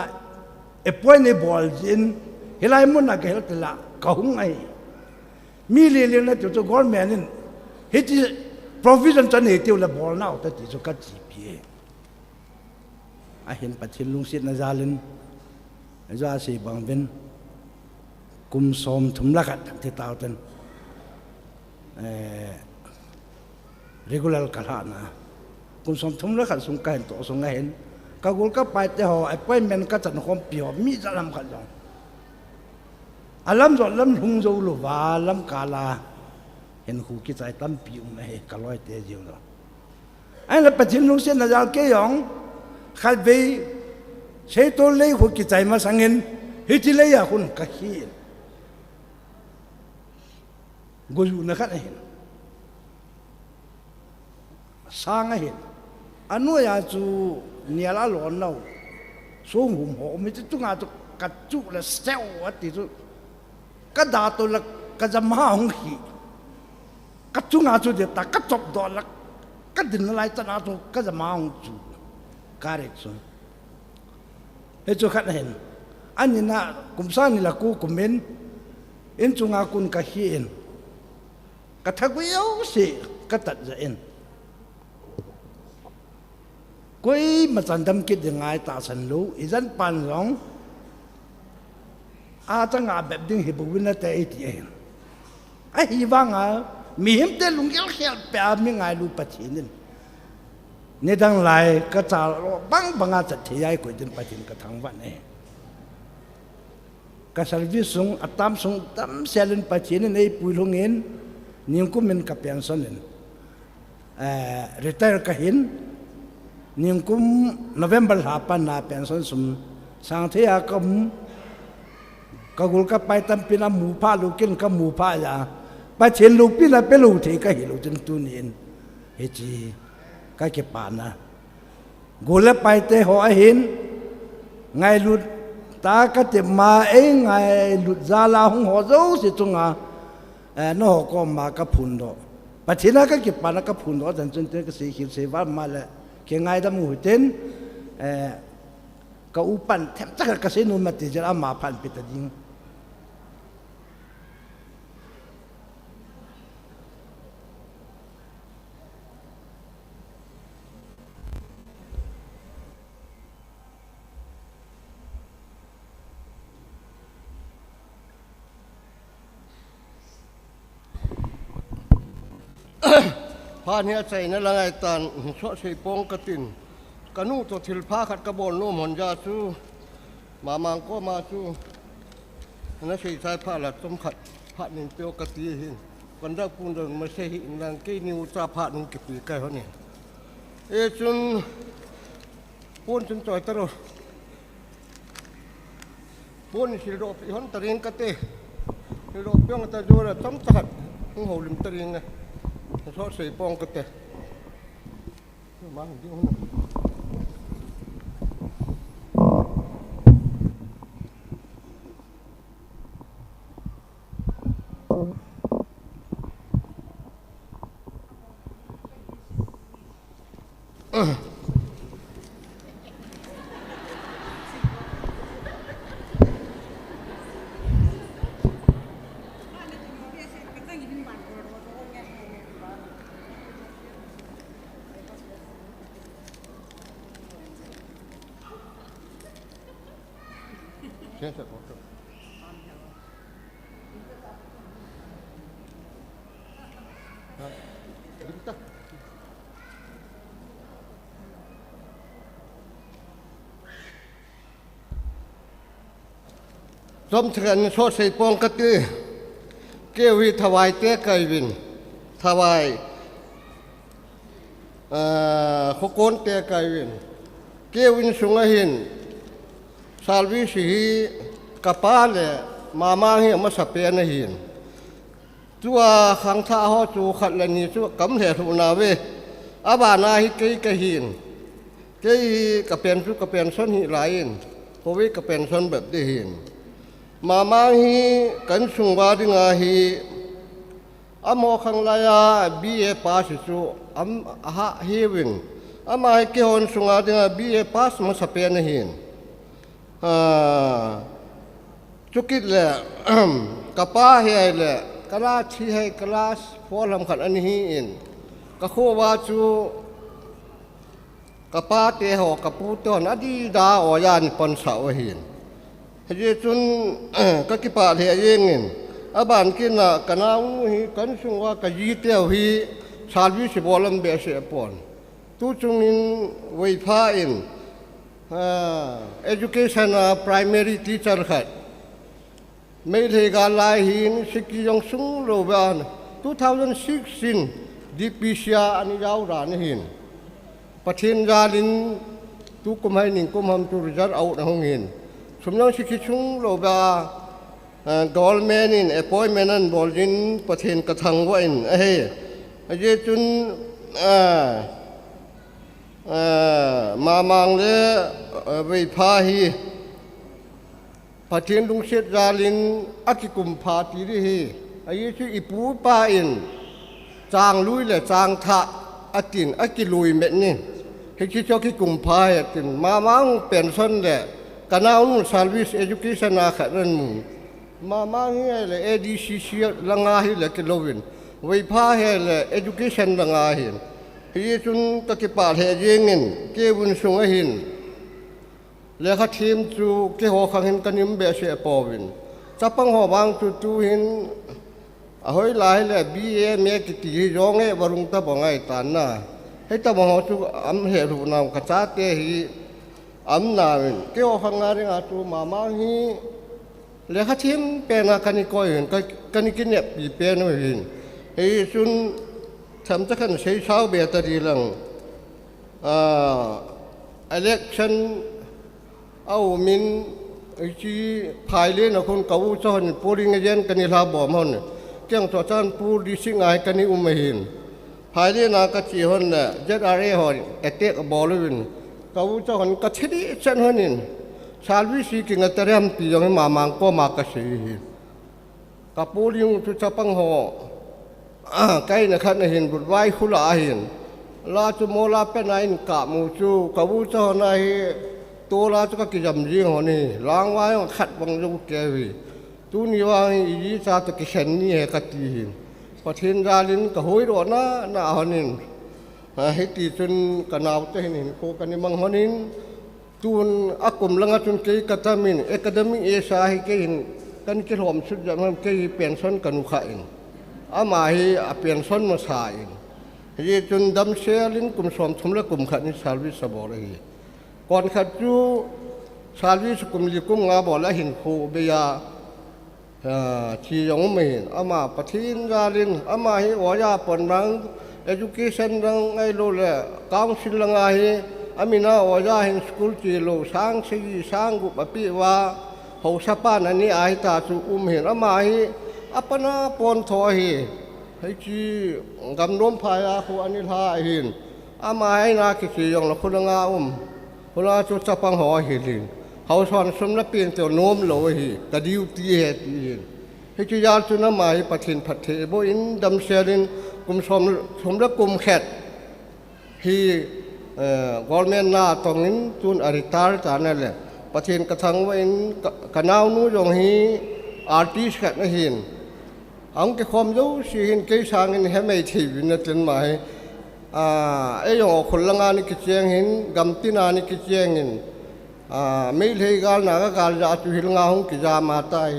e point ne bol jin hilai mun na ke hel la ka hung ai mi li linga te cho government in hiti provision chan ne te la bol na ta ti cho ka chi pi a hin pathin lung sit na zalin ra si bằng bên cùng xóm thum lạc thì tạo thành regular cả hạn à cùng xóm thum lạc sung cái tổ sung ngay hen các gol các bài thế họ appointment các trận hôm biểu mi ra làm cái gì alam rồi lâm hung dâu lù và lâm cả là hen khu cái trái tâm biểu này cả loại thế nhiều rồi anh là bắt đầu xem là giao cái giống khai về sai to lei khu ki chai ma sangin hi ti lei ya khun ka hi goju na khat hin sang hin anu ya chu niala lo no so hum ho mi tu nga tu ka chu la sel ati tu ka da to la ka jam ha hong hi ka chu nga chu de ta ka chop do la ka din lai ta na tu ka jam ha hong chu correction he chu khat hen ani na kumsa ni la ku kumen in chunga kun ka hi in ka thagwi yo si ka tat za in koi ma chan dam kit de ngai ta san lu izan pan rong a changa beb ding hi bu na te ti en a hi wanga mi him te lung gel khel pa mi ngai lu pathin ne dang lai ka cha bang banga cha thiyai ko din pathin ka thang wa ne ka service sung atam sung tam selen pathin nei puilungin ning ku men ka pension en retire ka hin ning kum November hapan na pension sum sang thea kam ka gul ka pai tam pina mu pha lu kin ka mu pha ya pathin lu pina pe lu the ka hi lu chen tu nin he chi cái kịp bản à, gồm là bài tê họ hin, ngày lụt ta cái tiệm mà ấy ngày lụt ra là không họ dấu gì chung à, nó họ có mà cái phun đó, và thế là cái kịp bản là cái phun đó, dần dần cái sự hiểu sự văn mà là cái ngày đó mùi tên, cái upan thêm chắc là cái sự nôm mà thì ra mà phản bị tận diệt. พาเนี่ยใจนั่นละไงตันสวดสีปงกระตินกระนู่ตัวทิลพาขัดกระบอนนู่มหอนยาซู มามังก็มาจูนั่นใช่ใช้ผ้าหลักสมขัดผ้าหนึ่งเปียวกตีหินวันดักปุ่นเดินมาใช่หินนางกี้นิวจ่าผ้าหนึ่งกี่ปีใกล้เขาเนี่ยจุนปุ่นจนจ่อยตลอดปุ่นสิโรปหันตะเรียงกะเตสิโรปยังตะจูระต้มจัดหัวลิมตะเรียงไงชอบใส่ปองกะเตมาดิ้งหัวเช่นสักคนสมเถินโชดใส่ปองกตีเกี่ยววิถวายเตะไก่วินถวายขโกนเตะไก่วินเกี่ยววินสุงหินซาลวิสีกะป้าเลมามาเหี่ยมาสเปียนหินตัวขังท่าหอจูขัดเลนีตัวกำเหตุนาเวอาบานาฮิเกยกะหินเกยกะเป็นสุกะเป็นส้นหิไหลโควิกะเป็นส้นแบบได้หินมามาฮีกันสุงวาดิงาฮีอโมขังลายาบีเอปาสิสุอัมฮะฮีวินอามาฮิเกฮอนสุงวาดิงาบีเอปาสมาสเปียนหินจุกิดเลยกะป้าเฮียเลยกะลาชีให้กะลาพอลำขัดอันนี้อินกะโควาจูกะป้าเตหอกะปูตอนอดีดาออยานปนสาวหินเฮจุนกะกิปาเฮียเองอินอบานกินน่ะกะนาวฮีกันสุงว่ากะยีเตียวฮีชาลวิสิบอลัมเบเสปอนตูจุงอินไวพาอินeducation primary teacher ขัดไม่ได้การลายหินสิกิยงสุงโลบาน2016 DPCA อันนี้ยาวรานหินประเทศจาลินตุกุมให้หนิงกุมหำตุริจาร์เอาในห้องหินสมน้องสิกิสุงโลบาgovernment in appointment นั้นบอลินประเทศกระทังว่าอินเฮ้ยจุนมามังเลวิภาฮีปะเทียนลุงเชษจาลินอักิกุมภาตีรีฮีอายุชื่ออิปูป้าอินจางลุยและจางทะอักินอักิลุยเม็ดนี่ให้คิดชอบคิดกุมภาอักินมามังเป็นส่วนแหละกันเอาหนุ่มซาลวิสเอจุกิชันอาขัดนั่นมึงมามังเฮเลย ADCC ลังอาฮีเลยกิโลวินวิภาเฮเลย education ลังอาฮีฮีจุนตะกิปาเฮเยงินเกวุนสุงหินเลขาทีมจูเกหัวขังหินกันยิมเบเสปอวินจับปังหัวบางจูหินหอยลายเลยบีเอเมกิตีร้องเอวรุงตะบังไอตานน่ะให้ตะบังหัวจูอัมเหรุนามกระจาเตฮีอัมนาวินเกหัวขังงาริงอาจูมามาฮีเลขาทีมเป็นกันนิโกยหินกันนิกินเนี่ยปีเป็นหินฮีจุนทำจะขันใช้เช้าเบียตรีหลังelection เอามินจีภายเล่นคนเก่าจอนปูริงเย็นกันนี่ลาบ่มันเกี่ยงตัวจานปูดิสิงไอกันนี่ไม่เห็นภายเล่นนักจีฮอนเนี่ยเจ็ดอะไรฮอนเตะบอลวินเก่าจอนก็เฉลี่ยเช่นฮอนินชาลวิสิกิงเตรียมตีอย่างมามังก็มากระสีกับปูริงทุจปังหอใกล้นะครับในหินบุตรไว้ขุลาหินลาจุโมลาเป็นไงกะมูจูกับวูเจ้าในตัวลาจุกกิจมยิงหัวนี่ล้างไว้ขัดบังยุกเกวีตัวนี้ว่าอีจาตุกิเชนนี่เหกัดทีหินประเทศจาลินกับหอยโดนน่าหัวนินให้ตีจนกันเอาเตหินโคกันนี่มังหัวนินตุนอักุมลังจุนเกยกัตมินเอกดมิเอชาให้เกยินกันกิหอมสุดยอดมันเกยเปลี่ยนส้นกันอุขะอินอามาฮีเปลี่ยนส้นมาสายฮีจนดำเชลินกลุ่มสมทุมและกลุ่มขัดนิสาวิสบอร์ฮีก่อนขัดจู ซาลีสกุมลิกุมงาบอกและหินโคเบียชียงไม่เห็นอามาปะทินยาลินอามาให้วายาปนรัง education รังไอ้โลเล่กาวสิลงไงอามินาวายาเห็นสกุลจีโลสังสีสังกุปปิวาเขาสปานันนี่ไอตาสุเห็นอามาให้อัปนาปนทอให้จีกำนมพายาคูอันนี้ท่าเห็นอามาให้นาคิชียงละคนงาคนงาจุดสปังหอเห็นเขาสอนสมนับเปลี่ยนตัวโน้มโลหิกระดิวตีเหตุให้จียาจุนมาให้ปะทินพัดเทโบอินดำเชลินกุมสมรักกุมแขดที่กอลเมนนาตรงนี้จุนอริตาร์จานั่นแหละปะทินกระทั่งว่าอินกระนาวนู้ยงฮีอาร์ติสแขดนั่นเห็นอังเกความยูสิหินเกยสางินให้ไม่ทีวินนั่นหมายไอ้ยงคนละงานนี่กิจยังหินกำตินานี่กิจยังหินไม่เลยการนักการจะจุหิลงาหงกิจามาตาย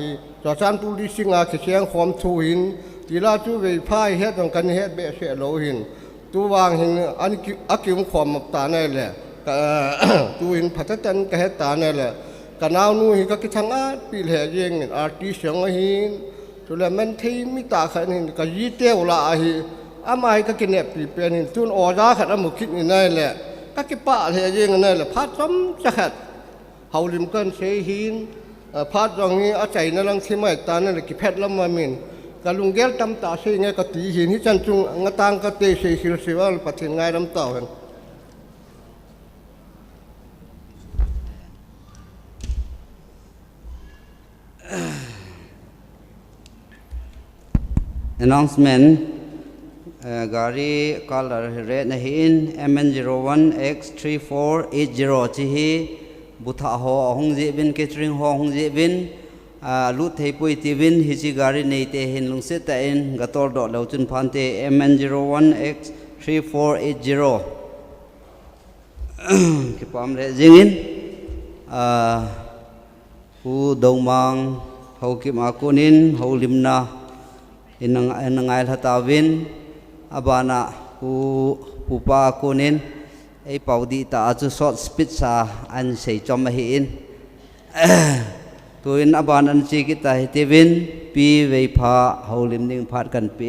จอดชันปุริสิงากิจยังความทูหินทีละจูเวพายเฮ็ดตรงกันเฮ็ดเบะเสโลหินตัววางหินอันอักยิมความตาในแหละตัวหินพัฒจันกเฮ็ดตาในแหละกันเอานู่หินก็กิจทั้งอาปีเหยยังอาร์ติสยังหินตัวละมันที่มิตาขันหินก็ยีเตี้ยวละหิอามาให้ก็กินเนี่ยปีเป็นหินจุนอจาขัดอมุขิดนี่นั่นแหละก็กิปะเหยยังนั่นแหละพัดซ้ำจะขัดเฮาลิมกันเสียหินพัดตรงนี้อาศัยนั่นลังที่ไม่ตานั่นแหละกิเพชรละมามินกาลุงเกลตำตาเสียงก็ตีหินที่จันจุงงาตังก็เตะเสียหิลสิว่าปะทินง่ายลำเต่ากัน announcement gari color red na hin MN01X3480 chi hi butha ho hong ji bin catering ho hong ji bin lu thei pui ti bin hi chi gari nei te hin lung se ta in gator do lo chun phan te MN01X3480 ki pam re jingin hu dong mang ho ki ma kunin ho limna inangai hatawin abana upa kunin ei paudi ta chu short speed sa an sei chom hi in tuin aban an chi ki ta hitivin pi vei pha holim ning phat kan pi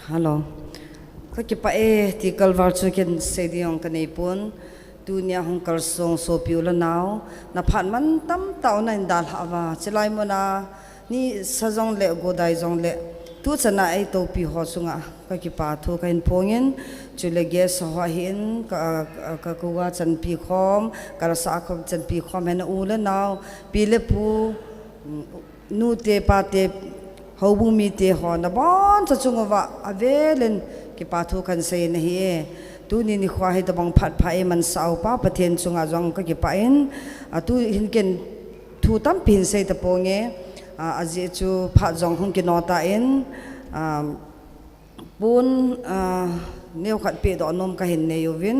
hello ko ki pa e ti kalwar chu ken se diong kan ei pun dunia hong kal song so piula naw na phan man tam taw na indal hawa chilai mona ni sajong le godai jong le tu chana ai to pi ho sunga ka ki pa thu ka in pongin chule ge so ha hin ka kuwa chan pi khom ka sa khom chan pi khom hen u le naw pi le pu nu te pa te ho bu mi te ho na bon cha chunga wa avelen ki pa thu kan se na hi tu ni ni khwa he ta bang phat phai man sau pa pathen chunga jong ka ki pa in tu hin ken thu tam pin se ta ponge aji chu pha jong hong ki nota in bun neu khat pe do nom ka hin ne yovin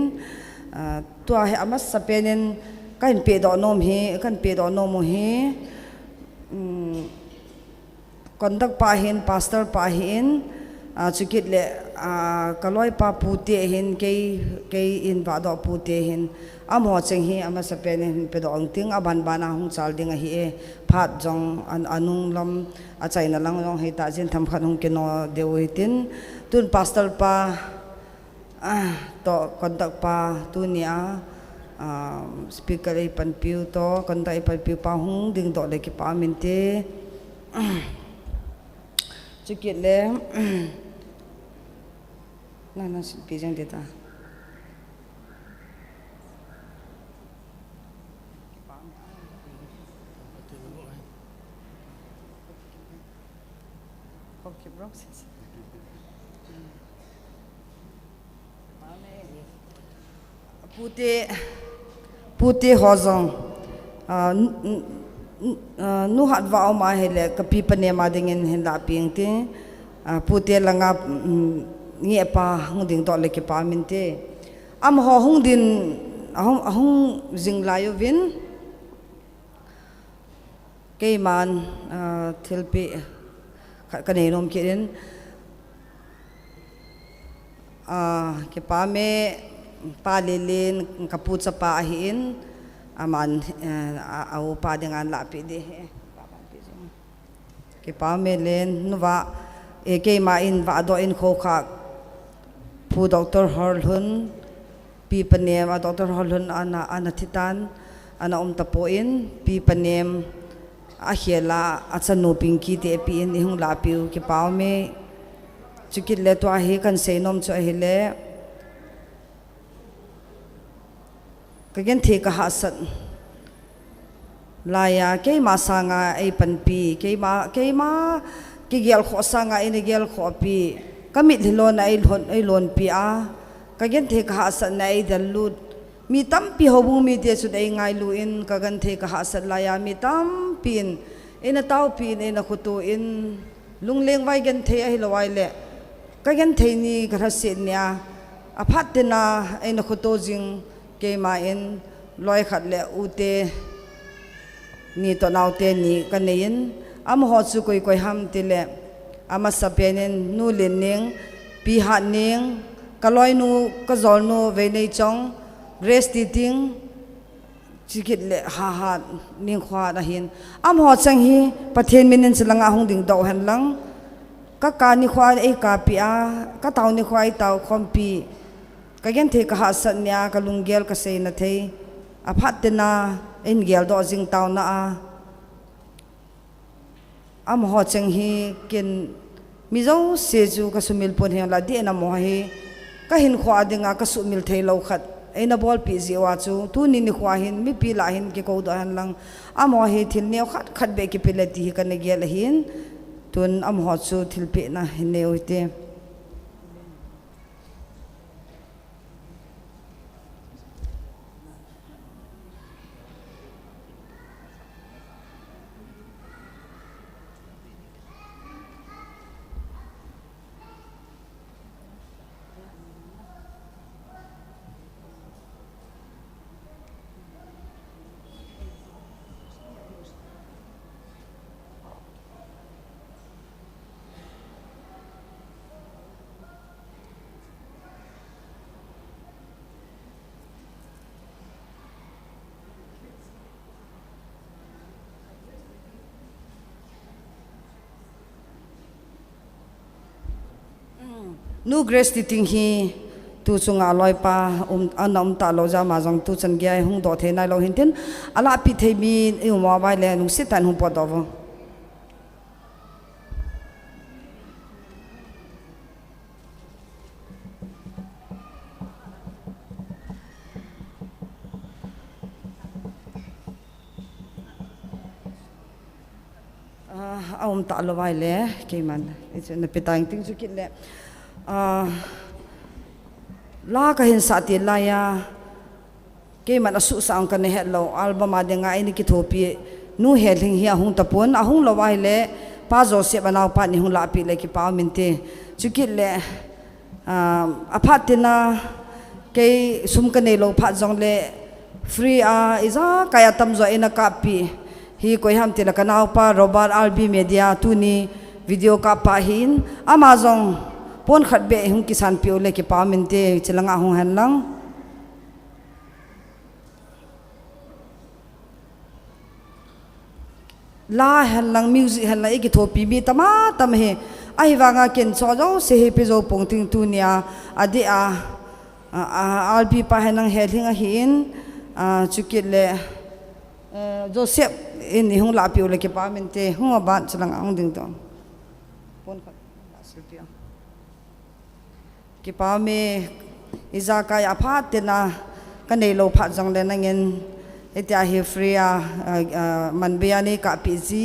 to he amas sapenin ka hin pe do nom hi kan pe do nom hi kondak pa hin pastor pa hin chukit le kaloi pa pute hin ke in ba do pute hin amo cheng hi ama sapen hin pe do ang ting aban bana hung chal ding hi e phat jong anung lam a chaina lang jong he ta jin tham khan hung ke no deu hitin tun pastor pa to kondak pa tunia speaker ai pan piu to kondak ai pan piu pa hung ding do le ki pa min te chukit le na bijang deta okay bro pute hozong nu hat wa ma hele kapi pane ma dingin hin la ping te pute langa nge pa hung ding to le ke pa min te am ho hung din ahong jing la yo vin ke man thilpi ka nei nom ke den ke pa me pa lelin kaput sa pahin aman au pa dengan la pi de ke pa me len nuwa ke ma in va do in kho kha pu Dr. Harlun pi panem Dr. Harlun ana thitan ana tapoin pi panem a hiela achanu pinki te pi in hung la piu ke pa me chukit le to ahi kan seinom chu ahile kagen the ka hasan laya ke ma sanga ai panpi ke ma ki gel kho sanga ini gel kho pi kamit hilon ai lon pi a kagen the ka hasan nai dalut mi tam pi hobu mi te su dai ngai lu in kagen the ka hasan laya mi tam pin ina tau pin ina khutu in lungleng vai gen the ai lawai le kagen the ni ka se nya aphat te na ina khutu jing ke ma in loi khat le ute ni to nau te ni kanein am ho chu koi koi ham te le ama sapenen nu len ning pi ha ning kaloi nu ka zol nu ve nei chong rest eating chikit le ha ning khwa da hin am ho chang hi pathen minin chalanga hung ding do han lang ka ni khwa e ka pi a ka taw ni khwa i taw khom pi kagen the ka ha san nya ka lunggel ka sei na thei a phat te na in gel do jing taw na a am ho chang hi ken mi zo se ju ka sumil pon he la di na mo hi ka hin khwa dinga ka sumil thei lo khat ena bol pi ji wa chu tu ni khwa hin mi pi la hin ke ko do han lang am ho hi thil ne khat khat be ki pilati ka ne gel hin tun am ho chu thil pe na hin ne uite nu grace titing hi tu chunga loi pa anam ta lo ja ma jang tu chan gya hung do the nai lo hin tin ala pi thei mi e mo bai le nu sitan hung po do vo ta lo bai le ke man it's na pitang ting chu kit le la ka hin sa ti la ya ke man asu sa ang kan he lo album ma de nga ini ki thopi nu he thing hi hung tapon ahung lo wai le pa zo se banaw pa ni hung la pi le ki pa min te chukit le aphatina ke sum kan lo pha jong le free iza kaya tam zo ina ka pi hi koi ham te la kanaw pa robot albi media tu ni video ka pa hin amazon pon khat be hung kisan pi ole ki pa min te chelanga hung han lang la han lang music han la ki thopi mi tama tam he ai wanga ken cho jo se he pe zo pong ting tu nia adi albi pa hanang he thing a hin chukit le joseph in hung la pi ole ki pa min te hung ba chelanga hung ding to pon khat la silpia ki pa me iza ka ya pha te na ka nei lo pha jang le na ngin etia hi fria man biani ka pi ji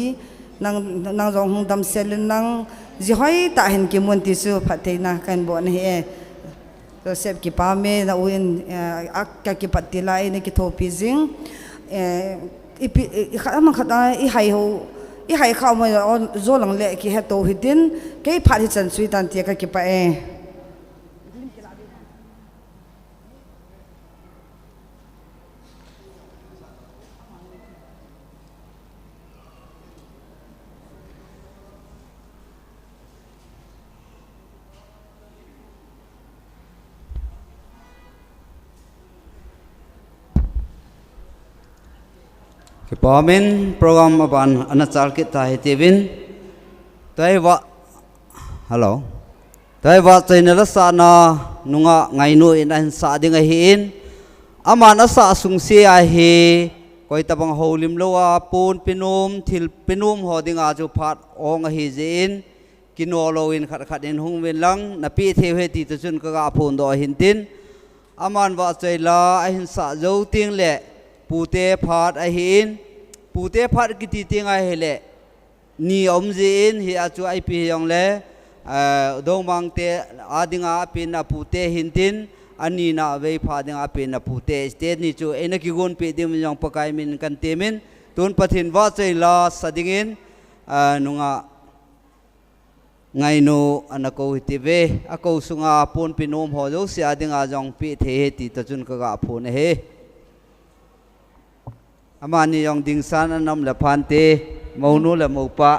nang jong hung dam sel nang ji hoi ta hen ki mun ti su pha te na kan bon he joseph ki pa me na uin ak ka ki patila ine ki thopi jing ipi khama khata I hai khaw ma zo lang le ki he to hitin ke pha hi chan sui tan ti ka ki pa Pamin program aban anachal kita hitivin taiwa hello taiwa channel sana nunga ngainu in sa ding hin amana sa sungsi a hi koi tabang holim lowa pun pinum thil pinum hodinga chu phat ong hi jin kinolo in khat khat in hung wen lang na pi the he ti chun ka ga phun do hin tin aman wa chaila a hin sa zo ting le pute phat a hin pute phat ki ti ting a hele ni om jin hi a chu ai pi yong le dong mang te adinga pin na pute hin tin ani na ve pha dinga pin na pute state ni chu ena ki gon pe dim yong pakai min kan temin tun pathin wa chaila sadingin nunga ngai no anako hitive ako sunga pon pinom ho jo sia dinga jong pi the ti ta chun ka ga phone he amani yong ding san anam la phan te maunu la mo pa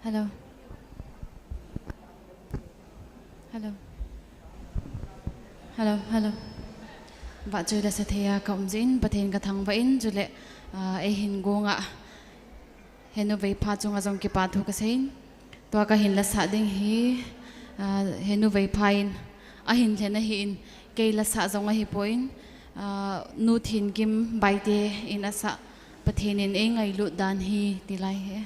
hello hello hello hello vợ chơi là sẽ thề cộng dính bật hình cả thằng vậy rồi lệ ai hình gong ạ hình nó về pha chung ở trong cái pha thu cái sen toa cái hình là sát đinh hi hình nó về pha in hình thế này hình cái là sát trong cái point nút hình kim bài thế in là sát bật hình in anh ngày lụt đàn hi thì lại he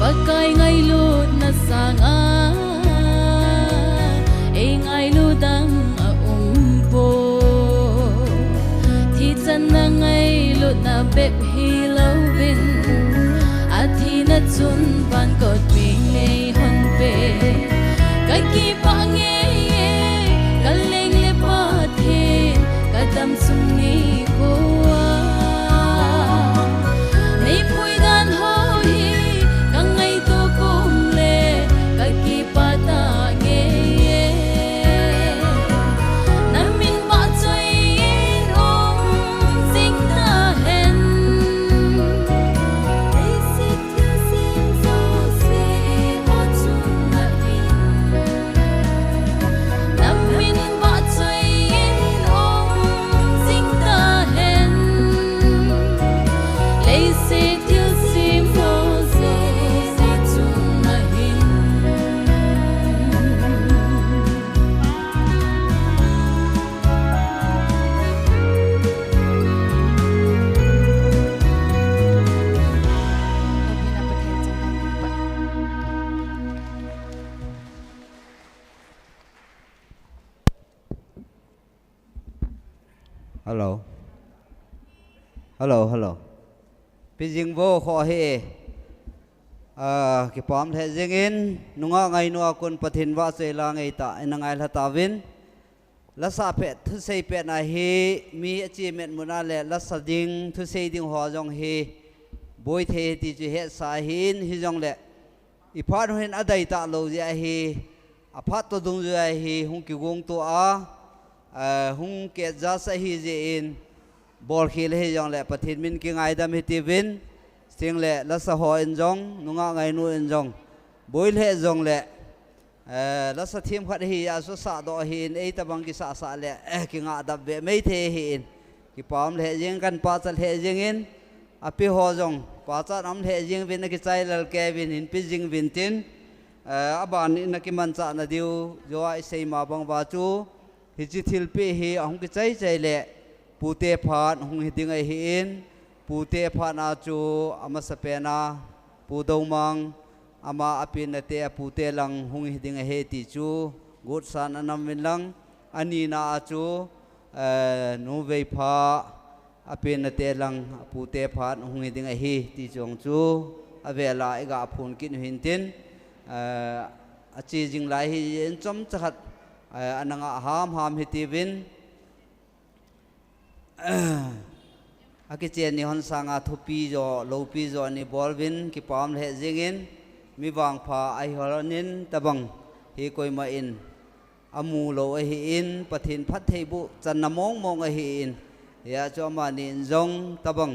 Pakai ngai lut na sang Hello. Hello, hello. Pijing vô khó hệ. Cái pom thế riêng in nunga ngày nua kun pathin wa se la ngai ta inangai la ta win. La sa pet thu sei pet na hi mi achievement muna le la sa ding thu sei ding ho jong hi boy the ti ju he sa hin hi jong le. Iphat hin adai ta lo ja hi aphat to dung ja hi hung ki gong to a hung ke ja sa hi je in bol khil hi jong le pathin min ki ngai dam hi ti win sing le la sa ho in jong nunga ngai nu in jong boil he jong le la sa thim khat hi a so sa do hi in ei ta bang ki sa sa le ki nga dab ve mei the hi in ki pam le jing kan pa chal he jing in api ho jong pa cha nam le jing vin ki chai lal ke vin in pi jing vin tin aban in ki man cha na diu jo ai sei ma bang ba chu hi chi thil pi hi ahung ki chai chai le pute phat hung hi ding ai hi in pute phat na chu ama sapena pu dau mang ama apin na te pute lang hung hi ding ai he ti chu gut san anam min lang ani na chu nu vei pha apin na te lang pute phat hung hi ding ai hi ti chong chu avela iga phun kin hin tin achi jing lai hi en chom chakhat ananga ham hi ti win aki chen ni hon sanga thupi jo lopi jo ni bolvin ki pam le jingin mi wang pha ai holonin tabang hi koi ma in amu lo hi in pathin phat thei bu chan na mong mong hi in ya cho ma ni jong tabang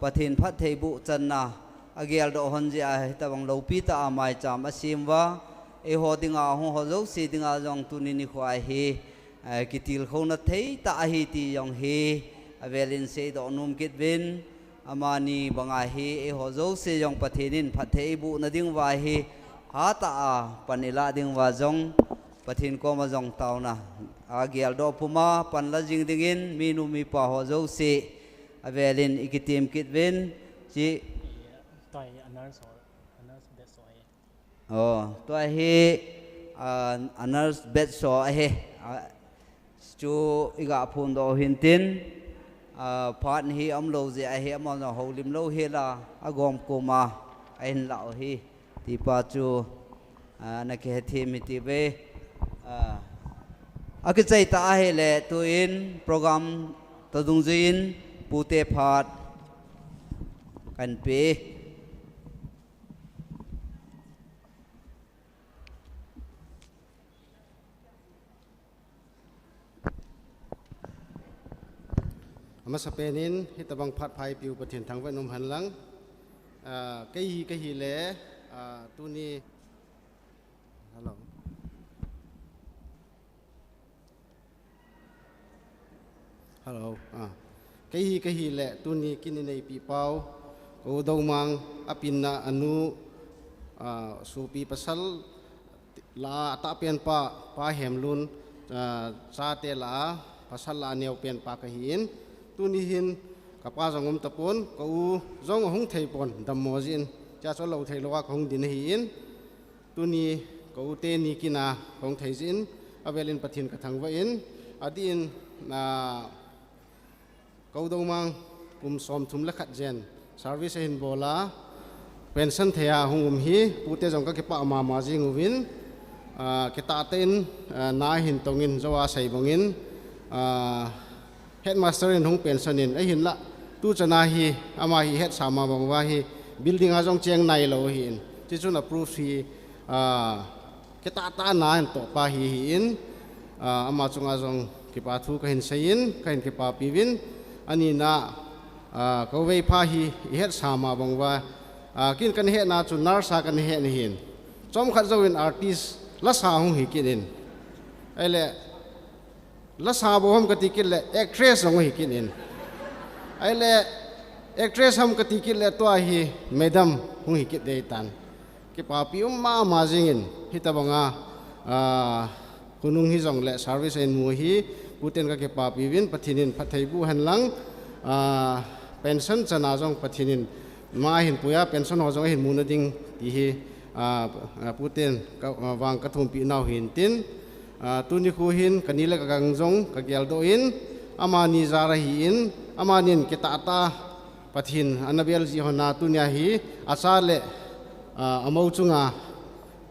pathin phat thei bu chan na agel do hon ji ai tabang lopi ta amai cham asim wa e ho dinga ho zo si dinga jong tu ni khwai hi kitil khona thei ta hi ti jong hi avelin se do num kit vin amani banga hi e ho zo se jong pathinin phathei bu na ding wa hi ha ta panila ding wa jong pathin ko ma jong taw na agel do puma pan la jing dingin minu mi pa ho zo se avelin ikitim kit vin chi toi anar bet so toi hi anar bet so he chu iga phun do hin tin phat hi am lo je ai he am no ho lim lo he la agom kuma ain lao hi ti pa chu na ke thi mi ti ve aki chai ta he le tu in program to dung jin pute phat kan peมาสเปนินฮิตบังพัดไฟปิวประเทศทางเวียดนามหันหลังกะฮีเล่ตัวนี้ฮัลโหลกะฮีเล่ตัวนี้กินในปีเปาโอดาวมังอภินาอนุสูปีปัสสลลาตาเปียนปาเหมลุนซาเตลาปัสสลาเนียวเปียนปากะหินtu ni hin kapa jong tapon ko jong hung thei pon dam mojin cha cho lo thei lowa hung din hin tu ni ko te ni kina hung thei jin avelin pathin ka thang wa in adin na ko do mang kum som thum la khat jen service hin bola pension thea hung hi pute jong ka pa ma ma jing win kita ten na hin tongin jawa sai bongin headmaster in hong pension in ai hin la tu chana hi ama hi head sama bang wa hi building a jong cheng nai lo hi in chi chun approve hi ke ta na in to pa hi in ama chunga jong ki pa thu ka hin sein ka hin ki pa piwin ani na ko wei pha hi head sama bang wa kin kan he na chu nar sa kan he ni hin chom khat zo in artist la sa hong hi kin in ai le la sa bo hom kati kil le actress ong hi kin in ai le actress hom kati kil le to hi madam hung hi kit dei tan ki pa pi ma jingin hi ta banga kunung hi jong le service en mu hi puten ka ki pa pi win pathinin phathei bu han lang pension chana jong pathinin ma hin puya pension ho jong hin mu na ding ti hi puten ka wang ka thum pi nau hin tin tu ni khu hin kanila ka gang jong ka gel do in amani zara hi in amanin kita ta pathin anabel ji hona tunya hi asale amau chunga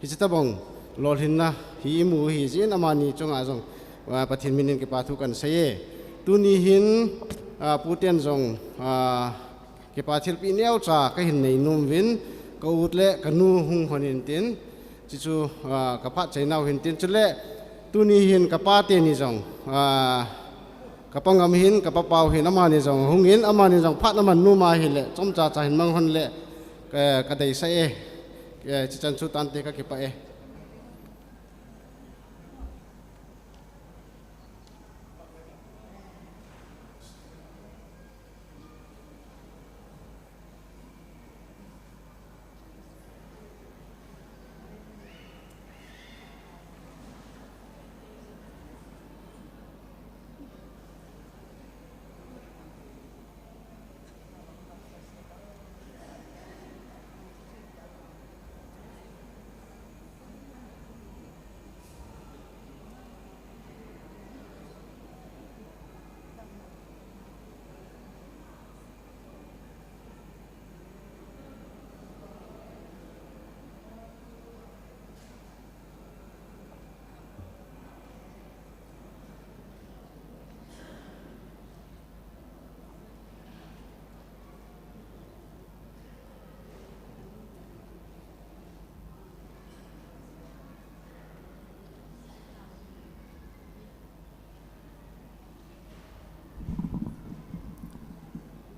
hi chitabong lolhinna hi mu hi jin amani chunga jong pathin minin ke pathu kan saye tuni hin puten jong ke pathil pi neu cha ka hin nei num win ko utle kanu hung honin tin chichu kapa chainau hin tin chule tuni hin kapa te ni jong kapangam hin kapapau hin amani jong hungin amani jong phat naman nu ma hi le chomcha cha hin mang hon le ka dei sa e chichan chu tan te ka ke pa e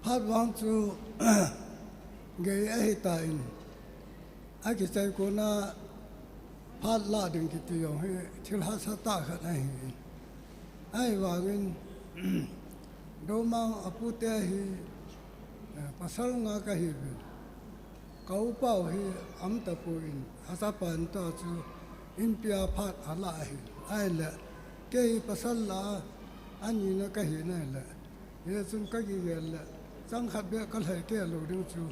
hát vang chu gây ai tại ai cái trái của nó phát la đừng cái tiêu hay thiếu hát sát ta khát này ai vang đồ mang apu te hi pasal nga ka hi kau pau hi am ta puin asa pan ta chu impia phat ala hi ai la ke pasal la ani na ka hi na la ye chung ka gi la sang khat be ka lai ke lo ding chu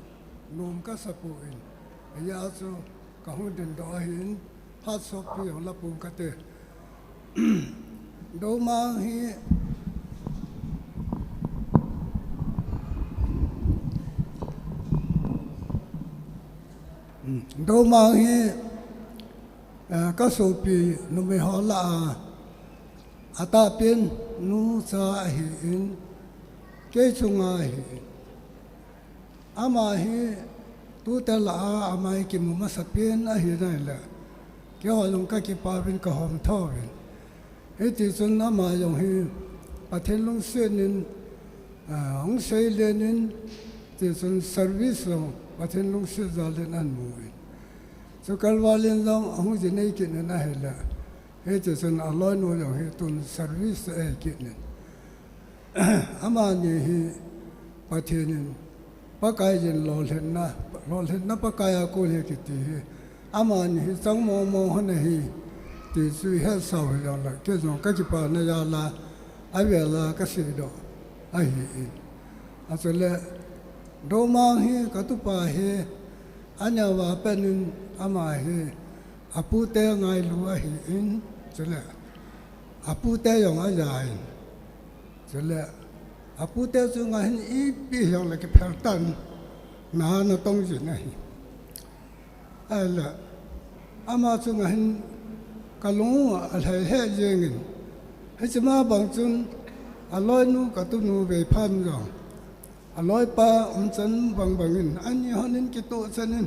nom ka sa puin ya chu ka hu den do hin phat sok pi la pum ka te đồ mang hi đồ mang hi các số pi nó mới họ là ta pin nu sa hin cái chung ai ama hi tu ta là ama ki mu ma sa pin a hi này là cái họ long cái pa pin ka hom tho pin hết thì xuân năm mà dùng hi à thiên long xuyên nên ông xây lên nên thì xuân service rồi à thiên long xuyên ra lên ăn mùi so cái vào lên xong ông chỉ này kiện nên này là hết thì xuân Allah nói dùng hi tuần service ấy kiện nên ama ni hi à thiên nên bác cái gì lo lên na bác cái cô hi kiti ama ni hi sang mò mò hơn này thì suy hết sau rồi là cái dòng cái chụp này là ai về là cái gì đó ai à cho nên đồ mang hi cái tu pa hi anh nhà và bên ama hi apu te ngay lúa hi in cho nên apu te dùng ai dài cho nên apu te cho ngay ít bị dùng là cái phèn tan nó tông gì này ai là ama cho ngay kalung alai he jengin hechma bangchun aloi nu ka tu nu ve phan jo aloi pa chan bang bangin ani honin ki to chanin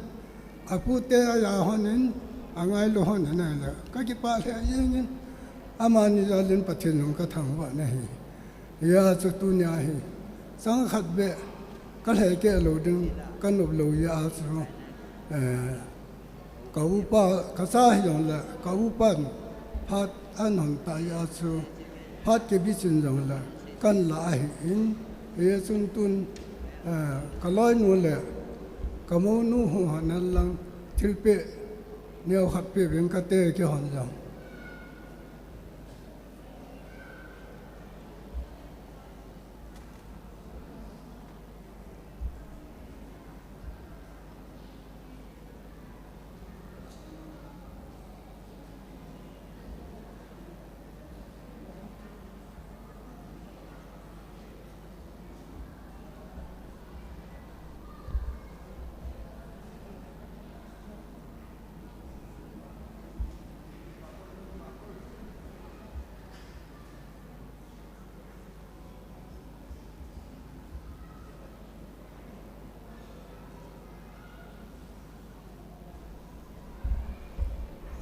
apu te ya honin angai lo hon na la ka ki pa he jengin amani jalin pathin nu ka thang wa na hi ya chu tu nya hi sang khat be ka le ke lo ding kan lo lo ya chu cậu ba cái sao dùng là cậu ba phát anh hồng tại nhà chú phát cái bí truyền dùng là căn lại in bây chúng tôi cái lối nuôi là cái món nuôi họ nên là thiếu bể nhiều hạt bể bên cái tê cái hòn dòng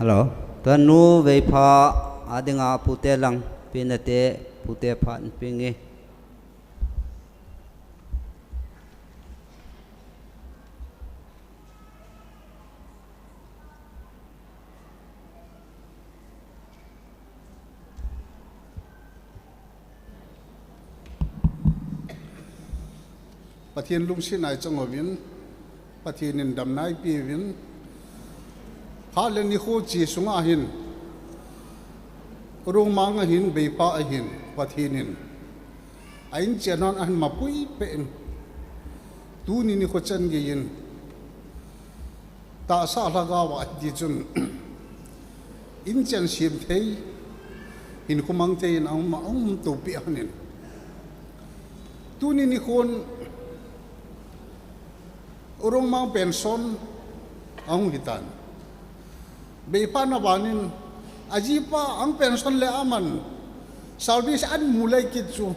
hello to nu ve pha adinga pute lang pinate pute phan pingi Pathian lung sin ai chang ovin Pathian in dam nai pi vin halen ni kho chi sunga hin rong mang hin be pa hin Pathian in ain chenon an mapui pen tu ni kho chan ge yin ta sa la ga wa di chun in chen sim thei in khumang te in ang ma tu pi hanin tu ni khon urong mang pension ang hitan bepa na banin ajipa ang pension le aman salvis an mulai kitsu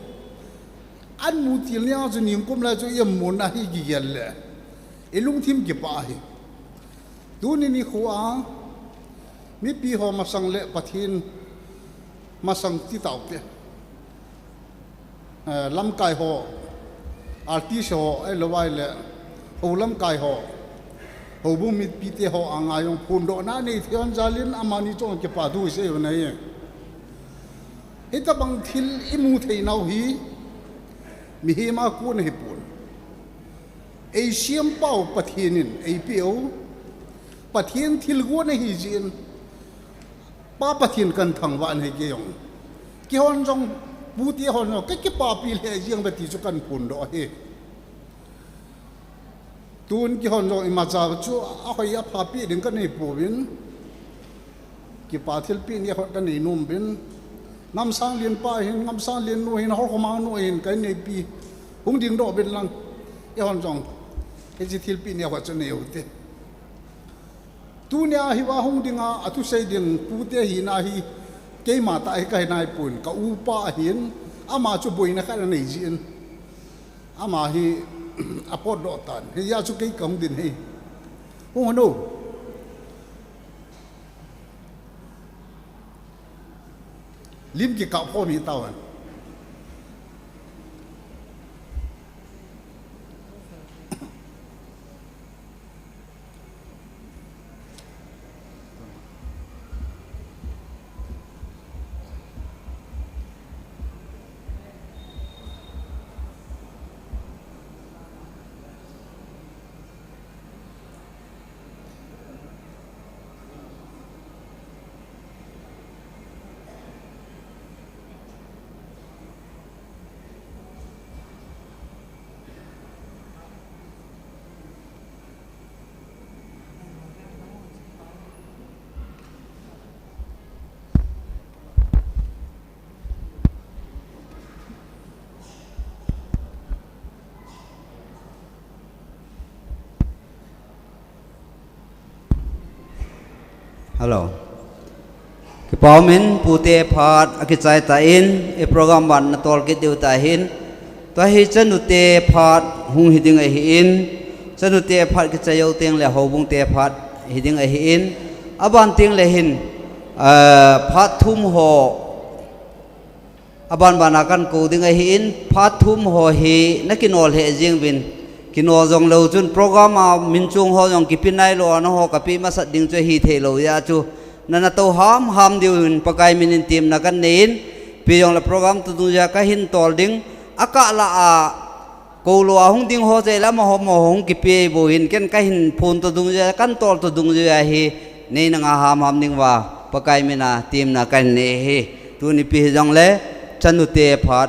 an mutil nya ju nim kum la ju yem mon na hi gigel le ilung thim ki pa hi tuni ni khuwa mi pi ho masang le pathin masang ti tau te lam kai ho artist ho ai lowai le ulam kai ho hobu mit pite ho angayong pundo na ni thion jalin amani chong ke pa du se na ye ita bang thil imu thei nau hi mi hi ma ku ne pun ei siam pau pathinin ei pio pathin thil go ne hi jin pa pathin kan thang wan he ge yong ki hon jong bu ti hon no ke pa pi le jing ba ti chu kan pun do he tun ki hon jong ima cha chu a khoi a pha pi ding kan nei pu win ki pa thil pi ni hot kan nei num bin ngam sang lien pa hin ngam sang lien nu hin hor khoma nu hin kai nei pi hung ding do bin lang e hon jong e ji thil pi ni hot chu nei uti tu nya hi wa hung dinga atu sei din pu te hi na hi ke ma ta ai kai nai pun ka u pa hin ama chu boina kha nei jin ama hi apot do tan he ya chu ke kong din he ho no lim ki ka pho mi tawan hello ki paumin pute phat akichai ta in e program ban na tol ki deu ta hin to hi chanute phat hung hiding a hi in chanute phat ki chayau teng le hobung te phat hiding a hi in aban teng le hin phat thum ho aban bana kan ko ding a hi in phat thum ho hi nakinol he jing bin kino jong lo chun program a min chung ho jong kipinai lo no ho kapi ma sat ding che hi the lo ya chu nana to ham diun pakai min tim na kan nein pi jong la program tu du ya ka hin tol ding aka la a ko lo hung ding ho je la mo hong kipi bo hin ken ka hin phun tu du ya kan tol tu du ya hi nei na nga ham ning wa pakai mina tim na kan ne hi tu ni pi jong le chanu te phat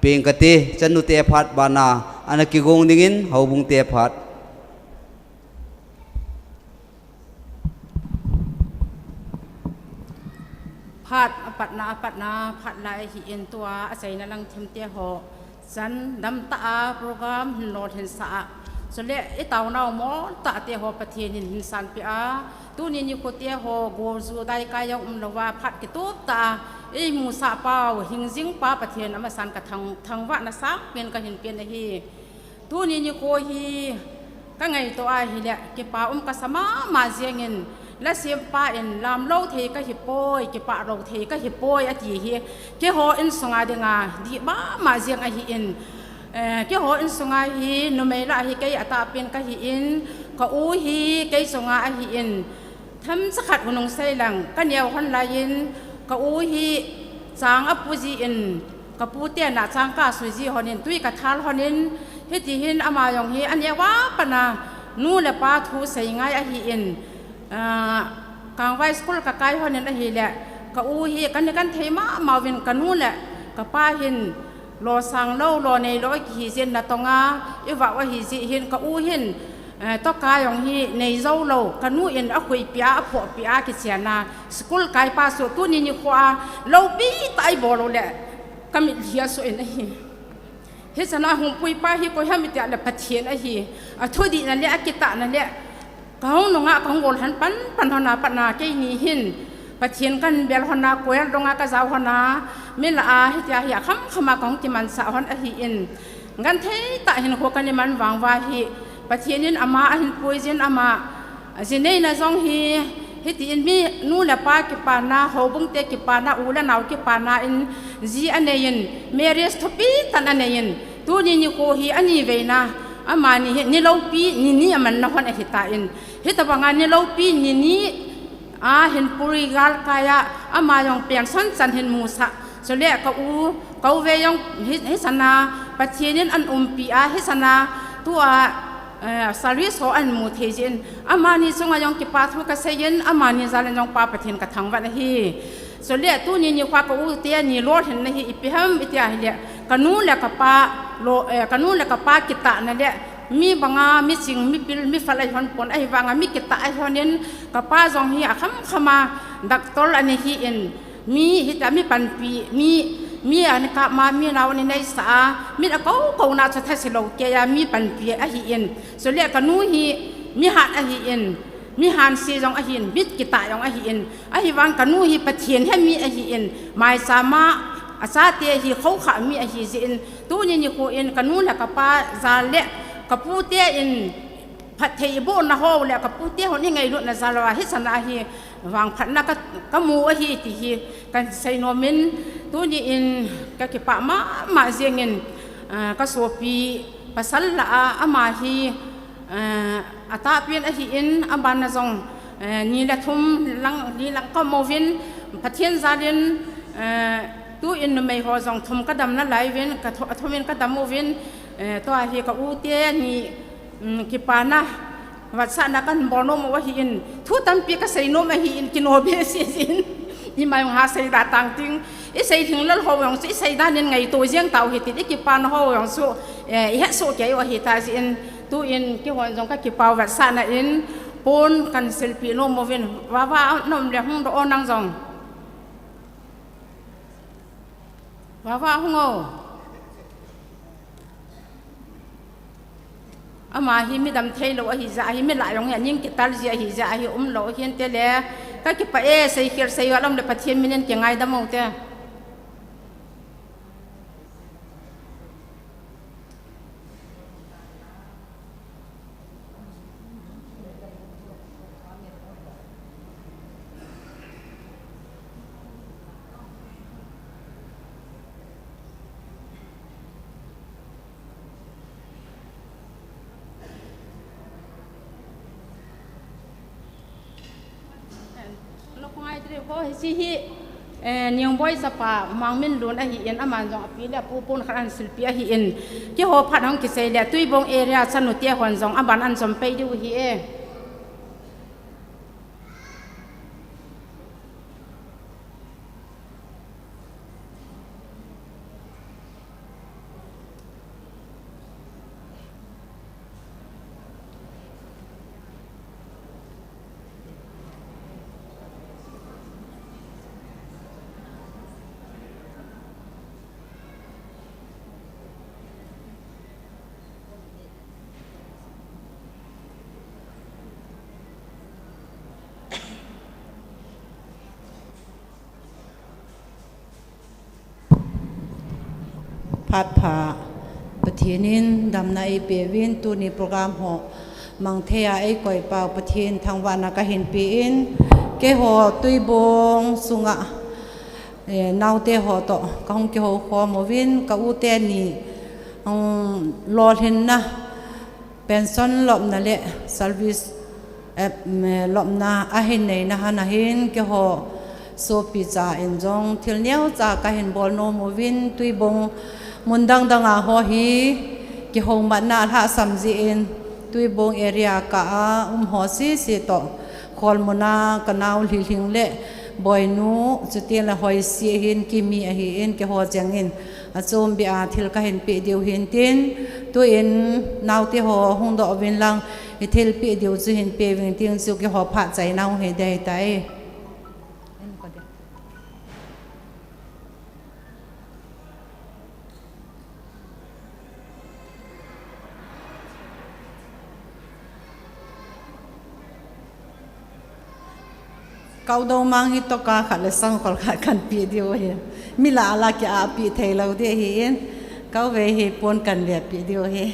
ping kati chanu te phat bana anaki gong dingin haubung te phat phat apat na phat lai hi in tua asai na lang thim te ho san dam ta program no hen sa so le e taw naw mo ta te ho pathin hin san pi a tu ni ni ko te ho go zu dai ka yong lawa phat ki tu ta e mu sa pa hing jing pa pathin ama san ka thang wa na sa pen ka hin pen hi tu ni ko hi ka ngai to a hi le ki pa ka sama ma jengin และเสียมป้าเอ็นลำเล่าเทก็หิปโป้ยกิปะเราเทก็หิปโป้ยอดีเฮเกี่ยวหัวอินสงาเดงาดีบ้ามาเจียงอหิอินเกี่ยวหัวอินสงาฮีนุเมล่าฮีก็ยตาเป็นก็หิอินก็อูฮีก็สงาอหิอินทำสักขัดหุ่นงไซหลังก็เหนียวหันลายินก็อูฮีจางอปุจีอินก็ปูเตียนหน้าจางก้าสุจีหันินตุยกระทาลหันินเฮติหินอามายองฮีอันเนี้ยว่าปนานู่นแหละป้าทูใส่ง่ายอหิอินกลางไว้สกุลกับไกด์คนนั้นเฮียแหละกับอูเฮียกันในกันเทมาวินกันนู่นแหละกับป้าเห็นรอสั่งเล่ารอในรอฮีเซนนาตงาอีว่าว่าฮีซีเห็นกับอูเห็นต้องกายของฮีในเจ้าเรากันนู่นเอ็นอคุยปีอาพอปีอากิเสียนาสกุลไกด์ป้าสุดตัวนี้นี่ขวาเราปีตายบ่เราแหละก็มีเฮียสุดนะฮีเฮสนาหงปุยป้าฮีก็ให้มีแต่ละพัดเทียนนะฮีทุดีนั่นแหละกิตานั่นแหละเขาหนุ่งเขาโกลหันปันหนาปันนาเกนี่หินปะเทียนกันเบลหนาโกยดงากระสาวหนาเมลาเฮียเฮียขมาของที่มันสาวหันอหิอินงั้นเทตาเห็นหัวกันนี่มันวางว่าฮีปะเทียนอามาหินปุยเจนอามาเจนนี่นะจงฮีเฮติอินมีนู่นละป้ากิปานาหอบุงเตกิปานาอูละนาวกิปานาอินจีอันเนียนเมริสทปีตันอันเนียนตัวนี้นี่โคฮีอันนี้เวนะอามานี่เราปีนี่มันนะคนอหิตาอินเฮตบางอันนี่เราปีนี่เห็นปุริกาลกายะอามายองเปลี่ยนสันเห็นมูสะส่วนเล็กก็เวยองเฮสนาปัจเจนินอันปีเฮสนาตัวสาริสโออันมูเทจินอามานี่ส่งยองกิปาทุกเสียนอามานี่จาเลนยองปาปะเทนกระทังวันฮีส่วนเล็กตัวนี้ควาก็เตียนี่โลดเห็นนะฮีอิพิฮัมอิติอาฮิเล็กกันูเล็กกับปาโลกันูเล็กกับปากิตานั่นแหละมีบางมีสิ่งมีปิลมีฟัลไอฮอนปนไอวางมีกิตาไอฮอนินกับป้าจงฮีขมาดักตอลอันนี้ฮีอินมีฮิตามีปันปีมีอันกับมามีเราในสามีอะเขาน่าจะทัศน์โลกยามีปันปีอฮีอินส่วนเรียกกันนู้ฮีมีหันอฮีอินมีหันซีจงอฮีอินมีกิตาจงอฮีอินอฮีวางกันนู้ฮีปะเทียนให้มีอฮีอินหมายสามารถอาซาเตียฮีเขาขามีอฮีอินตัวนี้นี่โคอินกันนู้แหละกับป้าจาเละกับผู้เตี้ยอินผัดเทยบุนนะฮาวแล้วกับผู้เตี้ยคนนี้ไงรุ่นนะซาลาฮิสนาฮีวางผัดนักก็มูฮีที่ฮีกันใส่นมินตัวนี้อินก็เก็บปะมาเสียงอินก็สวปีภาษาละอามาฮีอัตาเปียนฮีอินอาบานนะจงนี่แหละทุ่มหลังก็โมวินพัดเทียนซาลินตัวอินไม่หัวจงทุ่มก็ดำนั่นไหลวินก็ทุ่มอินก็ดำโมวินตัวเฮียกับอูเตียนี่กิปานะวัดสานักันบอลนมว่าหินทุตันปีก็ใส่นมหินกินโอเบสิสินนี่หมายว่าใส่ดาต่างจริงไอ้ใส่ถึงแล้วเขาอย่างใส่ด้านยังไงตัวเจียงเต่าหิติไอ้กิปานะเขาอย่างสู้เฮสู้แกว่าหิตาสินตัวอินกี่วันจงก็กิปาวัดสานะอินปนกันเซลปีนมโมวินว่านมเลี้ยงโดนนางจงว่าหงอามาฮิมิดำเทโลฮิจาฮิมิหลายองอย่างยิ่งกิตาลเจียฮิจาฮิโลเฮียนเตเลก็กิปะใส่เขียนใส่ว่าลำเด็ดพัดเทียนมินยังไงดำเอาเตะสิฮินิยมบ่อยสปามังมินลุนอหิอินอามันจงปีแล้วปูปูนขันศิลปีอหิอินที่หัวพัดห้องกิเซเลียตุยบงเอเรียสนุเตียหวนจงอาบันอันสมไปดูฮิเอพัดผาประเทศนี้ดำในเปวินตัวนี้โปรแกรมหอ มังเทียไอ้ก่อยเป่าประเทศทางวานาก็เห็นปีอินเกหอตุยบงสุงะนาวเตหอต่อก็คงเกหอขอมวินก็อุเตนี่รอเห็นนะเป็นส่วนหลบนั่นแหละเซอร์วิสหลบนะอาเห็นในนะฮะนะเห็นเกหอโซปีจ่าเอ็นจงทิลเนียวจ่าก็เห็นบอลโนมวินตุยบงมุนดังอาหอฮีเกหอมันนาท่าสัมจีเอ็นตุยบงเอเรียกาหอซีต่อคอลมุนากนาวลิลิงเล่บอยนูจุดเตียนละหอยเสียเห็นกิมีเห็นเกหอจังเห็นอาจอมบีอาทิลก็เห็นปีเดียวเห็นเตียนตัวเอ็นนาวที่หอหงดอกเวนลังทิลปีเดียวจะเห็นปีเวนเตียนสุกเกหอผ่าใจนาวเห็นได้แต่เขาดูมังฮิตกาขัดเลยสังขลัดกันปีเดียวเห็นมิลาลาเกอาปีเทเราเดียเห็นเขาเวเหปนกันเดียปีเดียวเห็น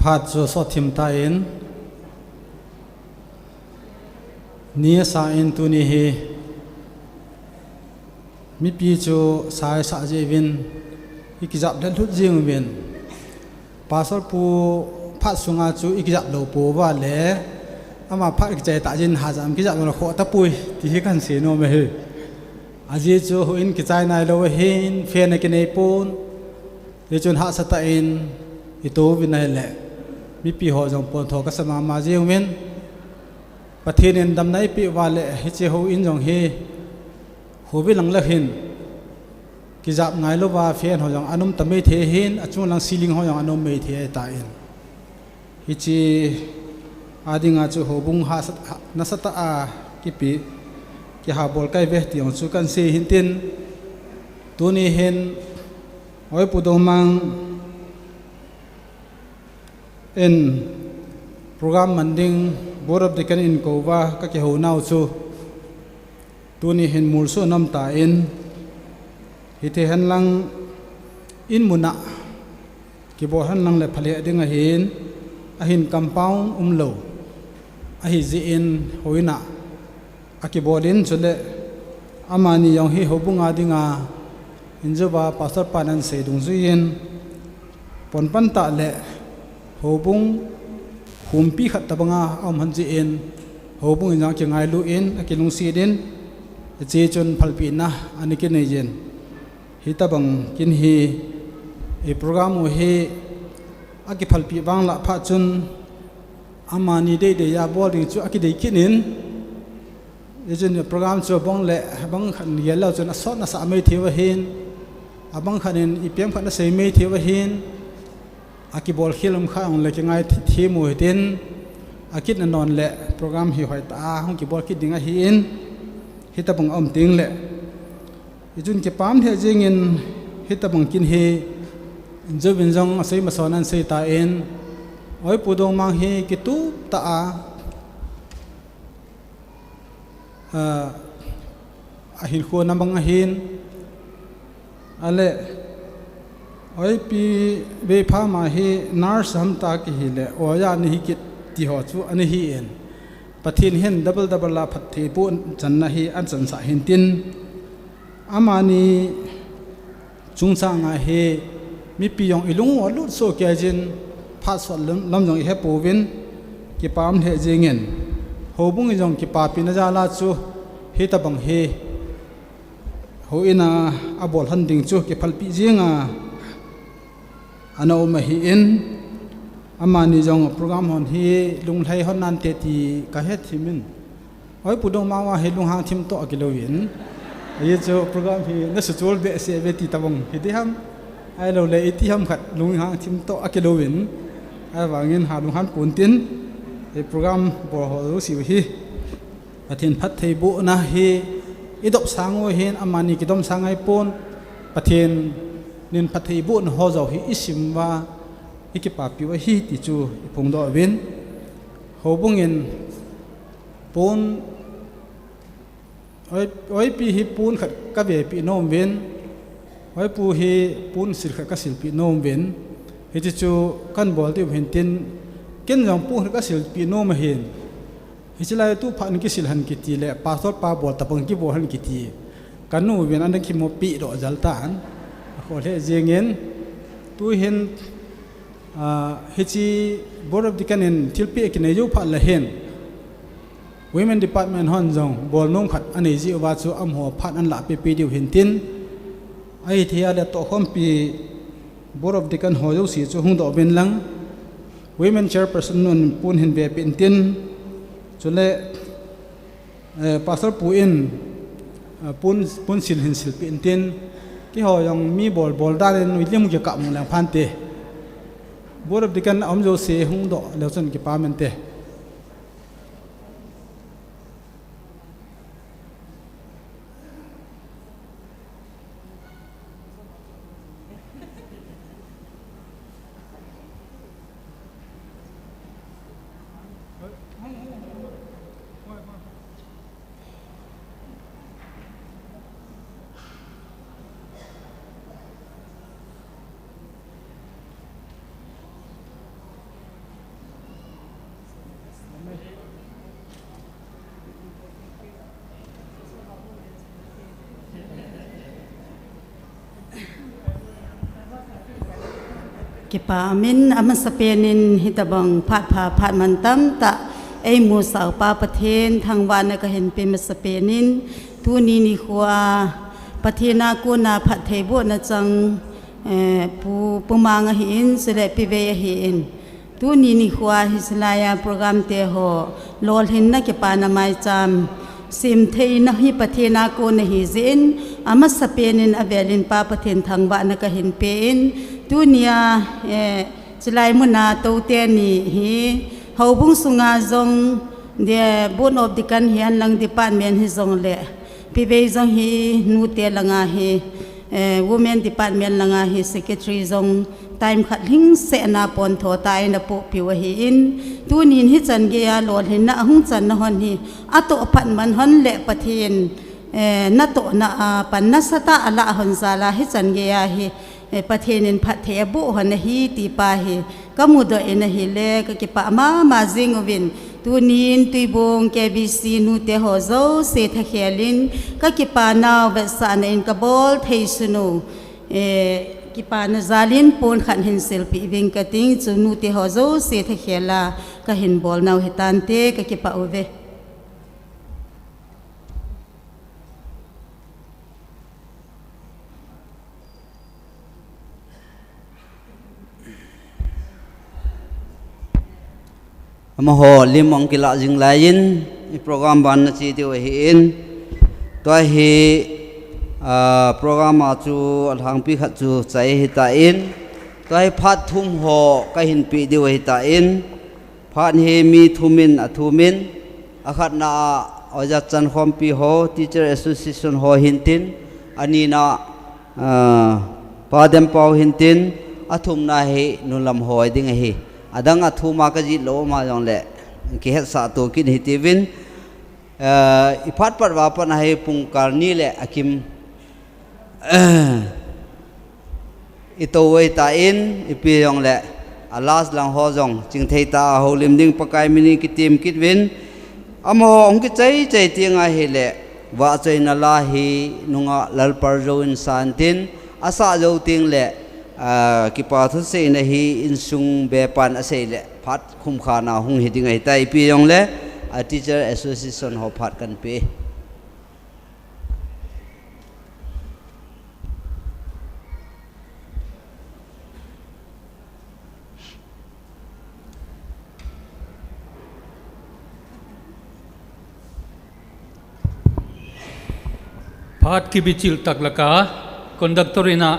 พัดจูสอทิมตาอินนี้สาอินตุนีฮีมีปีจูสายสาเจวินอีกจับเดินทุจิงวินภาษาปูพัดสุงาจูอีกจับโลปูว่าเล่อามาพัดอีกใจตาจินหาจามกิจับโลโคตะปุยที่กันเสียโนเมฮีอาจีจูอินกิใจนายโลเฮนเฟียนกินไอปูนเดี๋ยวจนหาสตาอินอิโตวินัยเล่มีปีหัวจงปนทอกัสมามาเจียงวินประเทศนี้ดำในปีว่าเล่ฮิเจหูอินจงฮีหูวิลังเล็กหินกิจับไงลูกว่าเฟียนหัวจงอนุมตะไม่เทหินอจุลังซีลิงหัวจงอนุมไม่เทตาอินฮิจีอาดิงอาจูหูบุงหาสนัสตากิปีกิหาบอลไกเวทีของสุกันเซหินตินตัวนี้เห็นไว้ปุดมังin program manding board of the kan in kova ka ke ho nau chu tuni hin mul so nam ta in hite han lang in muna ki bo han lang le phale ding a hin compound lo a hi ji in hoina a ki bo din chule amani yong hi hobunga dinga injoba pastor panan se dung zuin ponpan ta le hobung humpi khat tabanga am hanji en hobung ina ke ngai lu in akilung si din che chon phalpi na ani ke nei jen hi tabang kin hi e program o he aki phalpi bang la pha chun amani de de ya boarding chu aki dei kinin e jen program chu bang le bang khan yelo chun asot na sa mai thewa hin abang khanin ipem khan na sei mai thewa hin aki bol khilum kha on le ngai thi mu tin akit na non le program hi hoi ta hong ki bol ki dinga hi in hi ta bang om ting le ijun ke pam the jing in hi ta bang kin hi jo bin jong asai ma sonan sei ta in oi pudong mang hi ki tu ta a hin kho na bang hin ale oi pi be pha ma hi nurse ham ta ki hi le oya ni hi ki ti ho chu ani hi en pathin hen double la phat the pu chan na hi an chan sa hin tin amani chung sa nga he mi pi yong ilung wa lut so kya jin pha so lam jong he po win ki pam the jingen ho bung jong ki pa pin ja la chu hi ta bang he ho ina abol han ding chu ki phal pi jinga ano ma hi in amani jong program hon hi lung thai hon nan te ti ka he thimin oi pudong ma wa he lung hang thim to kilowin ai chu program hi na su chol be se be ti tabong hi ti ham ai lo le ti ham khat lung hang thim to kilowin ai wangin ha lung han pun tin e program bor ho si hi pathin phat thei bu na hi idop sang o hen amani ki dom sang ai pon pathin nin phat thei bu na ho zo hi isim wa ikipa pi wa hi ti chu phung do win ho bungin pon oi pi hi pun khat ka ve pi nom wen oi pu hi pun sir kha ka sil pi nom wen hi chu kan bol ti hin tin ken jong pu ka sil pi nom hin hi chilai tu phan ki sil han ki ti le pastor pa bol tapang ki bol han ki ti kanu wen an ki mo pi do jal tan ko le jengen tu hin hi chi board of deacon in thilpi ki ne ju pha la hen women department hon jong bol nom khat ani ji wa chu am ho phat an la pe pi diu hin tin ai thia le to khom pi board of deacon ho jo si chu hung do ben lang women chairperson nun pun hin be pin tin chule pastor pu in pun sil hin sil pin tin ki ho yong mi bol da len wi lem ge ka mu lang phan te board of deacon am jo se hung do le chon ki pa men te ki pa min aman sapenin hitabang phat pha phat man tam ta ei mu saw pa pathen thang wan ka hen pe ma sapenin tu ni ni khwa pathena ko na phat thei bo na chang pu pumang hi in sele pi ve hi in tu ni ni khwa hi slaya program te ho lol hin na ki pa na mai cham sim thei na hi pathena ko na hi zin ama sapenin avelin pa pathen thang wa na ka hen pe in dunia selai muna tau te ni hi haubung sunga zong de board of deacon hian lang department hi zong le pi ve zong hi nu te langa hi women department langa hi secretary zong time khat hing se na pon tho tai na po pi wa hi in tu nin hi chan ge ya lol hin na hung chan na hon hi ato phan man hon le pathin na to na pan na sata ala hon zala hi chan ge ya hi pathenin phat the bu han hi ti pa hi kamudo en hi le ka ki pa ma jing win tu nin tui bong KBC nu te ho zo se tha khelin ka ki pa na ve sa na in ka bol thei sunu ki pa na zalin pon khan hin selfi wing ka ting chu nu te ho zo se tha khela ka hin bol naw hitan te ka ki pa ove mà họ lim mong cái lạ dừng lại in program ban na chi tiêu hin toy hi program mà chu hàng pi khát chu chạy hi ta in toy phát thum họ cái hin pi tiêu hi ta in phát hi mi thumin thumin khát na ở gia chân khom pi ho teacher association ho hin tin ani na pa dem pau hin tin thum na hi nu lam hoi ding hi adang athu ma ka ji lo ma jong le ki het sa to kin hi tivin iphat par wa pan hai pung karni le akim ito wei ta in ipi jong le alas lang ho jong ching thei ta ho lim ding pakai mini ki tim kit win amo ong ki chai chai tinga hi le wa chai na la hi nunga lal par jo in san tin asa jo ting le ki pa thu se na hi in sung be pan ase le พัดคุ้มค่านาหงหิดิ้งไอแต่ปียองเล่teacher association หอพัดกันปีPahat kibicil taklaka konduktorina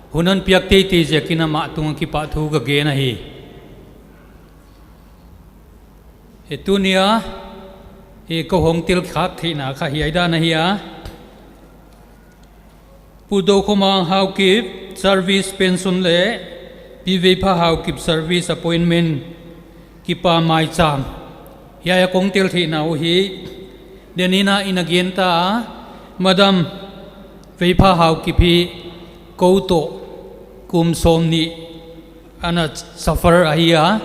hunan piak tei je kina ma tung ki pa thu ga ge na hi etunia e ko hong til khak thi na kha hi aida na hi a pudo khomang how kip service pension le pive pha how kip service appointment ki pa mai cham ya kong til thi na hi denina inagenta Madam Veipa Hau Kipi Kouto Kum Somni Ana Suffer Ahia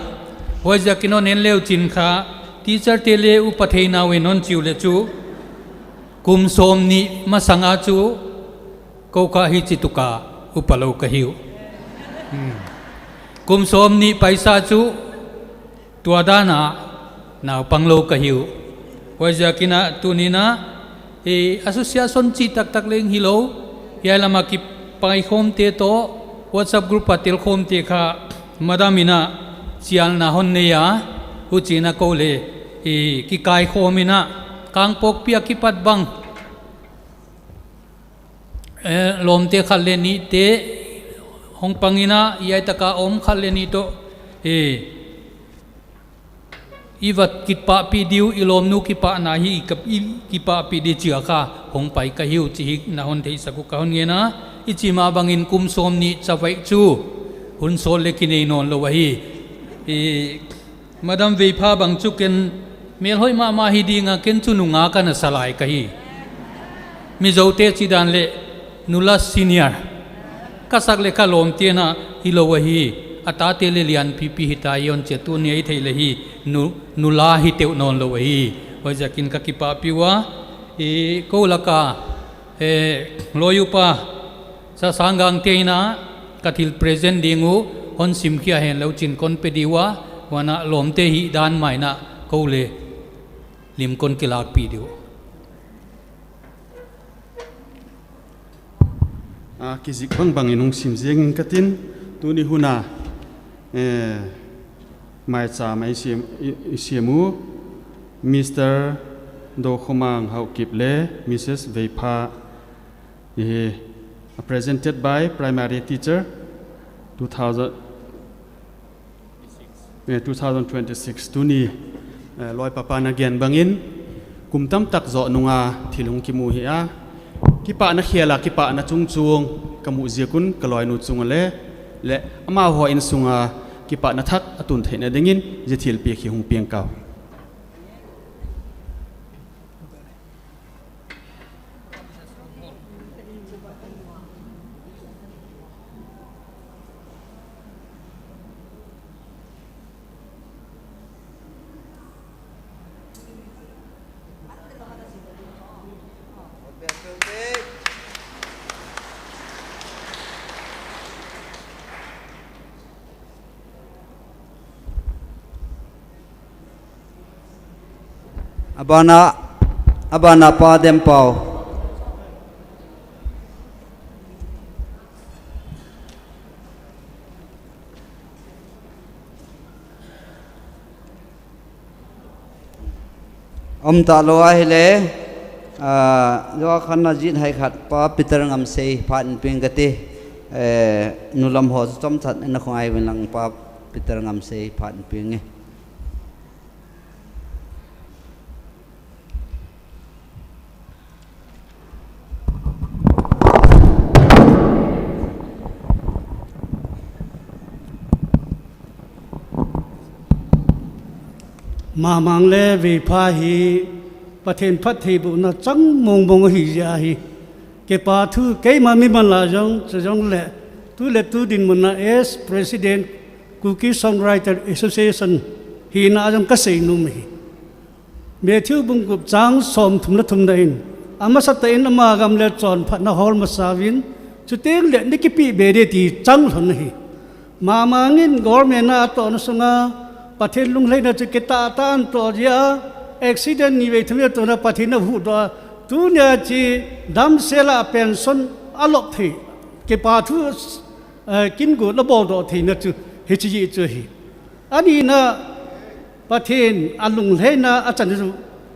Wajakino Nenleo Chinka Teacher Tele Upathena Wenon Chiulechu Kum Somni Masangachu Koka Hichituka Upalo Kahiu Kum Somni Paisachu Tuadana Now Panglo Kahiu Wajakina Tunina Asosiasyon ci tak leng hilo ya lama ki pai khom te to WhatsApp group patil khom te kha madamina chial na hon ne ya hu china ko le ki kai khomina kang pok pia ki pat bang lom te khal le ni te hong pangina yai taka om khal le ni to iwat kipa pi diu ilom nu kipa na hi kap kipa pi di chia kha hong pai ka hiu chi na hon thei saku ka hon nge na ichi ma bangin kum som ni chawai chu hun sol le kinei non lo wa hi madam Veipa bang chu ken mel hoi ma hi dinga ken chu nu nga ka na salai ka hi mi zote chi dan le nula senior kasak le ka lom te na hi lo wa hi ata te le lian pipi hitayon che tu ni ai thei le hi nula hi teu non lo hi wajakin ka kipa piwa ko laka loyupa sa sangang teina kathil present dingu hon simkhia hen lo chin kon pediwa wana lom te hi dan maina ko le lim kon kilak pi diu kizik bang inung simjeng katin tuni huna mai cha mai siemu Mr. Do Khomang Hau Kip le Mrs. Veipa presented by primary teacher 2026 tuni loi papa na gen bangin kumtam tak zo nunga thilung ki mu hi a kipa na khiala kipa na chungchung kamu ziakun kaloi nu chungale le ama ho in sunga kipa na thak atun theina dengin je thil pi khi hung piang kaw Abana pa dem pau ta lo ai le do khanna jin hai khat pa pitar ngam sei phan ping gati nulam ho chom that na khong ai wen lang pa pitar ngam sei phan ping nge mà mang lẽ về pha hi bắt thêm phát thì bộ nó trắng mông mông hi ra hi cái pa thu cái mà mi man là giống lẽ tu din mình là as president Cookie Songwriter Association hi na giống cái gì nung hi mẹ thiếu bung cục trắng xòm thum đây ama sát tay ama gam lẽ chọn phát na hall mà savin chú tiếng lẽ ní cái pi bề đi thì trắng hơn hi mà mangin government na to nó sunga ประเทศลุงเลยนะจะเกตาตานต่อยาอุบิเหตุนี้เวทมีตัวนะประเทศนะหูตัวตัวเนี่ยจีดัมเซลาเป็นส่วนอลอกที่เก็บปาทุกินกูระบบตัวที่นะจูเฮจิจิจูฮีอันนี้นะประเทศอันลุงเลยนะอาจารย์จู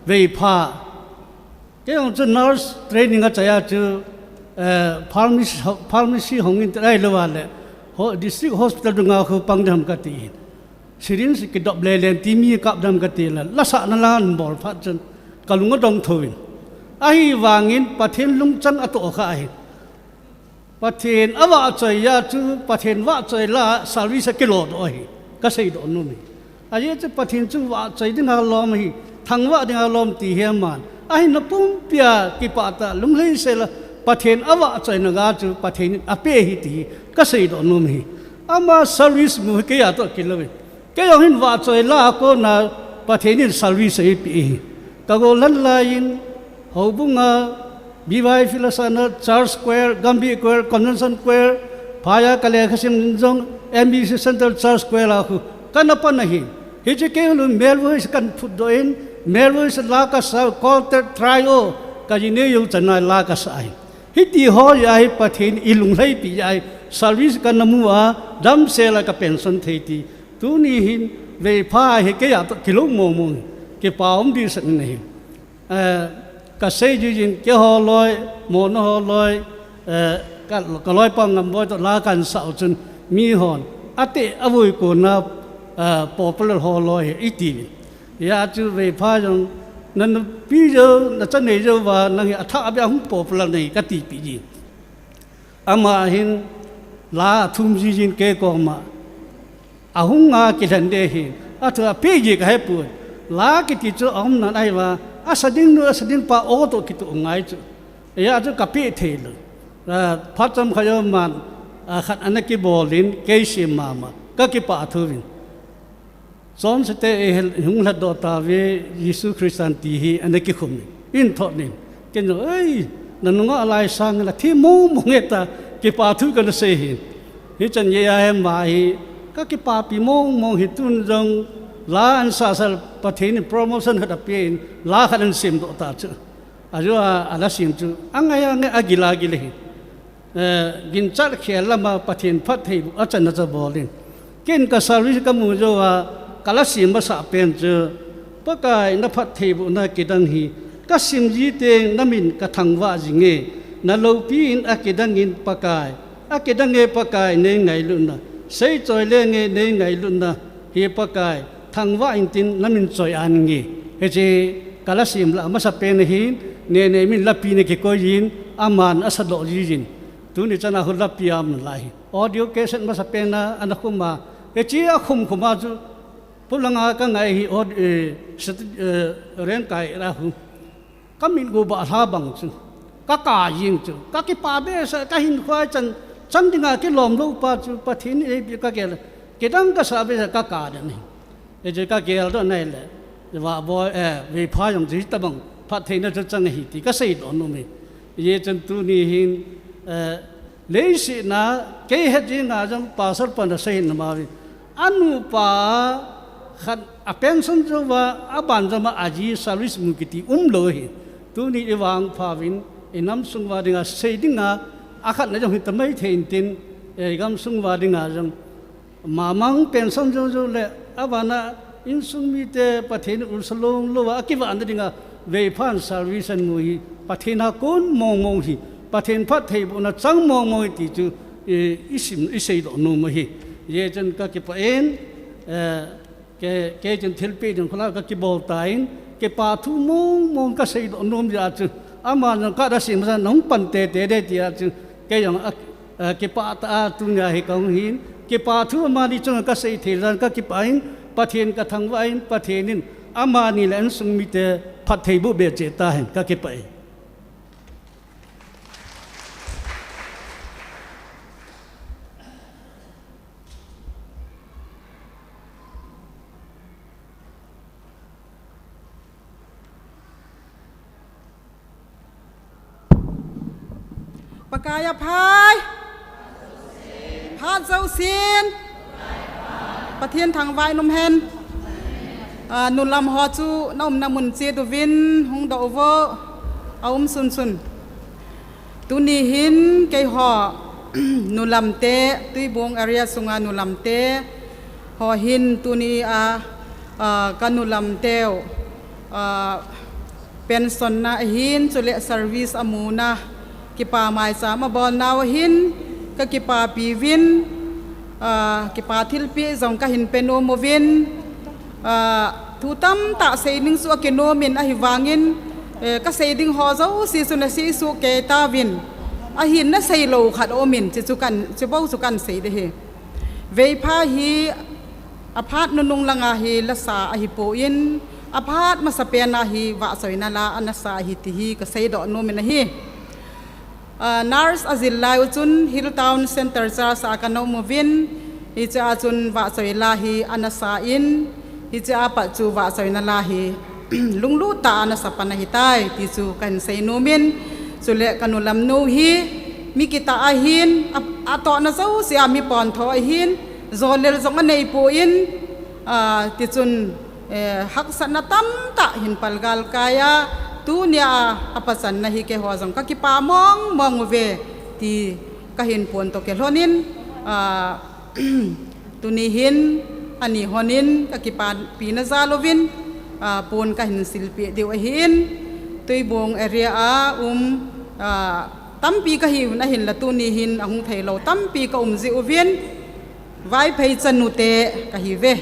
เวพาเกี่ยวกับ nurse training อาจารย์จูpharmacy ของอินเตอร์ได้เลยว่าเลยdistrict hospital ตรงนั้นเขาปังดำกันตีสิรินสิกิดดับเล่นทีมีกับดำกันตีละลักษณะนั้นบอลพัดจนกลุงก็ดงทวินไอ้วางินประเทศลุงจังอัตโอข้าไอ้ประเทศอวาใจยาจูประเทศว่าใจละสาวิสกิโลดไอ้ก็ใช่ดอกนู่นนี่ไอ้เจ้าประเทศจูว่าใจดิ้งหาลมฮีทางว่าดิ้งหาลมตีเฮียมันไอ้นับปุ่มเปียกิปาตาลุงเลยเสละประเทศอวาใจนักอาจูประเทศอเปหิตีก็ใช่ดอกนู่นนี่อามาสาวิสมือเกี่ยตัวกินเลยแกยังเห็นว่าใจละก็น่าประเทศนี้สาวิสเอปีก็โกลันลายินเขาบุงาบีวายฟิลาสานาชาร์ลสแควร์กัมบีสแควร์คอนเวนชั่นสแควร์พายาคัลเลขสิมจงเอ็มบีซีเซ็นเตอร์ชาร์ลสแควร์ลาคุกันนับปันनहीं हे जे के लो मेल वॉइसกันฟุตโดอินเมลวอยส์ลากัสคอลเตอร์ทริโอก็ยินดีอยู่จันนายลากัสไอฮิตีฮอยายประเทศอิลุงไลปียายสาวิสกันนมัวดัมเซลกับเพนชั่นเทตีตัวนี้หินเวพาเฮกยาตกิโลโมงเก็บป้าอมดีสักนี่ก็เสียจริงๆเกี่ยวลอยโมนหอลอยก็ลอยปังกันบ่อยต่อลากันสาวจนมีหอนอาเตอวุยกูน่าปอปลหอลอยอีตียาจูเวพาจงนั่นพี่เจ้านั่นจะเนี่ยเจ้าว่านั่งอัฐอาเบียหุ่นปอปลนี่ก็ตีปีจีอามาหินลาทุ่มจีนเกี่ยวมาอาหุ่นงากินเดียหินอาเธอพี่จีก็ให้พูดลากิติจูอมนั่นไอ้ว่าasadin pa oto kitu ngai chu ya chu kapi thel phatam khayo man khat anaki bolin keisi mama ka ki pa thuvin son sete hung la do ta ve yesu christian ti hi anaki khum in thonin ken oi nanunga alai sang la thi mo ngeta ki pa thu ka se hi hi chan ye ya ma hi ka ki pa pi mo hi tun jongลาอันซาสประเทศนี้โปรโมชั่นขัดเป็นลาขัดเสียมตัวตาจูอาจุอาลาสิมจูอังไงอากิลากิเลกินจัดเขียนละมาประเทศพัฒน์ที่อาจารย์จะบอกเลยกินกับสาวิสกับมูจูว่ากาลสิมภาษาเป็นจูปะกายนับพัฒน์ที่บุญนักกิดังฮีก็สิมจีเตงน้ำมินกระทังว่าจิงเงนั่นเราปีนอากิดังอินปะกายอากิดังเงปะกายเนงไงลุนนะใส่จอยเล่งเนงไงลุนนะเฮียปะกายทางว่าอินทินน้ำมินจอยอันงี้เฮเจกาลสิมละมาสับเป็นหินเนมินลับปีนเกโกยินอามันอาสดอยินตัวนี้จะน่าหุ่นลับปีอามันไหลออดิโอเคสต์มาสับเป็นนะอันนั้นคุมาเฮเจอาคุมมาจูพลังงานกันไงฮีออดเรียนไก่ละหูก็มินกูบาทาบังจูก็กายิงจูก็กิปาเบสก็หินควายจันดิงากิลอมลูกปาจูปะทินเอบิก็เกลเกดังก็สาเบสก็กาเดนี่เอเจก็เกลตัวนั่นแหละว่าบอยวิพายงจีตบังพัฒนาจะจังหิติก็ใส่ดอนนู่นนี่เยจันตุนี่หินเลสินะเกยเหจิงอาจังภาษาปันใส่นมาวิอนุปาขัดอเพนสันจะว่าอาบันจะมาอาจีสาวิสมุกิติโลหิตัวนี้วางภาวินน้ำสุงวาดิงาใส่ดิงาอาขัดนั่นจังหิตไม่เทนตินกำสุงวาดิงาจังมามังเพนสันจะเลยอาบานะอินสุมิเตประเทศอุสลงโลวะกิวอันเดิงาเวพันสาวิสันมุฮีประเทศนักคนมองฮีประเทศพัฒน์บุญจังมองที่จูอิสิดอนุมฮีเยจันก็กิปเอ็นเกจันทิลปีจันคนละก็กิบอลตายน์เกปาทุมองก็สิดอนุมยาจูอามาจังก็ได้สิ่งมันน้องปันเตเดที่ยาจูเกยังเกปาตาตุนยาให้กองหินเกปาทุมาดิจังก็สิเทรันก็กิปเอ็นประเทศกระทั่งว่าอินประเทศนี้อามานี่แหละสุมิเตพัฒน์บุเบเจตาเห็นก็เก็บไปปากายพายพานเจ้าเซียนประเทศทางวายนมเฮน นุลำฮอจูน้อมน้ำมุนเจดูวินหงดอกโวเอาซุนตุนีหินเกยหอนุลำเตตุยบงอาริยสุงานุลำเตหอหินตุนีกันนุลำเตวเป็นสนนะหินจุเลเซอร์วิสอามูนะกิปาไม้สามบอลนาวหินก็กิปาปีวินกิปาทิลปีจงก็หินเป็นโนโมวินทุตัมตะเซนิงสุกิโนมินอหิวางินก็เซดิงฮอเจ้าซีสุนซีสุเกตาวินอหินน่ะเซโลขัดโอมินจิจุกันจิบ่าวสุกันเซเดเฮเวพาฮีอพาร์ตนุงลังอาฮีละสาอหิโปอินอพาร์ตมาสเปียนาฮีวะสอยนาลาอนัสาฮิติฮีก็เซดอโนมินฮีnurse azil lai uchun Hilltown Center cha sa kanau movin hi cha chun wa soi la hi anasa in hi cha pa chu wa soi na la hi lunglu ta na sapana hi tai ti chu kan sei no min chule kanulam no hi mi kita a hin ato na zau sia mi pon tho a hin zolel zong nei po in ti chun hak san na tam ta hin palgal kaya tu nia apasan na hi ke ho jong ka ki pa mong ve ti ka hin pon to ke lonin tu ni hin ani honin ka ki pa pi na zalovin pon ka hin silpi deu hin tui bong area tampi ka hi na hin la tu ni hin ahung thailo tampi ka ji uvin vai phei chanu te ka hi ve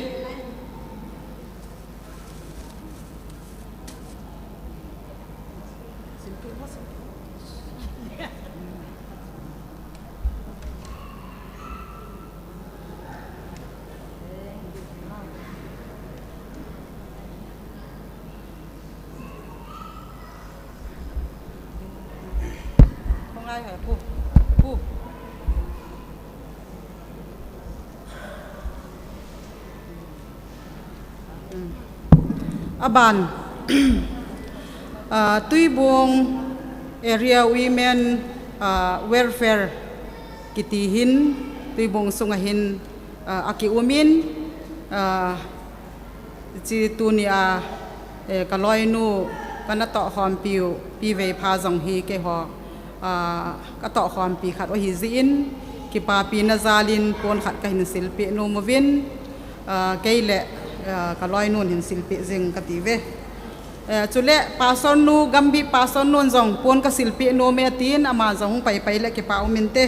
aban tuibong area women welfare kitihin tuibong sungahin aki umin chi tunia kaloi nu kana to hom piu pi ve pha jong hi ke ho ka to hom pi khat o hi zin ki pa pi na zalin pon khat ka hin silpi no movin keile kaloi nun hin silpi jing kative chule pason nu gambi pason nun jong pon ka silpi no me tin ama jong pai le ke pa uminte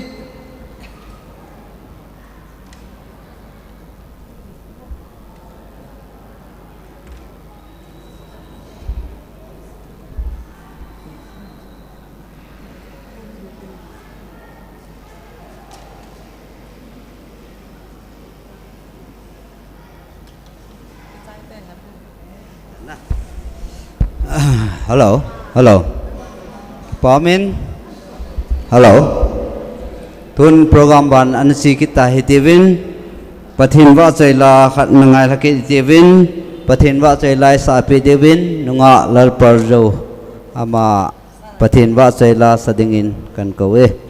hello pamin hello tun program ban an si kita hitivin pathin wa chaila khat nangai laki hitivin pathin wa chaila sa pe devin nunga lal parjo ama pathin wa chaila sadingin kan kowe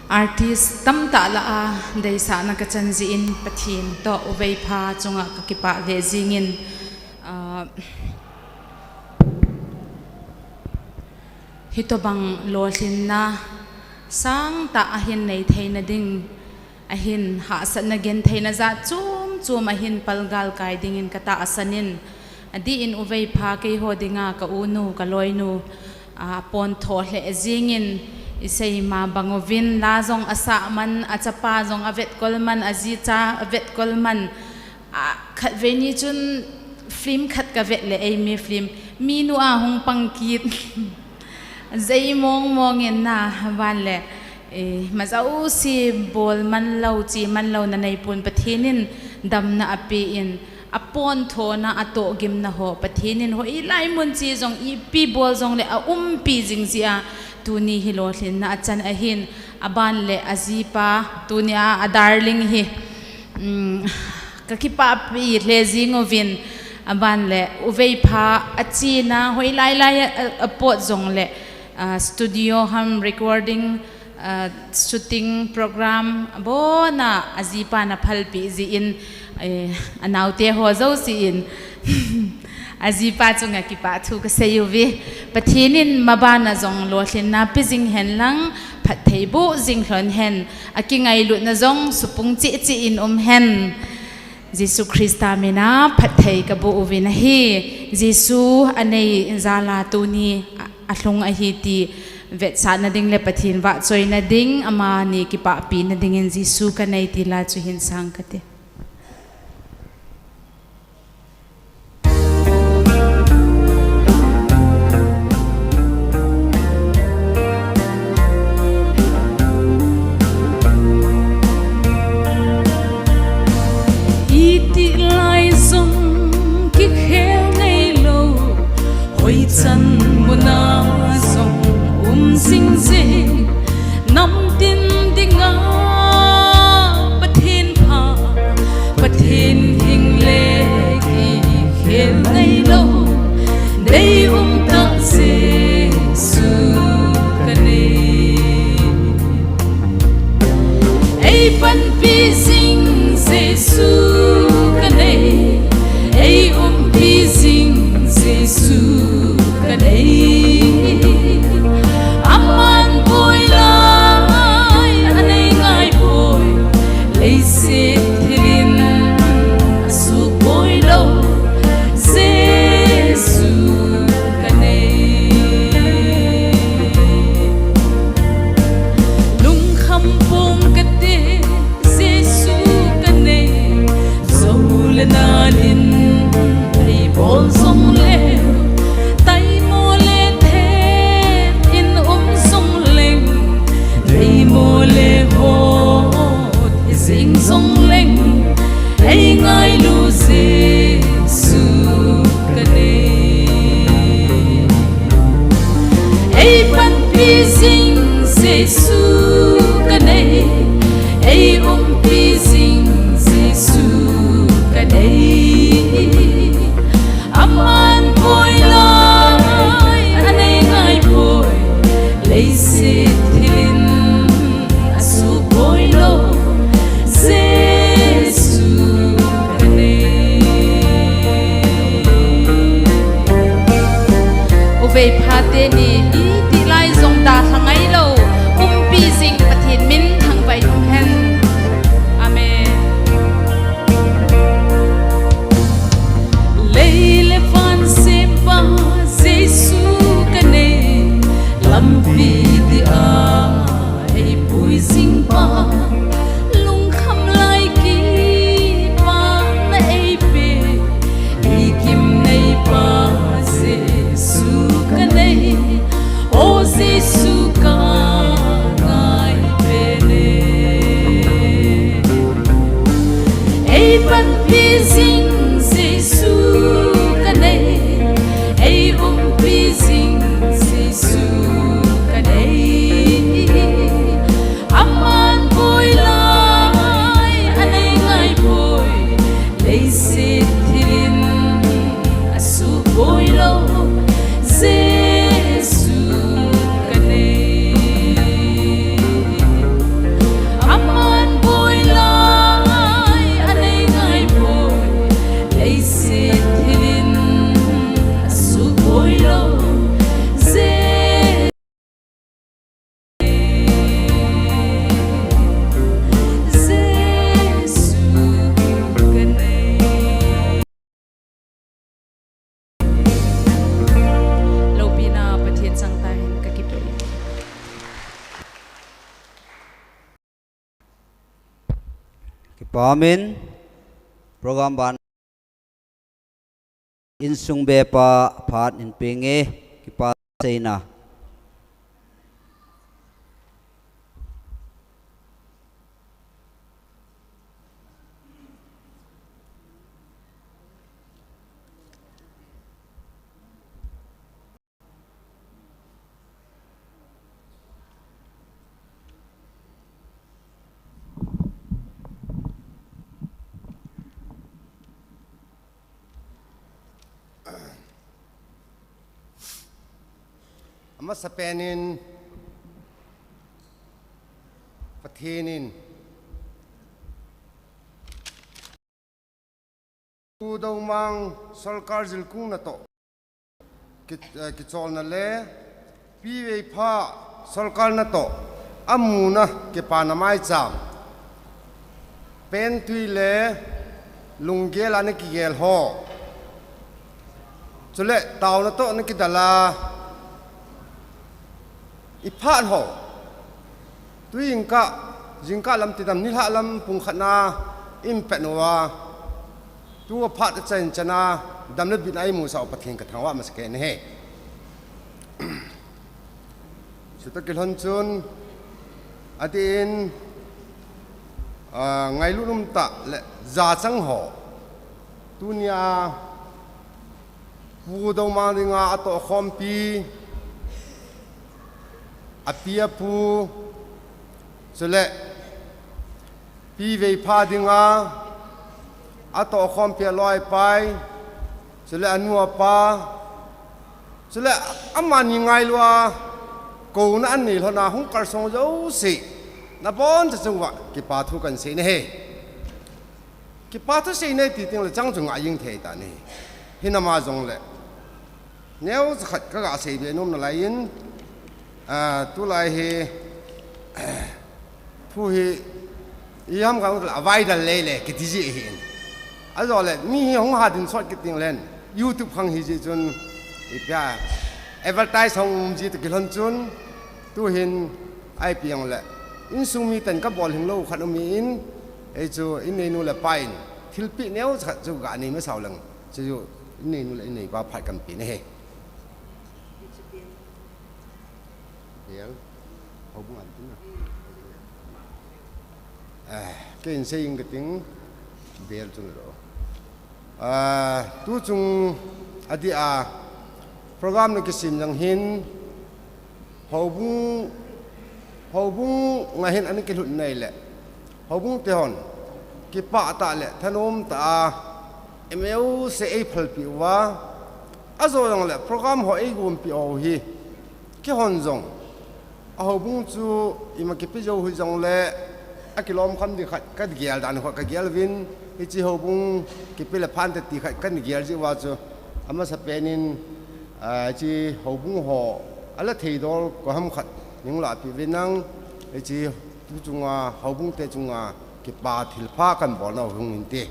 artist tam ta la a dei sa na ka chanji in pathin to ovei pha chunga ka kipa le jingin hitobang lolin na sang ta ahin nei theina ding ahin ha san na gen theina za chum ahin palgal kai ding in kata asanin adi in ovei pha ke hodinga ka unu ka loinu pon tho le jingin isay ma bangovin lazong asa man achapa zong avet kolman azita avet kolman khat veni chun film khat ka vet le ai mi film mi nu a hong pangkit zai mong en na van le ma zau si bol man lo chi man lo na nei pun pathinin dam na api in apon tho na ato gim na ho pathinin ho i lai mun chi jong i pi bol jong le a pi jing zia tu ni hi lo thlin na chan a hin aban le azipa tu ni a darling hi ka ki pa pi le jing ovin aban le uvei pha achina hoi lai apot jong le studio ham recording shooting program bona azipa na phalpi ji in anaute ho zo si in azipa chunga ki pa thu ka seyuvi pathinin mabana jong lo thlin na pijing hen lang phatheibu jing hlon hen akingai lu na jong supung chi in hen Jesu Christa mena pathei ka bu uvina hi Jesu anei zala tu ni ahlung a hi ti vet sa na ding le pathin wa choi na ding ama ni ki pa pi na ding in Jesu ka nei ti la chu hin sang ka te chân muna song sing sing nam tin dinga pathin pha pathin hing le ki khel nei lo dei ta se su kane ei pan pi sing se su kane ei pi sing se su aman boy lai anei ngai boy lấy se thilin su boy lo Jesu kane lung kham pong kate Jesu kane zolena lin ai bol song le mole hot sing song leng ai ngai lu Jesu kane ai pan pi sing Jesu kane ai pi sing Jesu kane aman boy lai anei ngai boy lấy se về phate ni i ti lai zong da thangai lo pi sing pathin min thang vai hen amen leile fan se pa Jesu kane lampi di a ei pui sing pa lung kham lai ki pa na ei pe ei kim nei pa O Jesu ka ngai pene ei pan pi sing Jesu kane ei pi sing Jesu kane aman boy lai anei ngai boy lấy se thilin asu boy lo Amen. Program ban in sung be pa phat in penge ki pa seina ama sapenin pathinin tu dau mang sarkar zilkung na to ki chol na le pi ve pha sarkar na to amuna ke panamai cham pen tui le lunggel ane ki gel ho chule taw na to na ki dala iphat ho tu jingka lam ti dam ni ha lam pung khana im pe nowa tu phat chen chana dam le bin ai mu sa pathin ka thangwa ma ske ne he chuta kil hon chun atin ngai lu num ta le za chang ho tu nia pu do ma ringa ato khom pi apia pu sele pi ve pha dinga ato khom pia loi pai sele anua pa sele amani ngai lua ko na an ni lona hung kar song zo si na bon cha chungwa ki pa thu kan se ne he ki pa thu se ne ti ting le chang chung a ying the ta ni hinama jong le neo khat ka ga se be nom na lai in tu lai he thu he yam ga la vai da le le ki ti ji hin a zo le mi hong ha din sot ki ting len YouTube khang hi ji chun i pya advertise hong ji to ki lon chun tu hin ai piang le in sung mi ten ka bol hing lo khat mi in e chu in nei nu le pain thil pi neo khat chu ga ni me sao lang chu in nei nu le in nei ba phat kam pi ne he tiếng không muốn ăn tiếng nào cái hình xây cái tiếng bèn chung rồi tu chung adi program này cái sim yang hin hậu bung ngay hin anh cái luận này lệ hậu bung tehon cái pa ta lệ thanom ta email se ai phal pi wa azo yang lệ program ho ai gum pi o hi cái hon zong hậu bung chu ima cái pi dâu hui zong lệ a kilom kham di khat ka gial dan ho ka gial vin hi chi hậu bung cái pi la phan te ti khat kan gial ji wa chu ama sa penin chi hậu bung ho ala thei dol ko ham khat ning la pi vinang hi chi tu chunga hậu bung te chunga cái ba thil pha kan bol na hung in te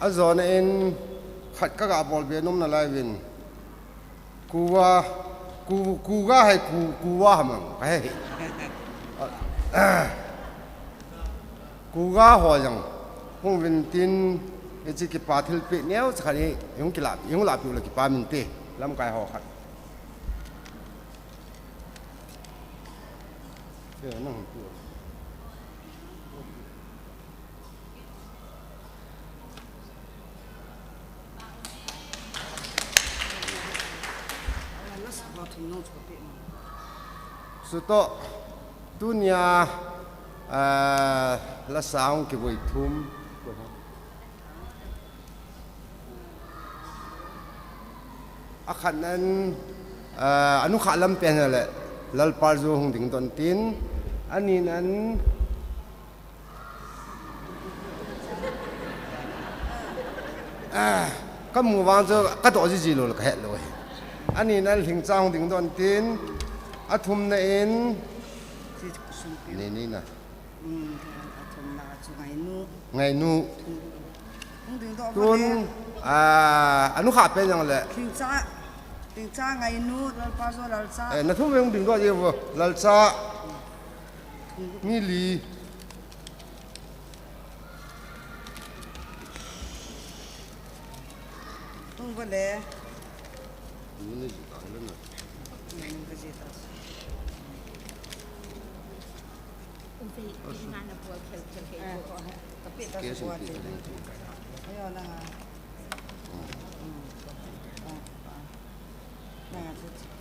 azon in khat ka ga bol be nom na lai win kuwa hay kuwa hamang hay kuwa ho jang hung win tin e chi ki pa thil pe neo chkhani yung la pi la ki pa min te lam kai ho khat ke nang pu suto dunia la saung ki voi thum akhan nan anu khalam pen le lal par zo hung ding ton tin ani nan ka mu wang zo ka to ji lo ka het lo ani nan thing chang ding ton tin athum na in ni na ngày nu tuôn anu khát bên yang lệ tiếng cha ngày nu lal pa zo lal cha na thu về đừng gọi gì vô lal cha mi li tung về lệ tapi tak sebuat itu. Ayo nang. Nang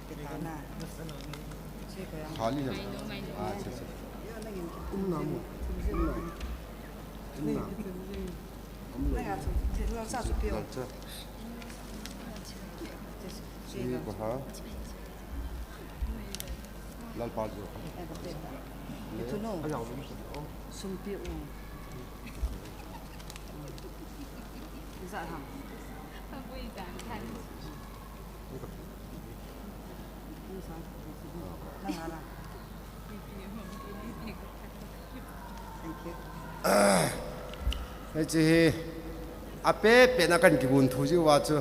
kita na. खाली है अच्छा अच्छा नाम लाल पाल जो itu no sumpit bisa ham Jadi apa penakan kibun tuju waju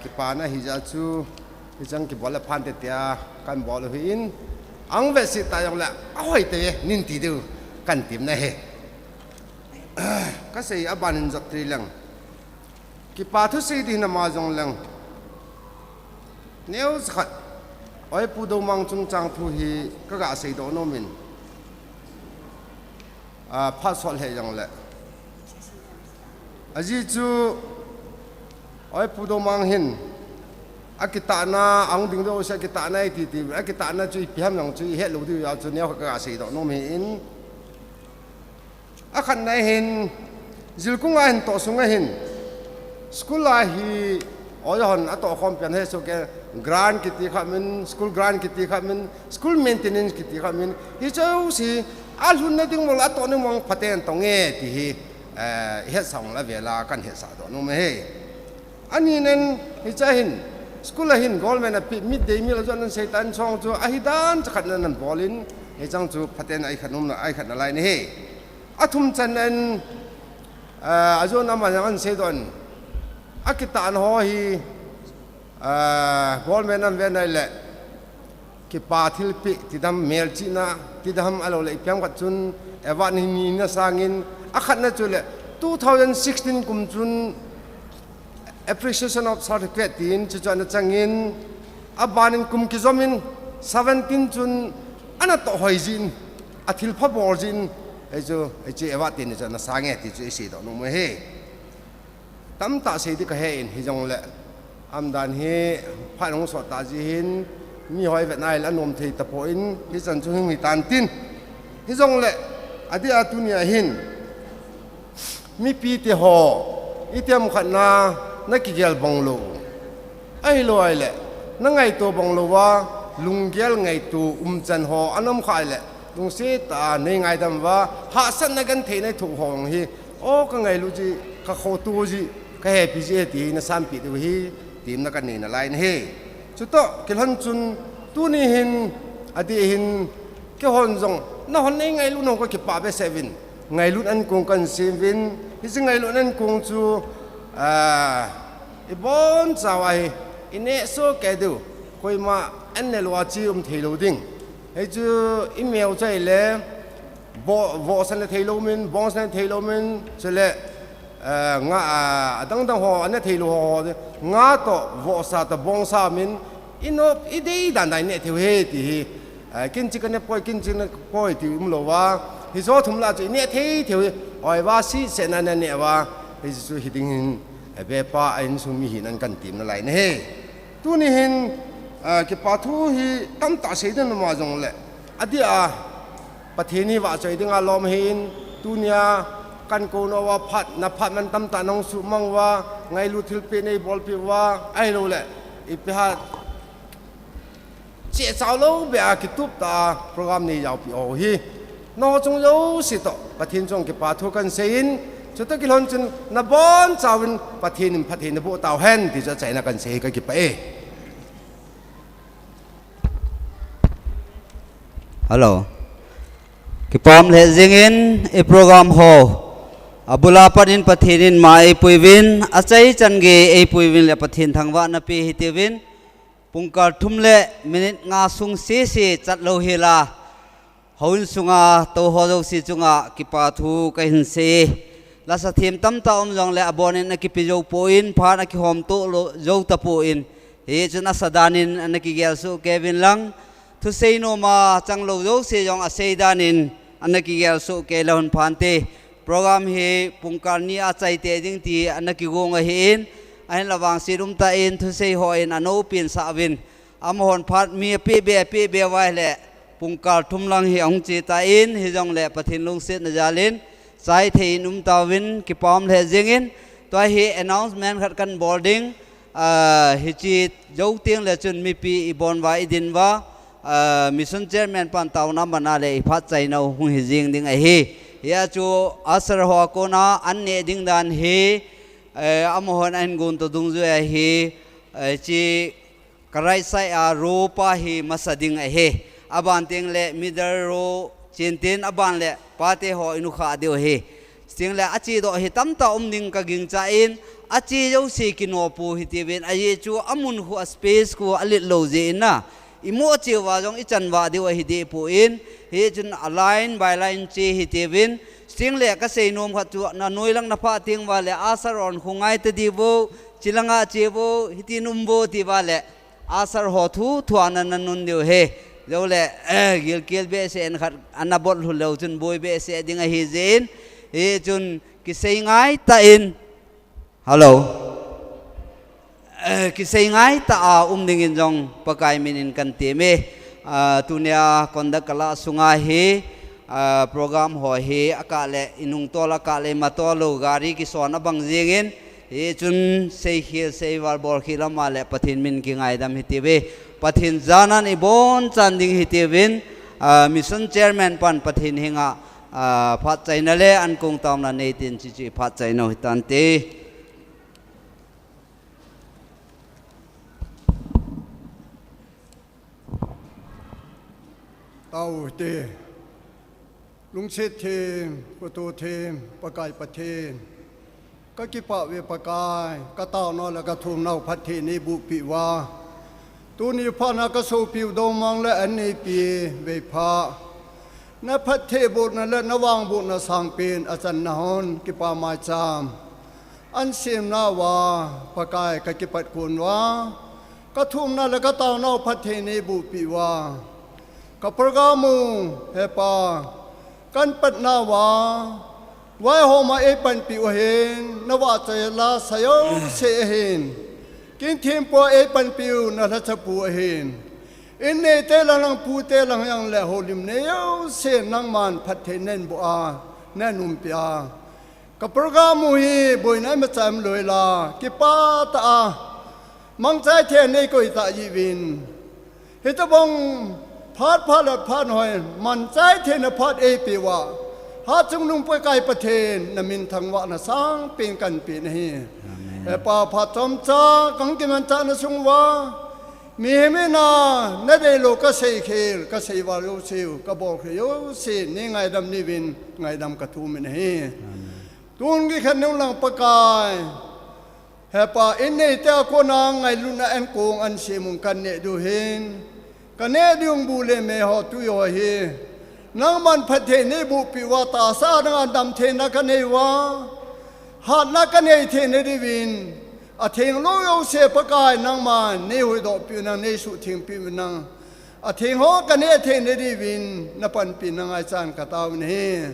kipana hijau hijau kibola pantai dia kan bola hin ang versi tayang la awai te ninti tu kan tim na he kasi abanin zakri lang kipatu si di namazong lang neo sakat oi pudo mang chung chang thu hi kaga sei do no min pasol he yang la aji chu oi pudo mang hin akita na ang ding do sa kita na ti akita na chui piam yang chui he lu du ya chu neo ka sei do no min in akhan na hin zilkunga hin to sunga hin school la hi oi hon ato khom pian he so ke grant kiti khamin school grant kiti khamin school maintenance kiti khamin hi chau si alhun na ding mol ato ni mong paten to nge ti hi he song la vela kan he sa do no me he ani nen hi cha hin school hin government a midday meal jon nan seitan chong chu a hi dan cha khat nan bolin he chang chu paten ai khanum na ai khat na lai ni he athum chan en ajo na ma yang se don akita an ho hi government an ven ai le ki pa thil pi tidam mel china tidam alo le pyam kat chun ewan ni na sangin akhat na chule 2016 kum chun appreciation of certificate tin chu chan changin abanin kum ki zomin 17 chun ana to hoizin athil pha borjin ejo eje ewa tin chan na sange ti chu isi do no me he tam ta se di ka he in hi jong le amdan he phanong so ta ji hin mi hoi vet nai la nom thei ta po in hi chan chu hi tan tin hi jong le adi atunia hin mi pi te ho itiam khanna na ki gel bonglo ai lo ai le na ngai to bonglo wa lunggel ngai tu chan ho anom khai le lung se ta nei ngai dam wa ha san na gan thei nai thu hong hi o ka ngai lu ji ka kho tu ji ka he pi ji ti na sam pi tu hi tim na kan ni na lai ni he chu to kelhan chun tu ni hin adi hin ke hon jong na hon nei ngai lu no ko ki pa be 7 ngai lu an kong kan 7 hi ji ngai lu an kong chu ibon chawai ine so ke du koi ma an ne lo chi thelo ding he chu email chai le bo san le thelo min bon san thelo min chele nga dang dang ho an thelo ho nga to vo sa ta bong sa min ino idei dan dai ne the he ti kin chi kan ne poi kin chi ne poi ti lo wa hi so thum la chi ne the oi wa si se na ne wa hi chu hiding be pa in sumi hin an kan tim na lai ne he tu ni hin ki pa thu hi tam ta se den ma jong le adia pathini wa chai dinga lom hin tunia kan ko no wa phat na phat man tam ta nong su mang wa ngai lu thil pe nei bol pi wa ai lo le i pe ha che chao lo be a ki tup ta program ni yaw pi o hi no chung yo si to pathin chong ki pa thu kan sein chu ta ki lon chun na bon chawin pathin pathin bu taw hen ti cha chai na kan sei ka ki pa e hello ki pom le zingin e program ho abula panin pathirin ma e puivin achai change e puivin le pathin thangwa na pi hitivin pungkar thumle minute nga sung si chat lo hila hoin sunga to ho jo si chunga ki pa thu ka hin se la sa thim tam ta jong le abonin na ki pi jo poin pha na ki hom to lo jo ta poin he chuna sadanin na ki gel su kevin lang thu sei no ma chang lo jo se jong a sei danin an ki gel su ke lon phante program he pungkar ni a chai te ding ti an ki gong a hin ain lawang sirum ta in thu sei ho in ano pin sa win amhon phat mi pe be wai le pungkar thumlang hi ong chi ta in hi jong le pathin lung sit na jalin sai thein ta win ki pom le jingin to hi announcement khat kan boarding hi chi jo tiang le chun mi pi ibon wa idin wa mission chairman pan taw na mana le phat chai no hu hi jing ding a hi ya chu asar ho ko na an ne ding dan hi amhon an gun to dung ju a hi chi karai sai a ro pa hi masading a hi aban ting le middle ro chintin aban le pate ho inu kha deu he sting le achi do hi tam ta ning ka ging cha in achi jo si kino pu hi tiben aye chu amun hu space ko alit lo je na imo chi wa jong i chan wa deu hi de pu in he chun align by line chi hi tiben sting le ka sei nom kha chu na noi lang na pha ting wa le asar on khungai te di bo chilanga che bo hitinum bo ti wa le asar ho thu thuana nan nun deu he dâu lệ gil kiel be se en khat anabot hu lo chun boy be se dinga hi zin he chun ki sei ngai ta in hello ki sei ngai ta a ding in jong pakai minin kan te me tunia konda kala sunga he program ho he akale inung tola kale matolo gari ki sona bang jingin he chun sei khil sei war bor khilama le pathin min ki ngai dam hitibe pathin zanan ibon chanding hitivin mission chairman pan pathin hinga phat chainale an kong tam na nei tin chi phat chaino hitan te tau te lung se the ko to the pakai pathin ka ki pa ve pakai ka taw no la ka thum nau phat the ni bu pi wa tu ni pha na ka so piu do mang le an ni pi ve pha na phat the bu na le na wang bu na sang pin a chan na hon ki pa ma cham an sim na wa pakai ka ki pat kun wa ka thum na le ka taw no phat the ni bu pi wa ka programu he pa kan pat na wa wai ho ma e pan pi wa hen na wa cha la sayo se hen kin thim po e pan piu na la cha pu hen in ne te la lang pu te lang yang le ho lim ne yo se nang man phat the nen bo a na num pia ka program hi boi na ma cham loi la ki pa ta mang chai the nei koi ta yi win he ta bong phat phat la phat hoi man chai the na phat e pi wa ha chung nung pai kai pa the na min thang wa na sang ping kan pi nei pa pha chom cha kang ki man cha na sung wa mi me na na de lo ka sei khel ka sei wa yo siu ka bo khe yo si ni ngai dam ni win ngai dam ka thu me nei tun gi khan nong lang pa kai he pa in nei ta ko na ngai lu na en kong an se mung kan ne du hin ka ne diung bu le me ho tu yo hi nang man phat the ne bu pi wa ta sa na dam the na ka nei wa ha na ka nei the ne di win a theng lo yo se pa kai nang man ne hui do pi nang ne su thing pi nang a theng ho ka ne the ne di win na pan pi nang ai chan ka taw ne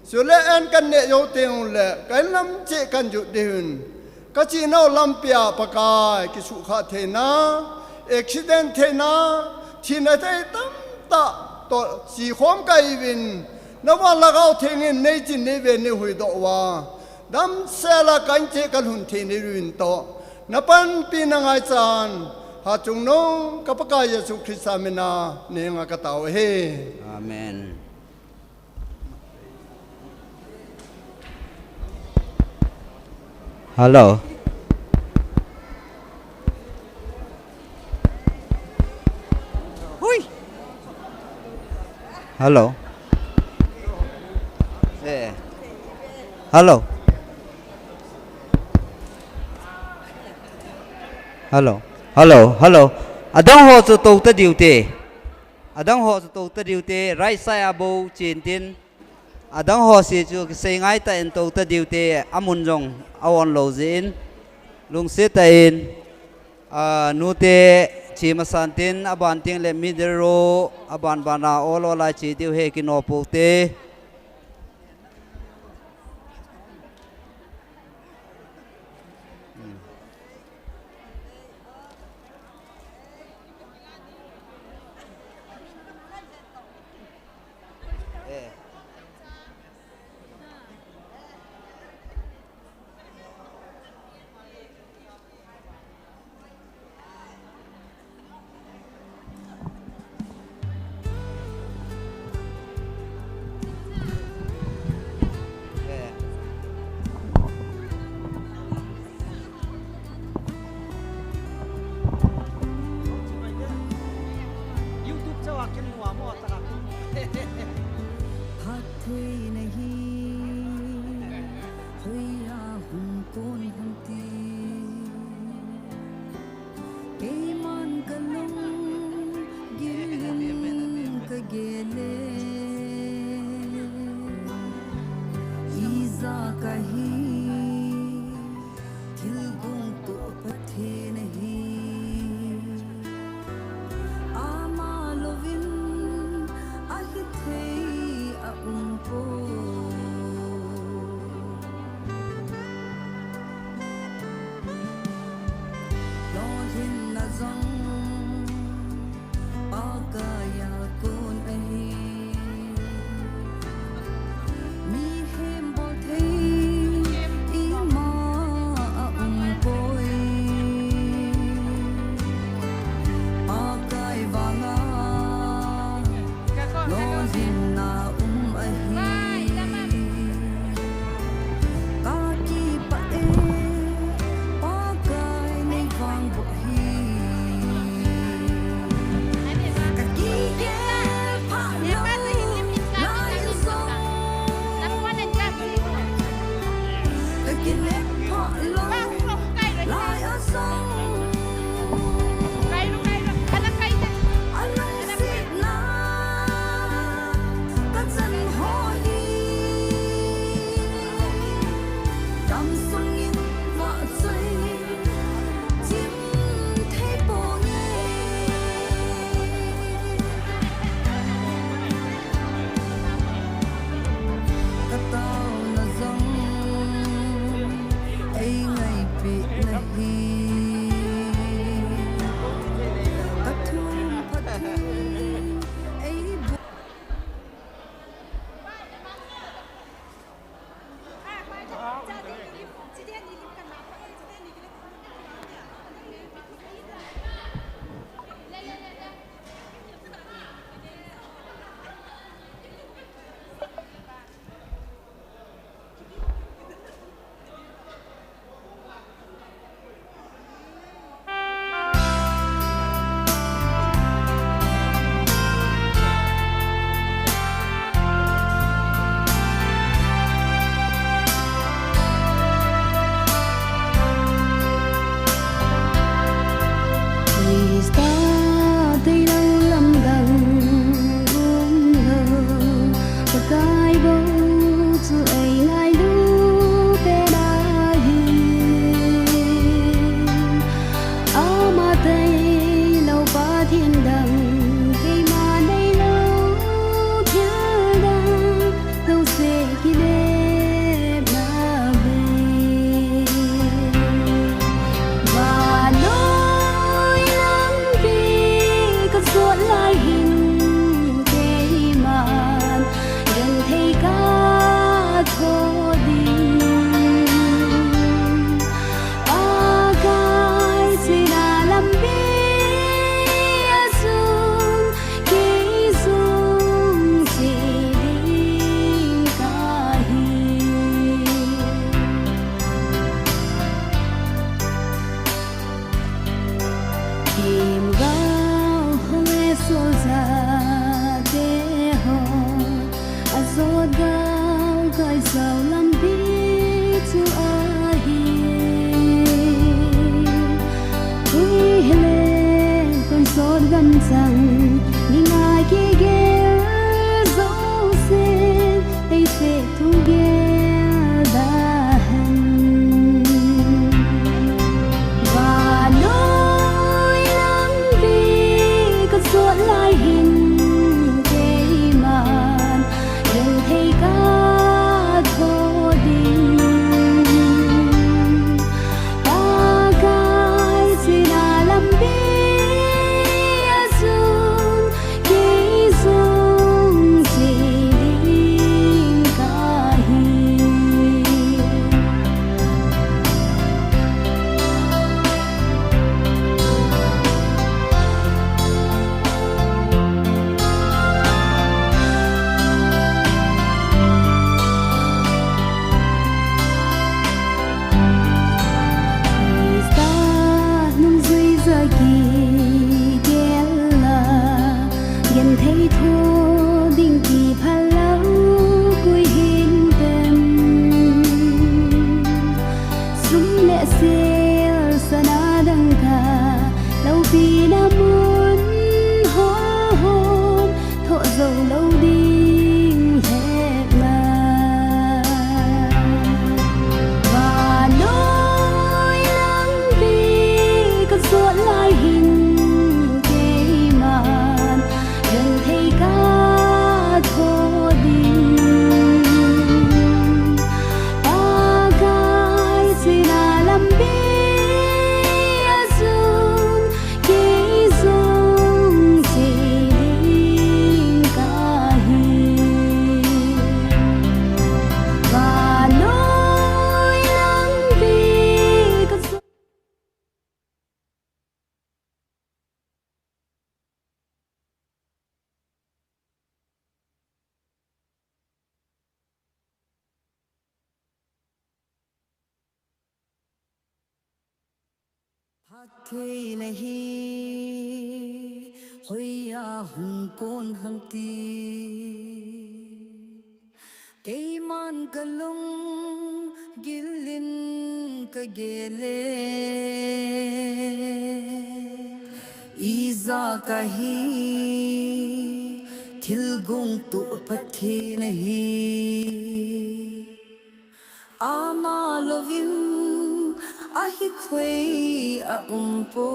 so le en kan ne yo teng le kan lam che kan ju din ka chi no lam pia pa kai ki su kha the na accident the na thi na tai tam ta to si khom kai win na wa la gao theng in nei chin nei ve ne hui do wa dam se la kan che kan hun thi ni rin to na pan pi na ngai chan ha chung no ka pa ka yesu christ amena ne nga ka taw he amen hello hui hello Hello. Hello. Hello. Hello. Adang ho cho tàu ta điều tê. Adang ho cho tàu ta điều tê. Right side abo chín tin. Adang ho si cho say ngay ta in tàu ta điều tê. Amun jong awan lo zin. Lung se ta in. Nu tê chỉ mà san tin aban tiếng le midero aban bana olo la chỉ tiêu he kinopo tê. lung thấy thô đình kỳ pha lâu cúi hin tem súng lệ xel sana đăng thà lâu vì đã muốn hó hôn thọ dầu lâu đinh hẹp mà và nói lắng đi cất ruột lại hình Thế này hoi ya hung kon hang ti kay man kalung gilin ka gele iza kahi thilgung tu pathe nahi ama love you ahi khoi a umpo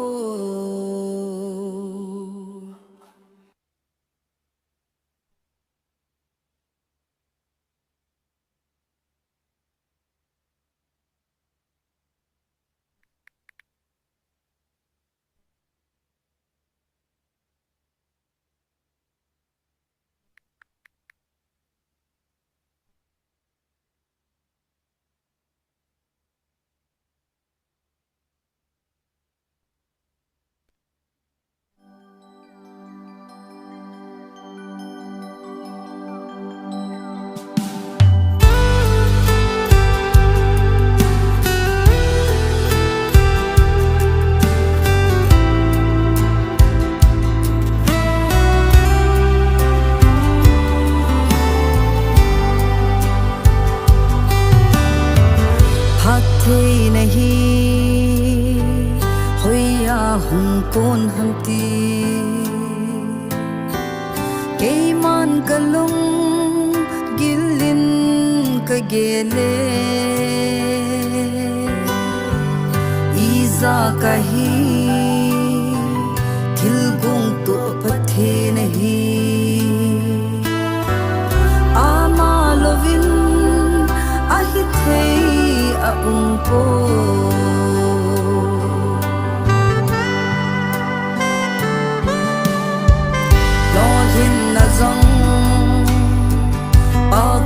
kon hang ti kay man kalung gilin ka gele iza kahi thilgung tu pathe nahi ama lovin ahi thei a umpo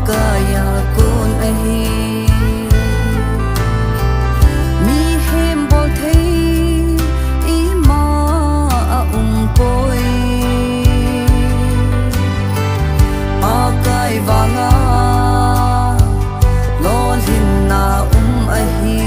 kaya kon ahi mi hem bol thei ima a poi akai wanga lol hin na ahi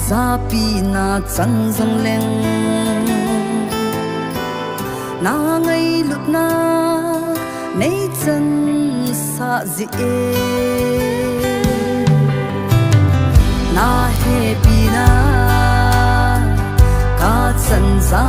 sa pi na chan zong leng na ngai lut na nei chan sa zi e na he pi na ka chan za